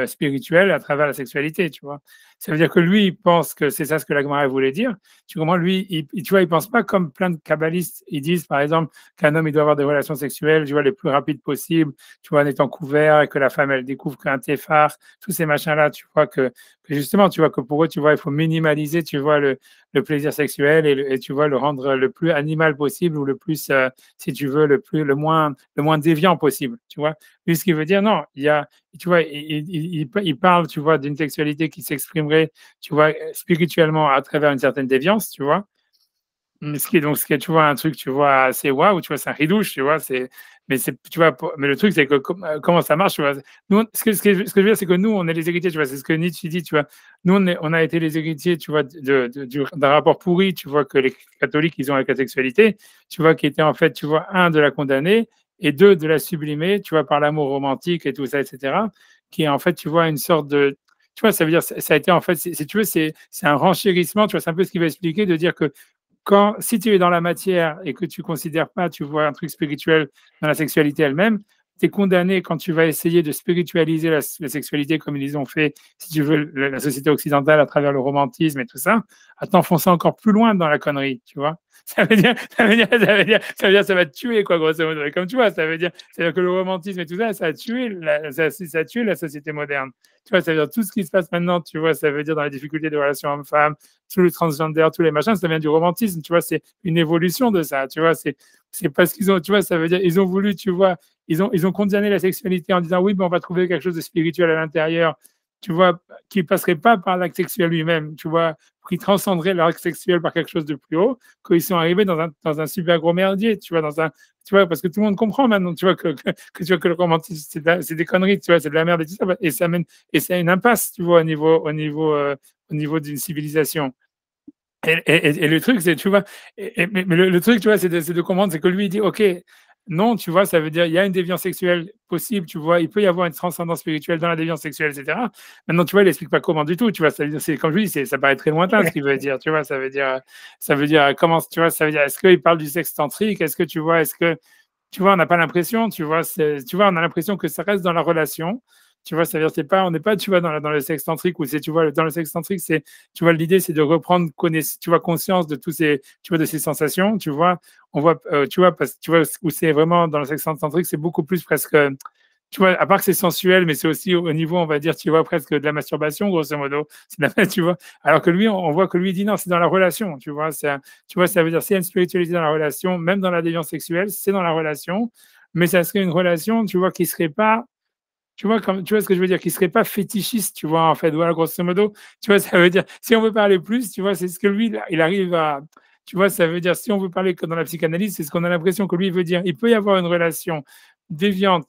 [SPEAKER 1] spirituelle à travers la sexualité, tu vois. Ça veut dire que lui, il pense que c'est ça ce que la Gemara voulait dire. Tu comprends, lui, tu vois, il pense pas comme plein de kabbalistes. Ils disent, par exemple, qu'un homme, il doit avoir des relations sexuelles, tu vois, les plus rapides possibles, tu vois, en étant couvert, et que la femme, elle découvre qu'un téphar, tous ces machins-là, tu vois, que justement, tu vois, que pour eux, tu vois, il faut minimaliser, tu vois, le plaisir sexuel et tu vois, le rendre le plus animal possible ou le plus, si tu veux, le moins déviant possible, tu vois. Lui, ce qui veut dire, non, tu vois, il parle, tu vois, d'une sexualité qui s'exprimerait, tu vois, spirituellement à travers une certaine déviance, tu vois. Ce qui est, tu vois, un truc, tu vois, assez waouh, tu vois, c'est un ridouche, tu vois, tu vois, mais le truc, c'est que comment ça marche, tu vois. Nous, ce que je veux dire, c'est que nous, on est les héritiers, tu vois, c'est ce que Nietzsche dit, tu vois. Nous, on a été les héritiers, tu vois, d'un rapport pourri, tu vois, que les catholiques, ils ont avec la sexualité, tu vois, qui était en fait, tu vois, un, de la condamner, et deux, de la sublimer, tu vois, par l'amour romantique et tout ça, etc., qui est en fait, tu vois, une sorte de. Tu vois, ça veut dire, ça a été en fait, si tu veux, c'est un renchérissement, tu vois, c'est un peu ce qui va expliquer de dire que si tu es dans la matière et que tu ne considères pas, tu vois un truc spirituel dans la sexualité elle-même, tu es condamné quand tu vas essayer de spiritualiser la sexualité comme ils ont fait, si tu veux, la société occidentale à travers le romantisme et tout ça, à t'enfoncer encore plus loin dans la connerie, tu vois. Ça veut dire, ça va te tuer, quoi, grosso modo. Et comme tu vois, ça veut dire que le romantisme et tout ça, ça a tué la société moderne. Tu vois, ça veut dire tout ce qui se passe maintenant, tu vois, ça veut dire dans les difficultés de relations hommes-femmes, tout le transgender, tous les machins, ça vient du romantisme, tu vois, c'est une évolution de ça, tu vois, c'est parce qu'ils ont, tu vois, ça veut dire, ils ont voulu, tu vois, ils ont condamné la sexualité en disant, oui, ben, on va trouver quelque chose de spirituel à l'intérieur, tu vois, qui passerait pas par l'acte sexuel lui-même, tu vois, qui transcenderait l'acte sexuel par quelque chose de plus haut, qu'ils sont arrivés dans un super gros merdier, tu vois, tu vois, parce que tout le monde comprend maintenant, tu vois, que le romantisme, c'est des conneries, tu vois, c'est de la merde et tout ça, et ça a une impasse, tu vois, au niveau d'une civilisation. Et le truc, c'est, tu vois, mais le truc, tu vois, c'est de comprendre, c'est que lui, il dit, OK, non, tu vois, ça veut dire, il y a une déviance sexuelle possible, tu vois. Il peut y avoir une transcendance spirituelle dans la déviance sexuelle, etc. Maintenant, tu vois, il n'explique pas comment du tout, tu vois. C'est comme je dis, ça paraît très lointain ce qu'il veut dire, tu vois. Ça veut dire comment, tu vois, ça veut dire, est-ce qu'il parle du sexe tantrique? Est-ce que tu vois, tu vois, on n'a pas l'impression, tu vois, on a l'impression que ça reste dans la relation. Tu vois, ça veut dire, on n'est pas, tu vois, dans le sexe tantrique où tu vois, dans le sexe tantrique, tu vois, l'idée, c'est de reprendre, tu vois, conscience de tous ces, tu vois, de ces sensations, tu vois, on voit, tu vois, où c'est vraiment dans le sexe tantrique, c'est beaucoup plus presque, tu vois, à part que c'est sensuel, mais c'est aussi au niveau, on va dire, tu vois, presque de la masturbation, grosso modo. Tu vois. Alors que lui, on voit que lui dit non, c'est dans la relation, tu vois. Tu vois, ça veut dire, s'il y a une spiritualité dans la relation, même dans la déviance sexuelle, c'est dans la relation, mais ça serait une relation, tu vois, qui serait pas, tu vois, tu vois ce que je veux dire, qui serait pas fétichiste, tu vois, en fait. Voilà, grosso modo, tu vois, ça veut dire, si on veut parler plus, tu vois, c'est ce que lui, il arrive à, tu vois, ça veut dire, si on veut parler que dans la psychanalyse, c'est ce qu'on a l'impression que lui veut dire. Il peut y avoir une relation déviante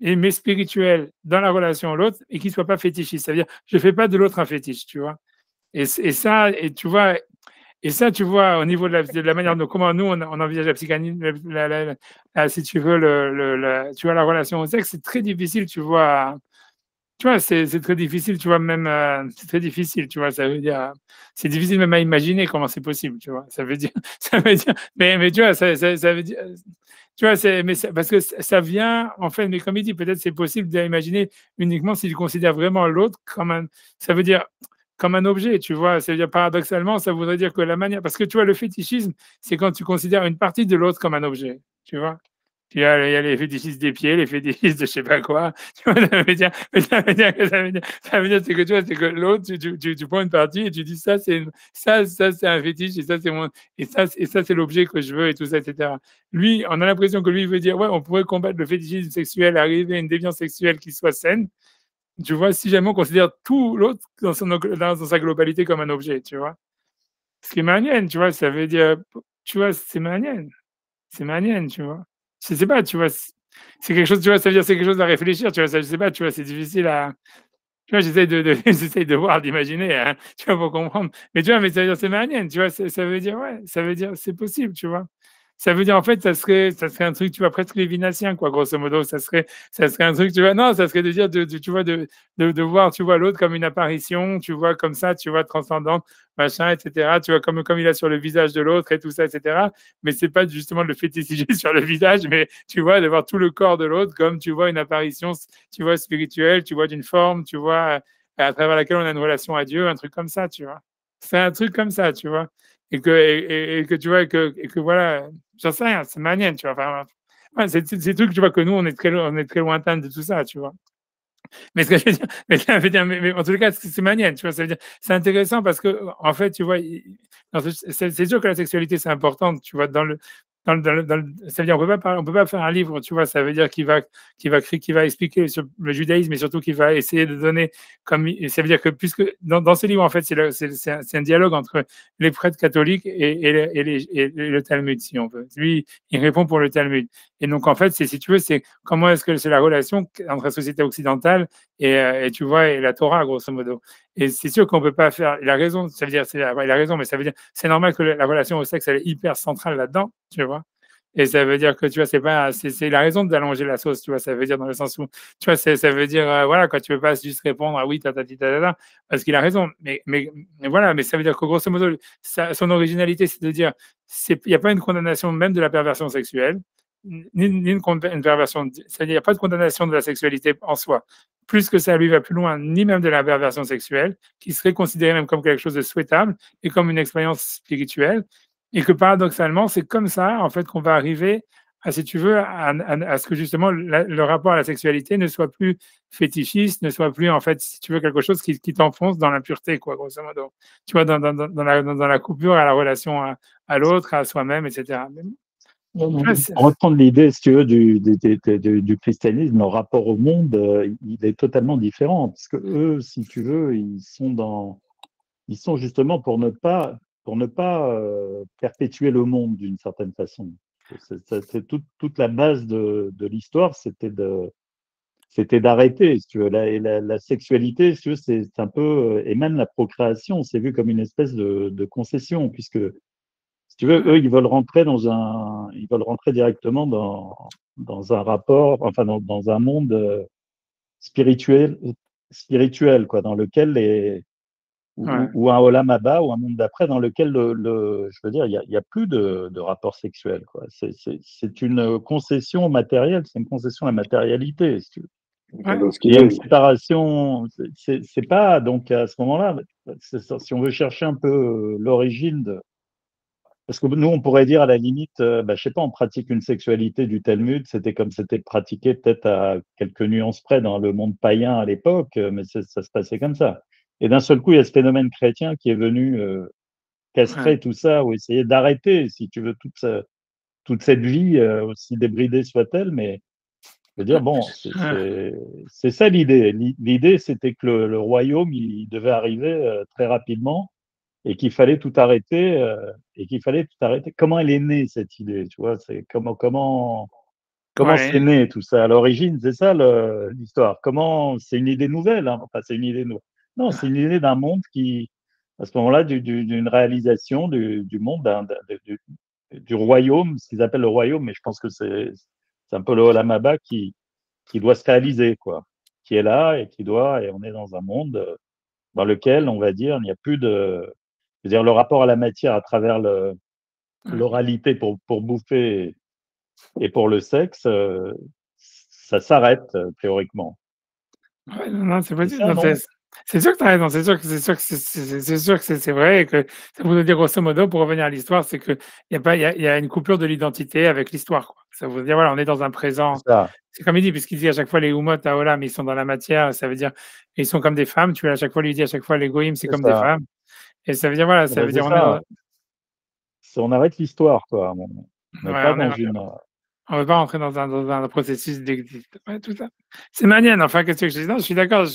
[SPEAKER 1] mais spirituel dans la relation à l'autre et qui soit pas fétichiste. C'est-à-dire, je fais pas de l'autre un fétiche, tu vois. Et ça, tu vois, au niveau de la manière dont comment nous on envisage la psychanalyse, si tu veux, tu vois, la relation au sexe, c'est très difficile, tu vois. Tu vois, c'est très difficile, tu vois, même, c'est très difficile, tu vois, ça veut dire, c'est difficile même à imaginer comment c'est possible, tu vois, ça veut dire, mais tu vois, ça veut dire, tu vois, parce que ça vient, en fait, mais comme il dit, peut-être c'est possible d'imaginer uniquement s'il considère vraiment l'autre comme ça veut dire, comme un objet, tu vois, ça veut dire, paradoxalement, ça voudrait dire que la manière, parce que tu vois, le fétichisme, c'est quand tu considères une partie de l'autre comme un objet, tu vois. Il y a les fétichistes des pieds, les fétichistes de je sais pas quoi. Tu vois, ça veut dire c'est que tu vois, c'est que l'autre, tu prends une partie et tu dis ça, c'est un fétiche et ça, c'est c'est l'objet que je veux et tout ça, etc. Lui, on a l'impression que lui, il veut dire, ouais, on pourrait combattre le fétichisme sexuel, arriver à une déviance sexuelle qui soit saine. Tu vois, si jamais on considère tout l'autre dans sa globalité comme un objet, tu vois. Ce qui est manienne, tu vois, ça veut dire, tu vois, c'est manienne. C'est manienne, tu vois. Je sais pas, tu vois, c'est quelque chose, tu vois, ça veut dire c'est quelque chose à réfléchir, tu vois, ça, je sais pas, tu vois, c'est difficile à, tu vois, j'essaie j'essaie de voir, d'imaginer, hein, tu vois, pour comprendre. Mais tu vois, mais ça veut dire c'est manienne, tu vois, ça veut dire, ouais, ça veut dire c'est possible, tu vois. Ça veut dire, en fait, ça serait un truc, tu vois, presque lévinassien, quoi, grosso modo. Ça serait un truc, tu vois, non, ça serait de dire, tu vois, de voir, tu vois, l'autre comme une apparition, tu vois, comme ça, tu vois, transcendante, machin, etc. Tu vois, comme il a sur le visage de l'autre et tout ça, etc. Mais c'est pas justement de le fétichiser sur le visage, mais tu vois, de voir tout le corps de l'autre comme, tu vois, une apparition, tu vois, spirituelle, tu vois, d'une forme, tu vois, à travers laquelle on a une relation à Dieu, un truc comme ça, tu vois. C'est un truc comme ça, tu vois. Et que tu vois, et que voilà, j'en sais rien, c'est manienne, tu vois. Enfin, ouais, c'est des trucs, tu vois, que nous, on est très lointain de tout ça, tu vois. Mais ce que je veux dire, mais en tout cas, c'est manienne, tu vois. Ça veut dire, c'est intéressant parce que, en fait, tu vois, c'est sûr que la sexualité, c'est important, tu vois, ça veut dire, on peut pas faire un livre, tu vois, ça veut dire qu'il va expliquer sur le judaïsme et surtout qu'il va essayer de donner ça veut dire que puisque dans ce livre, en fait, c'est un dialogue entre les prêtres catholiques et le Talmud, si on veut. Lui, il répond pour le Talmud. Et donc, en fait, si tu veux, c'est comment est-ce que c'est la relation entre la société occidentale et tu vois, et la Torah, grosso modo. Et c'est sûr qu'on peut pas faire. Il a raison, ça veut dire, il a raison, mais ça veut dire, c'est normal que la relation au sexe, elle est hyper centrale là-dedans, tu vois. Et ça veut dire que, tu vois, c'est la raison d'allonger la sauce, tu vois. Ça veut dire dans le sens où, tu vois, ça veut dire, voilà, quoi, tu peux pas juste répondre à oui, parce qu'il a raison. Mais voilà, mais ça veut dire que, grosso modo, son originalité, c'est de dire, il n'y a pas une condamnation même de la perversion sexuelle, ni une perversion, c'est-à-dire, il n'y a pas de condamnation de la sexualité en soi. Plus que ça, lui va plus loin, ni même de la perversion sexuelle, qui serait considérée même comme quelque chose de souhaitable et comme une expérience spirituelle. Et que paradoxalement, c'est comme ça, en fait, qu'on va arriver à, si tu veux, à ce que justement le rapport à la sexualité ne soit plus fétichiste, ne soit plus, en fait, si tu veux, quelque chose qui t'enfonce dans l'impureté, quoi, grosso modo. Tu vois, dans la coupure à la relation à l'autre, à soi-même, etc.
[SPEAKER 3] On va prendre l'idée, si tu veux, du christianisme, leur rapport au monde, il est totalement différent. Parce que eux, si tu veux, ils sont justement pour ne pas perpétuer le monde d'une certaine façon. C'est toute la base de l'histoire, c'était d'arrêter, si tu veux. La sexualité, si tu veux, c'est un peu, et même la procréation, c'est vu comme une espèce de concession, puisque si tu veux, eux, ils veulent rentrer directement dans un rapport, enfin, dans un monde spirituel, quoi, dans lequel ou un Olam Haba, ou un monde d'après, dans lequel je veux dire, il y a plus de rapport sexuel, quoi. C'est une concession matérielle, c'est une concession à la matérialité, si tu veux. Il y a une séparation, c'est pas, donc à ce moment-là, si on veut chercher un peu l'origine parce que nous, on pourrait dire à la limite, je sais pas, on pratique une sexualité du Talmud, c'était comme c'était pratiqué peut-être à quelques nuances près dans le monde païen à l'époque, mais ça se passait comme ça. Et d'un seul coup, il y a ce phénomène chrétien qui est venu castrer tout ça, ou essayer d'arrêter, si tu veux, toute cette vie, aussi débridée soit-elle, mais je veux dire, bon, c'est ça l'idée. L'idée, c'était que le royaume, il devait arriver très rapidement et qu'il fallait tout arrêter. Comment elle est née, cette idée, tu vois, c'est comment c'est né tout ça à l'origine, c'est ça l'histoire. Comment c'est une idée nouvelle, hein. Enfin, c'est une idée nouvelle. Non, c'est une idée d'un monde qui, à ce moment-là, d'une réalisation du monde, du royaume, ce qu'ils appellent le royaume, mais je pense que c'est un peu le Olam Haba qui doit se réaliser, quoi, qui est là et et on est dans un monde dans lequel, on va dire, il n'y a plus je veux dire, le rapport à la matière à travers l'oralité pour bouffer et pour le sexe, ça s'arrête théoriquement.
[SPEAKER 1] Ouais, non, c'est possible. C'est sûr que tu as raison, c'est sûr que c'est vrai et que ça voudrait dire grosso modo, pour revenir à l'histoire, c'est qu'il y a une coupure de l'identité avec l'histoire, quoi. Ça veut dire, voilà, on est dans un présent. C'est comme il dit, puisqu'il dit à chaque fois les Humot, Olam, ils sont dans la matière, ça veut dire, ils sont comme des femmes, tu vois, à chaque fois, lui dit à chaque fois, les Goïm, c'est comme des femmes. Et ça veut dire, voilà, ça veut dire,
[SPEAKER 3] on arrête l'histoire, quoi. On n'est pas dans une.
[SPEAKER 1] On ne veut pas rentrer dans un processus d'existence. Ouais, tout ça. C'est manière. Enfin, qu'est-ce que je dis? Non, je suis d'accord.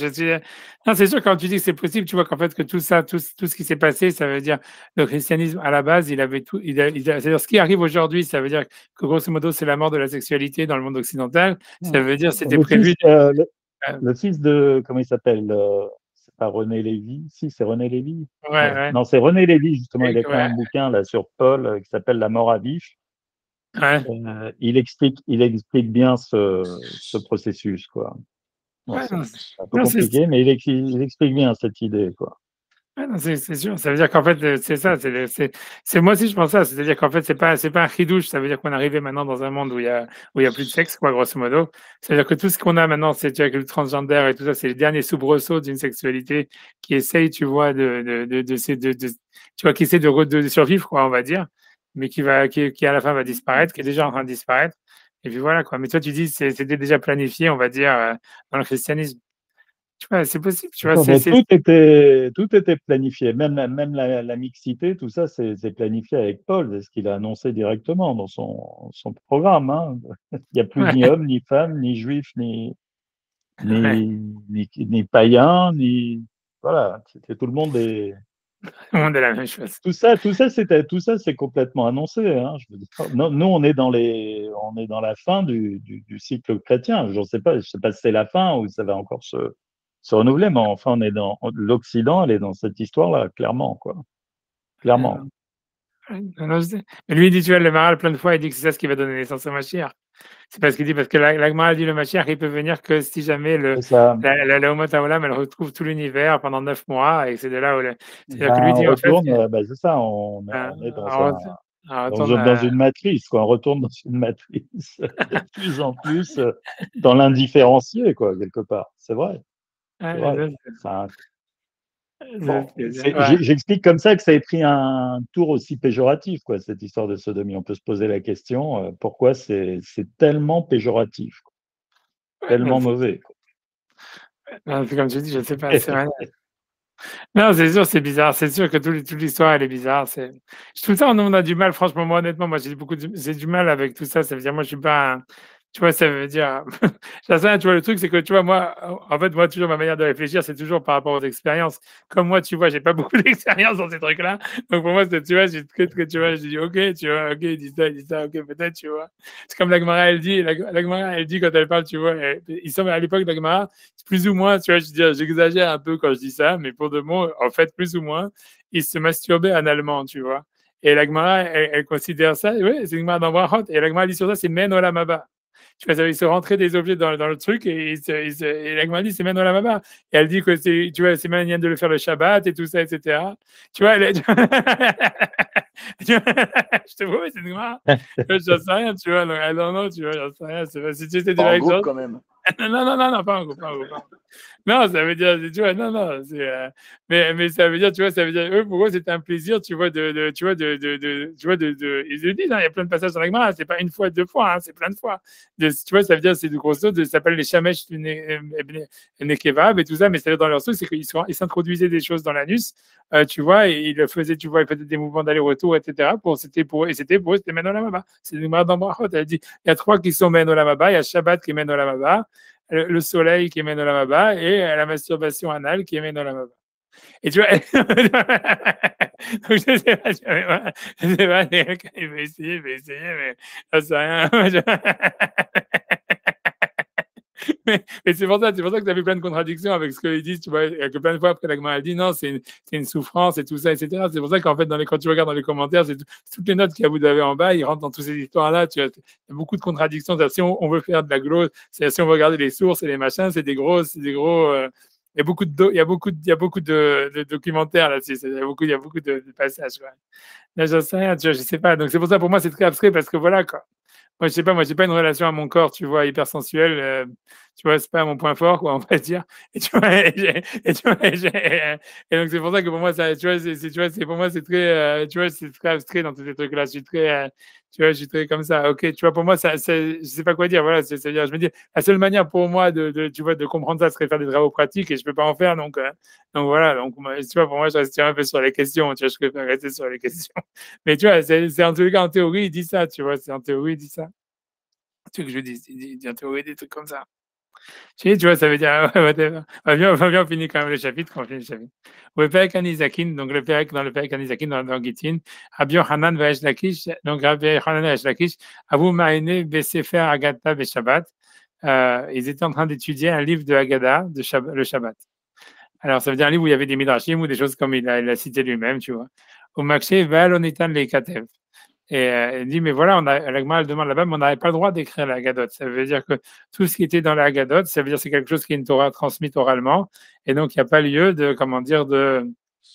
[SPEAKER 1] Non, c'est sûr, quand tu dis que c'est possible, tu vois qu'en fait, que tout ça, tout ce qui s'est passé, ça veut dire le christianisme, à la base, il avait tout. C'est-à-dire, ce qui arrive aujourd'hui, ça veut dire que grosso modo, c'est la mort de la sexualité dans le monde occidental. Ça veut dire c'était prévu.
[SPEAKER 3] Le fils de. Comment il s'appelle? C'est pas René Lévy? Si, c'est René Lévy.
[SPEAKER 1] Ouais.
[SPEAKER 3] Non, c'est René Lévy, justement. Il a écrit un bouquin là, sur Paul qui s'appelle La mort à vif. Il explique bien ce processus, quoi. C'est un peu compliqué, mais il explique bien cette idée, quoi.
[SPEAKER 1] C'est sûr, ça veut dire qu'en fait, c'est ça, c'est moi aussi je pense ça, c'est-à-dire qu'en fait, c'est pas un chidouche, ça veut dire qu'on est arrivé maintenant dans un monde où il y a plus de sexe, quoi, grosso modo. C'est-à-dire que tout ce qu'on a maintenant, c'est avec le transgender et tout ça, c'est les derniers soubresauts d'une sexualité qui essaye, tu vois, tu vois, qui essaie de survivre, quoi, on va dire, mais qui à la fin va disparaître, qui est déjà en train de disparaître. Et puis voilà, quoi. Mais toi, tu dis, c'était déjà planifié, on va dire, dans le christianisme. Tu vois, c'est possible, tu vois.
[SPEAKER 3] Tout était planifié, même la mixité, tout ça, c'est planifié avec Paul, c'est ce qu'il a annoncé directement dans son programme, hein. Il n'y a plus ni homme, ni femme, ni juif, ni païen, ni voilà, tout le monde est.
[SPEAKER 1] Tout le monde est la même chose.
[SPEAKER 3] Tout ça, c'est complètement annoncé, hein. Je veux dire, nous, on est dans la fin du cycle chrétien. Je sais pas si c'est la fin ou ça va encore se renouveler, mais enfin, on est dans l'Occident, elle est dans cette histoire-là, clairement, quoi. Clairement.
[SPEAKER 1] Mais lui, il dit, tu vois, le Maharal, plein de fois, il dit que c'est ça ce qui va donner naissance au Mashiach. C'est parce qu'il dit, parce que la Gemara dit le Mashiach, il peut venir que si jamais la Umot Haolam, elle retrouve tout l'univers pendant 9 mois, et c'est de là où c'est-à-dire que lui dit,
[SPEAKER 3] c'est ça, on est dans une matrice, quoi. On retourne dans une matrice de plus en plus dans l'indifférencié, quoi, quelque part. C'est vrai. J'explique comme ça que ça ait pris un tour aussi péjoratif, quoi, cette histoire de sodomie. On peut se poser la question pourquoi c'est tellement péjoratif, quoi. Tellement mauvais, quoi.
[SPEAKER 1] C'est comme tu dis, je ne sais pas. Non, c'est sûr, c'est bizarre. C'est sûr que toute l'histoire, elle est bizarre. Tout ça, on a du mal, franchement, moi, honnêtement, moi, j'ai du mal avec tout ça. Ça veut dire, moi, je suis pas tu vois, ça veut dire. Tu vois, le truc, c'est que, tu vois, moi, en fait, moi, toujours, ma manière de réfléchir, c'est toujours par rapport aux expériences. Comme moi, tu vois, j'ai pas beaucoup d'expérience dans ces trucs-là. Donc, pour moi, tu vois, tu vois, je dis, OK, tu vois, OK, il dit ça, OK, peut-être, tu vois. C'est comme la Gemara, elle dit, quand elle parle, tu vois, ils sont à l'époque de la Gemara, plus ou moins, tu vois, je veux dire, j'exagère un peu quand je dis ça, mais pour de mots, en fait, plus ou moins, ils se masturbaient analement, tu vois. Et la Gemara, elle considère ça, oui, c'est une Gemara dans Brachot, et la Gemara dit sur ça, c'est Men Olam Haba. Tu vois, il se rentrait des objets dans le truc, et la Gemara dit, c'est Men Olam Haba. Et elle dit que c'est, tu vois, c'est manière de le faire le Shabbat, et tout ça, etc. Tu vois, je te vois, c'est une Gemara. J'en sais rien, tu vois, non, tu vois, j'en sais rien. Si tu étais
[SPEAKER 2] pas en groupe, quand même.
[SPEAKER 1] Non, pas en groupe. Non, ça veut dire, tu vois, non, mais ça veut dire, tu vois, eux, pour eux, c'était un plaisir, tu vois, ils le disent, hein, il y a plein de passages dans la Gemara, c'est pas une fois, deux fois, hein, c'est plein de fois. Tu vois, ça veut dire, c'est de grosses choses, ça s'appelle les Shamesh Nekevab et tout ça, mais c'est dans leur truc, c'est qu'ils s'introduisaient des choses dans l'anus, tu vois, et ils le faisaient, tu vois, ils faisaient des mouvements d'aller-retour, etc. C'était pour eux, c'était Men Olam Haba. C'est une Gemara dans Brachot, elle dit, il y a trois qui sont Men Olam Haba, il y a Shabbat qui est Men Olam Haba, le soleil qui est Men Olam Haba et la masturbation anale qui est Men Olam Haba. Et tu vois, donc je sais pas, il va essayer, mais ça sert à rien. Mais c'est pour ça que tu as vu plein de contradictions avec ce qu'ils disent, tu vois, que plein de fois après la Gemara elle dit non, c'est une souffrance et tout ça, etc. C'est pour ça qu'en fait, quand tu regardes dans les commentaires, c'est toutes les notes qu'il y a vous avez en bas, ils rentrent dans toutes ces histoires-là. Il y a beaucoup de contradictions. Si on veut faire de la glose, si on veut regarder les sources et les machins, c'est des gros. Il y a beaucoup de documentaires là-dessus. Il y a beaucoup de passages. Ouais. Là, j'en sais rien, tu vois, je sais pas. Donc c'est pour ça, pour moi, c'est très abstrait parce que voilà, quoi. Moi, je sais pas, j'ai pas une relation à mon corps, tu vois, hyper sensuelle. Tu vois, c'est pas mon point fort, quoi, on va dire. Et tu vois, et donc c'est pour ça que pour moi, ça, tu vois, pour moi, c'est très, tu vois, c'est très abstrait dans tous ces trucs-là. Je suis très, tu vois, je suis très comme ça. Ok, tu vois, pour moi, je sais pas quoi dire. Voilà, c'est-à-dire, je me dis, la seule manière pour moi tu vois, de comprendre ça serait faire des travaux pratiques et je peux pas en faire, donc voilà. Donc, tu vois, pour moi, je reste un peu sur les questions. Tu vois, je préfère rester sur les questions. Mais tu vois, c'est en tous les cas, en théorie, il dit ça, tu vois, c'est en théorie, il dit ça. Tu veux que je dis, il dit en théorie des trucs comme ça. Tu vois, ça veut dire, on finit quand même le chapitre, on finit le chapitre. Le Perek Anizakin, donc le Perek Anizakin dans Gittin, Rabbi Yochanan Vaesh Lakish, donc Rabbi Yochanan Vaesh Lakish, Avu Ma'ene Besefer Agata Beshabbat, ils étaient en train d'étudier un livre de Haggadah, le Shabbat. Alors, ça veut dire un livre où il y avait des midrashim ou des choses comme il a cité lui-même, tu vois. Au Makshe Ve'alonitan Leikatev. Et elle dit, mais voilà, la Gemara demande là-bas, mais on n'avait pas le droit d'écrire la Haggadot. Ça veut dire que tout ce qui était dans la Haggadot, ça veut dire que c'est quelque chose qui est une Torah transmise oralement, et donc il n'y a pas lieu de, comment dire, de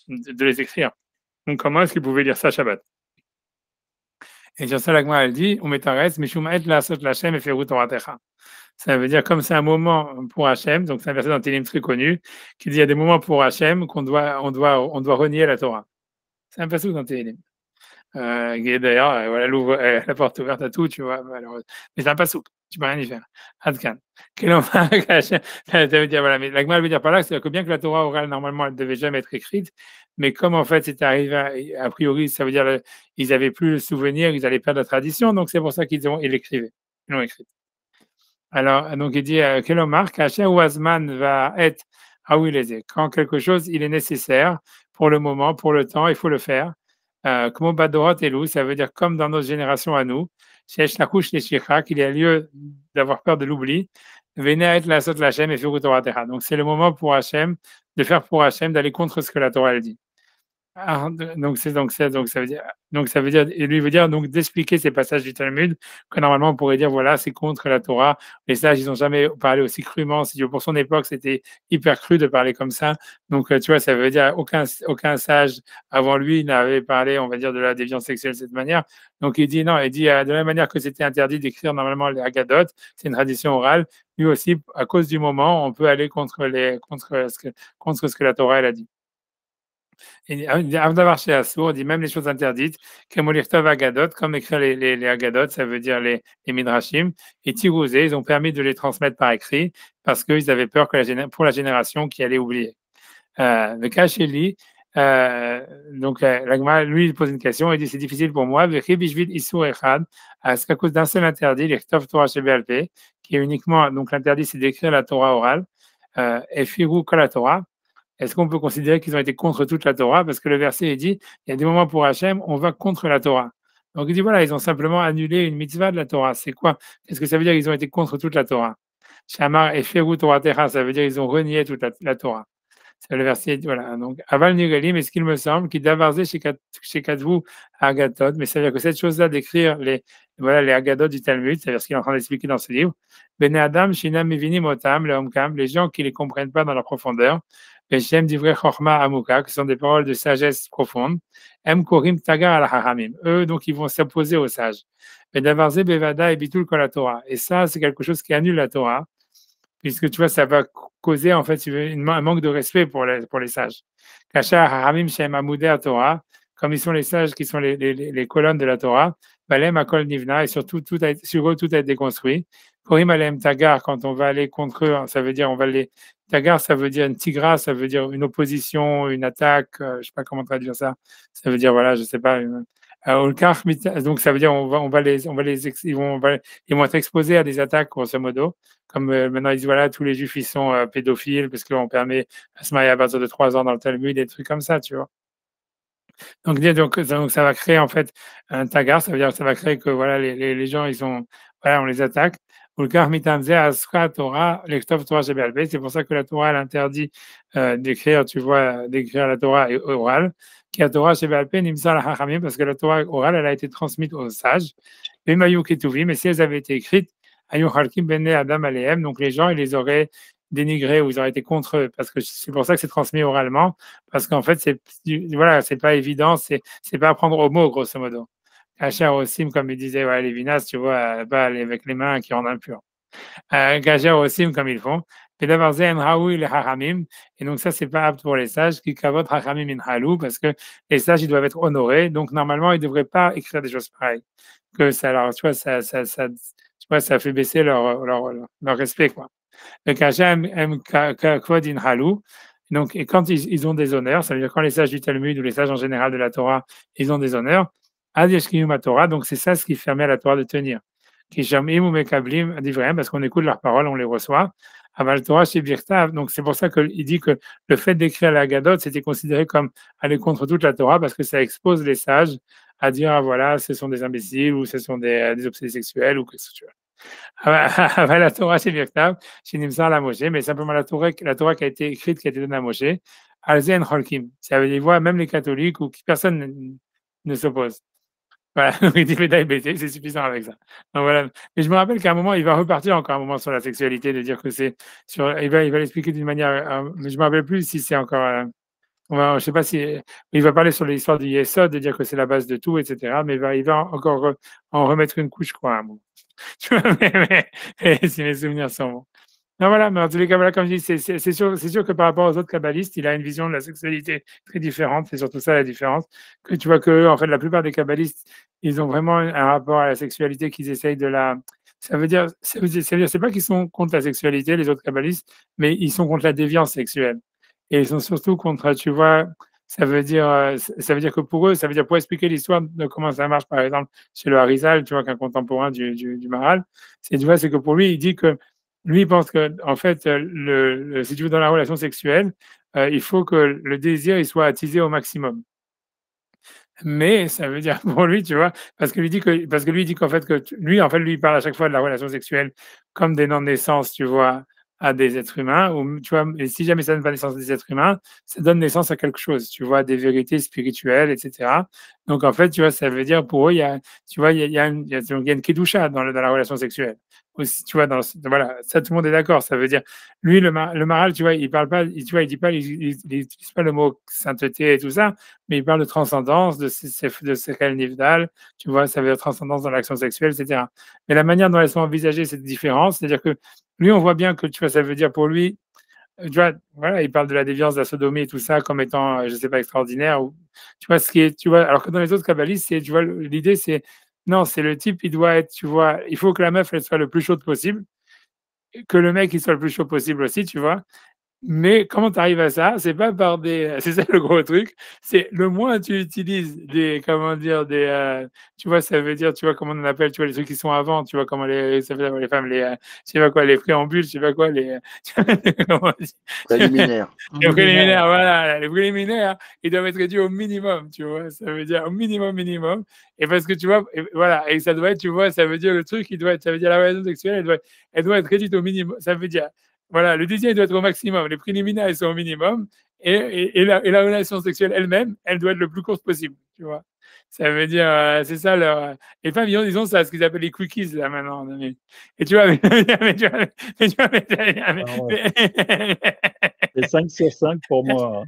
[SPEAKER 1] les écrire. Donc comment est-ce qu'ils pouvaient lire ça Shabbat? Et sur ça, la Gemara, elle dit, mishum et la'asot l'Hashem eferu toratecha. Ça veut dire comme c'est un moment pour Hachem, donc c'est un verset dans Télim très connu, qui dit il y a des moments pour Hachem qu'on doit renier la Torah. C'est un verset dans Télim. D'ailleurs, voilà, la porte ouverte à tout, tu vois, malheureusement. Mais c'est un pasouk, tu peux rien y faire. Adkan. Ça veut dire, voilà, mais la Gemara veut dire par là, c'est que bien que la Torah orale, normalement, elle ne devait jamais être écrite, mais comme en fait c'était arrivé, a priori, ça veut dire ils n'avaient plus le souvenir, ils allaient perdre la tradition, donc c'est pour ça ils l'écrivaient, ils l'ont écrite. Alors, donc il dit, Kelomar, Kacher ou Azman va être quand quelque chose, il est nécessaire pour le moment, pour le temps, il faut le faire. Comme Badorot et Lou, ça veut dire comme dans notre génération à nous, qu'il y a lieu d'avoir peur de l'oubli. Venez à être la sot l'Hachem et firu Torah Techa. Donc c'est le moment pour Hachem, de faire pour Hachem, d'aller contre ce que la Torah elle dit. Donc ça veut dire, et lui veut dire donc d'expliquer ces passages du Talmud que normalement on pourrait dire voilà c'est contre la Torah. Les sages ils n'ont jamais parlé aussi crûment. Si pour son époque c'était hyper cru de parler comme ça. Donc tu vois ça veut dire aucun sage avant lui n'avait parlé on va dire de la déviance sexuelle de cette manière. Donc il dit non, il dit de la même manière que c'était interdit d'écrire normalement les Haggadot, c'est une tradition orale. Lui aussi à cause du moment on peut aller contre ce que la Torah elle a dit. Et Avdavar dit même les choses interdites, comme écrire les Haggadot, ça veut dire les Midrashim, et Tirouzé, ils ont permis de les transmettre par écrit parce qu'ils avaient peur que pour la génération qui allait oublier. Le cas chez lui, donc l'Agma, lui, il pose une question, il dit c'est difficile pour moi, à cause d'un seul interdit, l'Echtov Torah Shebealpe, qui est uniquement, donc l'interdit c'est d'écrire la Torah orale, et Firu Kol la Torah. Est-ce qu'on peut considérer qu'ils ont été contre toute la Torah? Parce que le verset est dit, il y a des moments pour Hachem, on va contre la Torah. Donc il dit, voilà, ils ont simplement annulé une mitzvah de la Torah. C'est quoi? Qu'est-ce que ça veut dire qu'ils ont été contre toute la Torah? Shamar et Feru Torah Techa, ça veut dire qu'ils ont renié toute la Torah. C'est le verset, voilà. Donc, Aval Nigali, mais ce qu'il me semble, qui d'avarzé chez Kadvou à Agathod, mais c'est-à-dire que cette chose-là d'écrire les Agathod du Talmud, c'est-à-dire ce qu'il est en train d'expliquer dans ce livre, Bene Adam, Shinam Mivinim Otam, le Homkam, les gens qui ne les comprennent pas dans leur profondeur, Beshem Divrei Chorma Amuka, qui sont des paroles de sagesse profonde, Em Korim Tagar al Haramim. Eux, donc, ils vont s'opposer aux sages. Mais d'avarzé Bevada et Bitul Kol la Torah. Et ça, c'est quelque chose qui annule la Torah, puisque tu vois, ça va causer en fait un manque de respect pour les sages. Kacha Haramim Shem Amoudé à Torah, comme ils sont les sages qui sont les colonnes de la Torah, Balem Akol Nivna, et surtout sur eux tout a été construit. Korim Alem Tagar, quand on va aller contre eux, ça veut dire Tagar, ça veut dire une tigra, ça veut dire une opposition, une attaque, je sais pas comment traduire ça. Ça veut dire voilà, je sais pas. Donc ça veut dire ils vont être exposés à des attaques grosso modo. Comme maintenant ils disent voilà, tous les juifs ils sont pédophiles parce qu'on permet à se marier à partir de 3 ans dans le Talmud, des trucs comme ça, tu vois. Donc ça va créer en fait un tagar, ça veut dire ça va créer que voilà les gens on les attaque. C'est pour ça que la Torah elle interdit d'écrire la Torah orale. Parce que la Torah orale elle a été transmise aux sages. Mais si elles avaient été écrites, donc les gens ils les auraient dénigrés ou ils auraient été contre eux, parce que c'est pour ça que c'est transmis oralement, parce qu'en fait c'est pas évident, c'est pas à prendre au mot grosso modo. Gacher aussi, comme il disait les vinas, tu vois, pas avec les mains qui rendent impurs. Gacher aussi, comme ils font. Et donc ça c'est pas apte pour les sages qui kavod hachamim in halou, parce que les sages ils doivent être honorés, donc normalement ils devraient pas écrire des choses pareilles. Que ça, alors tu vois, ça fait baisser leur respect, quoi. Le Kachem aime Kvodin Halou. Donc, et quand ils ont des honneurs, ça veut dire quand les sages du Talmud ou les sages en général de la Torah, ils ont des honneurs, Adiyashkiyum Torah, donc c'est ça ce qui permet à la Torah de tenir. Kishamim ou Mekablim, parce qu'on écoute leurs paroles, on les reçoit. Aval Torah chez Birtav, donc c'est pour ça qu'il dit que le fait d'écrire la Gadot, c'était considéré comme aller contre toute la Torah, parce que ça expose les sages à dire, voilà, ce sont des imbéciles, ou ce sont des obsédés sexuels, ou qu'est-ce que tu veux. La Torah chez Birtav, chez Nimsar la Moshe, mais simplement la Torah qui a été écrite, qui a été donnée à Moshe, Alzen Holkim. Ça veut dire, même les catholiques ou personne ne s'oppose. Voilà, il dit c'est suffisant avec ça. Donc voilà. Mais je me rappelle qu'à un moment, il va repartir encore un moment sur la sexualité, de dire que c'est il va l'expliquer d'une manière, mais je me rappelle plus si c'est encore. Je sais pas si il va parler sur l'histoire du Yesod, de dire que c'est la base de tout, etc. Mais il va encore en remettre une couche, quoi. Tu vois, mais si mes souvenirs sont bons. Non, voilà, mais en tous les cas, voilà, comme je dis, c'est sûr que par rapport aux autres kabbalistes, il a une vision de la sexualité très différente. C'est surtout ça la différence. Que tu vois que, en fait, la plupart des kabbalistes, ils ont vraiment un rapport à la sexualité qu'ils essayent de la. Ça veut dire, c'est pas qu'ils sont contre la sexualité, les autres kabbalistes, mais ils sont contre la déviance sexuelle. Et ils sont surtout contre, tu vois, ça veut dire que pour eux, ça veut dire pour expliquer l'histoire de comment ça marche, par exemple, chez le Harizal, tu vois, qu'un contemporain du Maharal, c'est que pour lui, il dit que lui, il pense que, en fait, si tu veux, dans la relation sexuelle, il faut que le désir il soit attisé au maximum. Mais ça veut dire pour lui, tu vois, parce que lui dit qu'en fait, lui, il parle à chaque fois de la relation sexuelle comme des noms de naissance, tu vois, à des êtres humains, ou tu vois, et si jamais ça donne pas naissance à des êtres humains, ça donne naissance à quelque chose, tu vois, des vérités spirituelles, etc. Donc en fait, tu vois, ça veut dire pour eux, il y a une kedusha dans la relation sexuelle. Aussi, tu vois, voilà, ça tout le monde est d'accord. Ça veut dire, lui, le Maharal, tu vois, il parle pas, tu vois, il n'utilise pas le mot sainteté et tout ça, mais il parle de transcendance, de Sechel Nivdal, tu vois, ça veut dire transcendance dans l'action sexuelle, etc. Mais la manière dont elles sont envisagées, c'est différent. C'est-à-dire que lui, on voit bien que, tu vois, ça veut dire pour lui, tu vois, voilà, il parle de la déviance, de la sodomie et tout ça comme étant, je sais pas, extraordinaire. Ou, tu vois, alors que dans les autres kabbalistes, tu vois, l'idée, c'est, non, c'est le type, il doit être, tu vois, il faut que la meuf, elle soit le plus chaude possible, que le mec, il soit le plus chaud possible aussi, tu vois. Mais comment tu arrives à ça? C'est pas par c'est ça le gros truc. C'est le moins tu utilises comment dire, tu vois, ça veut dire, tu vois, comment on appelle, tu vois, les trucs qui sont avant, tu vois, comment ça veut dire, les femmes, je sais pas quoi, les préambules, je sais pas quoi,
[SPEAKER 2] préliminaires.
[SPEAKER 1] Les préliminaires, voilà, les préliminaires, ils doivent être réduits au minimum, tu vois, ça veut dire au minimum. Et parce que tu vois, voilà, et ça doit être, tu vois, ça veut dire le truc, ça veut dire la relation sexuelle, elle doit être réduite au minimum. Ça veut dire, voilà, le désir doit être au maximum. Les préliminaires, ils sont au minimum. et la relation sexuelle elle-même, elle doit être le plus courte possible, tu vois. Ça veut dire, c'est ça leur. Les femmes, ils ont ça, ce qu'ils appellent les quickies, là, maintenant. Et tu vois,
[SPEAKER 3] c'est 5 sur 5 pour moi.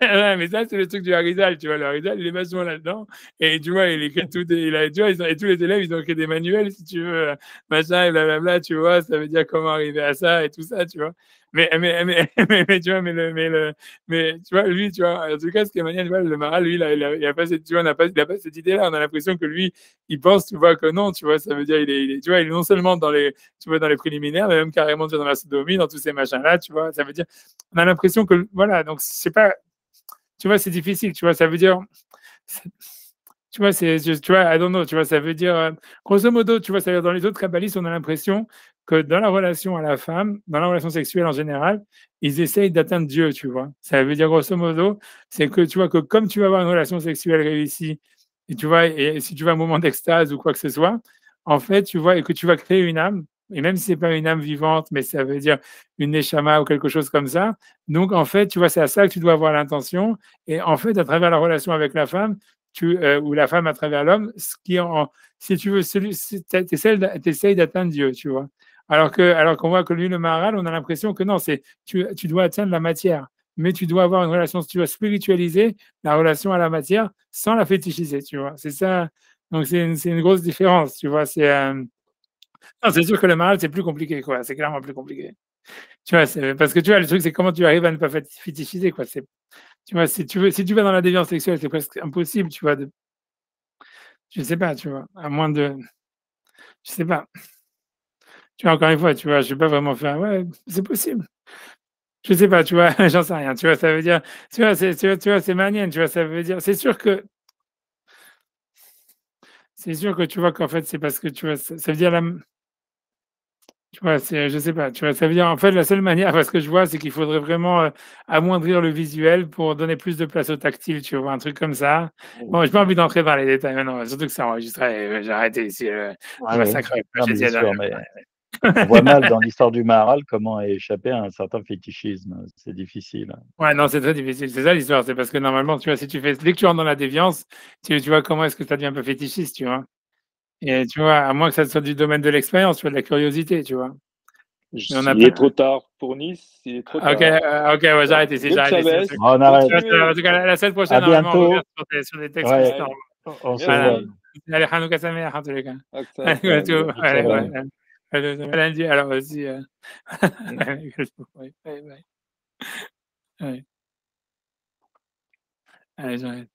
[SPEAKER 1] Ouais, mais ça, c'est le truc du Harizal, tu vois. Le Harizal, il est vachement là-dedans. Et tu vois, il écrit tout, tu vois, et tous les élèves, ils ont écrit des manuels, si tu veux, machin, et blablabla, tu vois, ça veut dire comment arriver à ça et tout ça, tu vois. Mais tu vois, mais tu vois, lui, tu vois, en tout cas, ce qui est magnifique, tu vois, le Maral, lui, il a pas cette, tu vois, il a pas cette idée-là. On a l'impression que lui, il pense, tu vois, que non, tu vois, ça veut dire, tu vois, il est non seulement dans les, tu vois, dans les préliminaires, mais même carrément, tu vois, dans la sodomie, dans tous ces machins-là, tu vois, ça veut dire, on a l'impression que, voilà, donc, c'est pas, tu vois, c'est difficile, tu vois, ça veut dire, tu vois, tu vois, I don't know, tu vois, ça veut dire, grosso modo, tu vois, ça veut dire, dans les autres kabbalistes, on a l'impression que dans la relation à la femme, dans la relation sexuelle en général, ils essayent d'atteindre Dieu, tu vois. Ça veut dire, grosso modo, c'est que, tu vois, que comme tu vas avoir une relation sexuelle réussie, et tu vois, et si tu vas un moment d'extase ou quoi que ce soit, en fait, tu vois, et que tu vas créer une âme, et même si c'est pas une âme vivante, mais ça veut dire une neshama ou quelque chose comme ça, donc, en fait, tu vois, c'est à ça que tu dois avoir l'intention. Et en fait, à travers la relation avec la femme, ou la femme à travers l'homme, ce qui en, si tu veux, tu essayes d'atteindre Dieu, tu vois. Alors qu'on voit que lui, le Maharal, on a l'impression que non, tu dois atteindre la matière. Mais tu dois avoir une relation, tu dois spiritualiser la relation à la matière sans la fétichiser, tu vois. C'est ça. Donc, c'est une grosse différence, tu vois. Non, c'est sûr que le Maharal, c'est plus compliqué, quoi. C'est clairement plus compliqué. Tu vois, parce que tu vois, le truc, c'est comment tu arrives à ne pas fétichiser, quoi. Tu vois, si tu vas dans la déviance sexuelle, c'est presque impossible, tu vois. Je sais pas, tu vois, à moins de, je sais pas. Tu vois, encore une fois, tu vois, je vais pas vraiment faire, ouais, c'est possible. Je sais pas, tu vois, j'en sais rien. Tu vois, ça veut dire, tu vois, c'est manienne, tu vois, ça veut dire, c'est sûr que tu vois qu'en fait, c'est parce que tu vois, ça veut dire tu vois, je sais pas, tu vois, ça veut dire, en fait, la seule manière, parce que je vois, c'est qu'il faudrait vraiment amoindrir le visuel pour donner plus de place au tactile, tu vois, un truc comme ça. Bon, j'ai pas envie d'entrer dans les détails maintenant, surtout que c'est enregistré, j'ai arrêté ici, le massacre.
[SPEAKER 3] Non, mais c'est sûr, mais on voit mal dans l'histoire du Maharal comment échapper à un certain fétichisme. C'est difficile.
[SPEAKER 1] Ouais, non, c'est très difficile. C'est ça l'histoire. C'est parce que normalement, tu vois, si tu fais, dès que tu rentres dans la déviance, tu vois comment est-ce que ça devient un peu fétichiste, tu vois. Et tu vois, à moins que ça soit du domaine de l'expérience, tu vois, de la curiosité, tu vois. Mais on a
[SPEAKER 4] Il est
[SPEAKER 1] pas.
[SPEAKER 4] trop tard pour Nice, il est trop
[SPEAKER 1] Ok,
[SPEAKER 4] tard.
[SPEAKER 1] ouais, j'arrête ici,
[SPEAKER 4] Good
[SPEAKER 1] j'arrête ici.
[SPEAKER 4] Chavez,
[SPEAKER 3] On arrête.
[SPEAKER 1] En tout cas, la semaine prochaine,
[SPEAKER 3] À
[SPEAKER 1] normalement, on
[SPEAKER 3] bientôt.
[SPEAKER 1] revient sur des textes plus
[SPEAKER 3] Ouais,
[SPEAKER 1] normaux.
[SPEAKER 3] on se
[SPEAKER 1] Voilà.
[SPEAKER 3] voit.
[SPEAKER 1] Allez, Hanouka Sameach, en tous les cas.
[SPEAKER 4] Aksa,
[SPEAKER 1] Tout. Allez,
[SPEAKER 3] Shalom.
[SPEAKER 1] ouais. Lundi, alors aussi. Ouais, ouais. Ouais. Allez, j'arrête.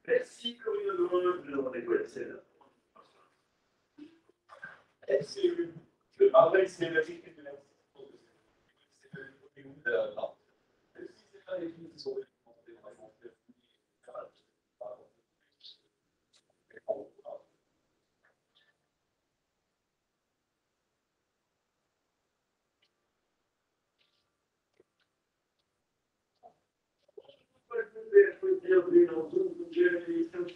[SPEAKER 5] Merci, communauté de le Marvel cinématique de la bienvenue dans une nouvelle émission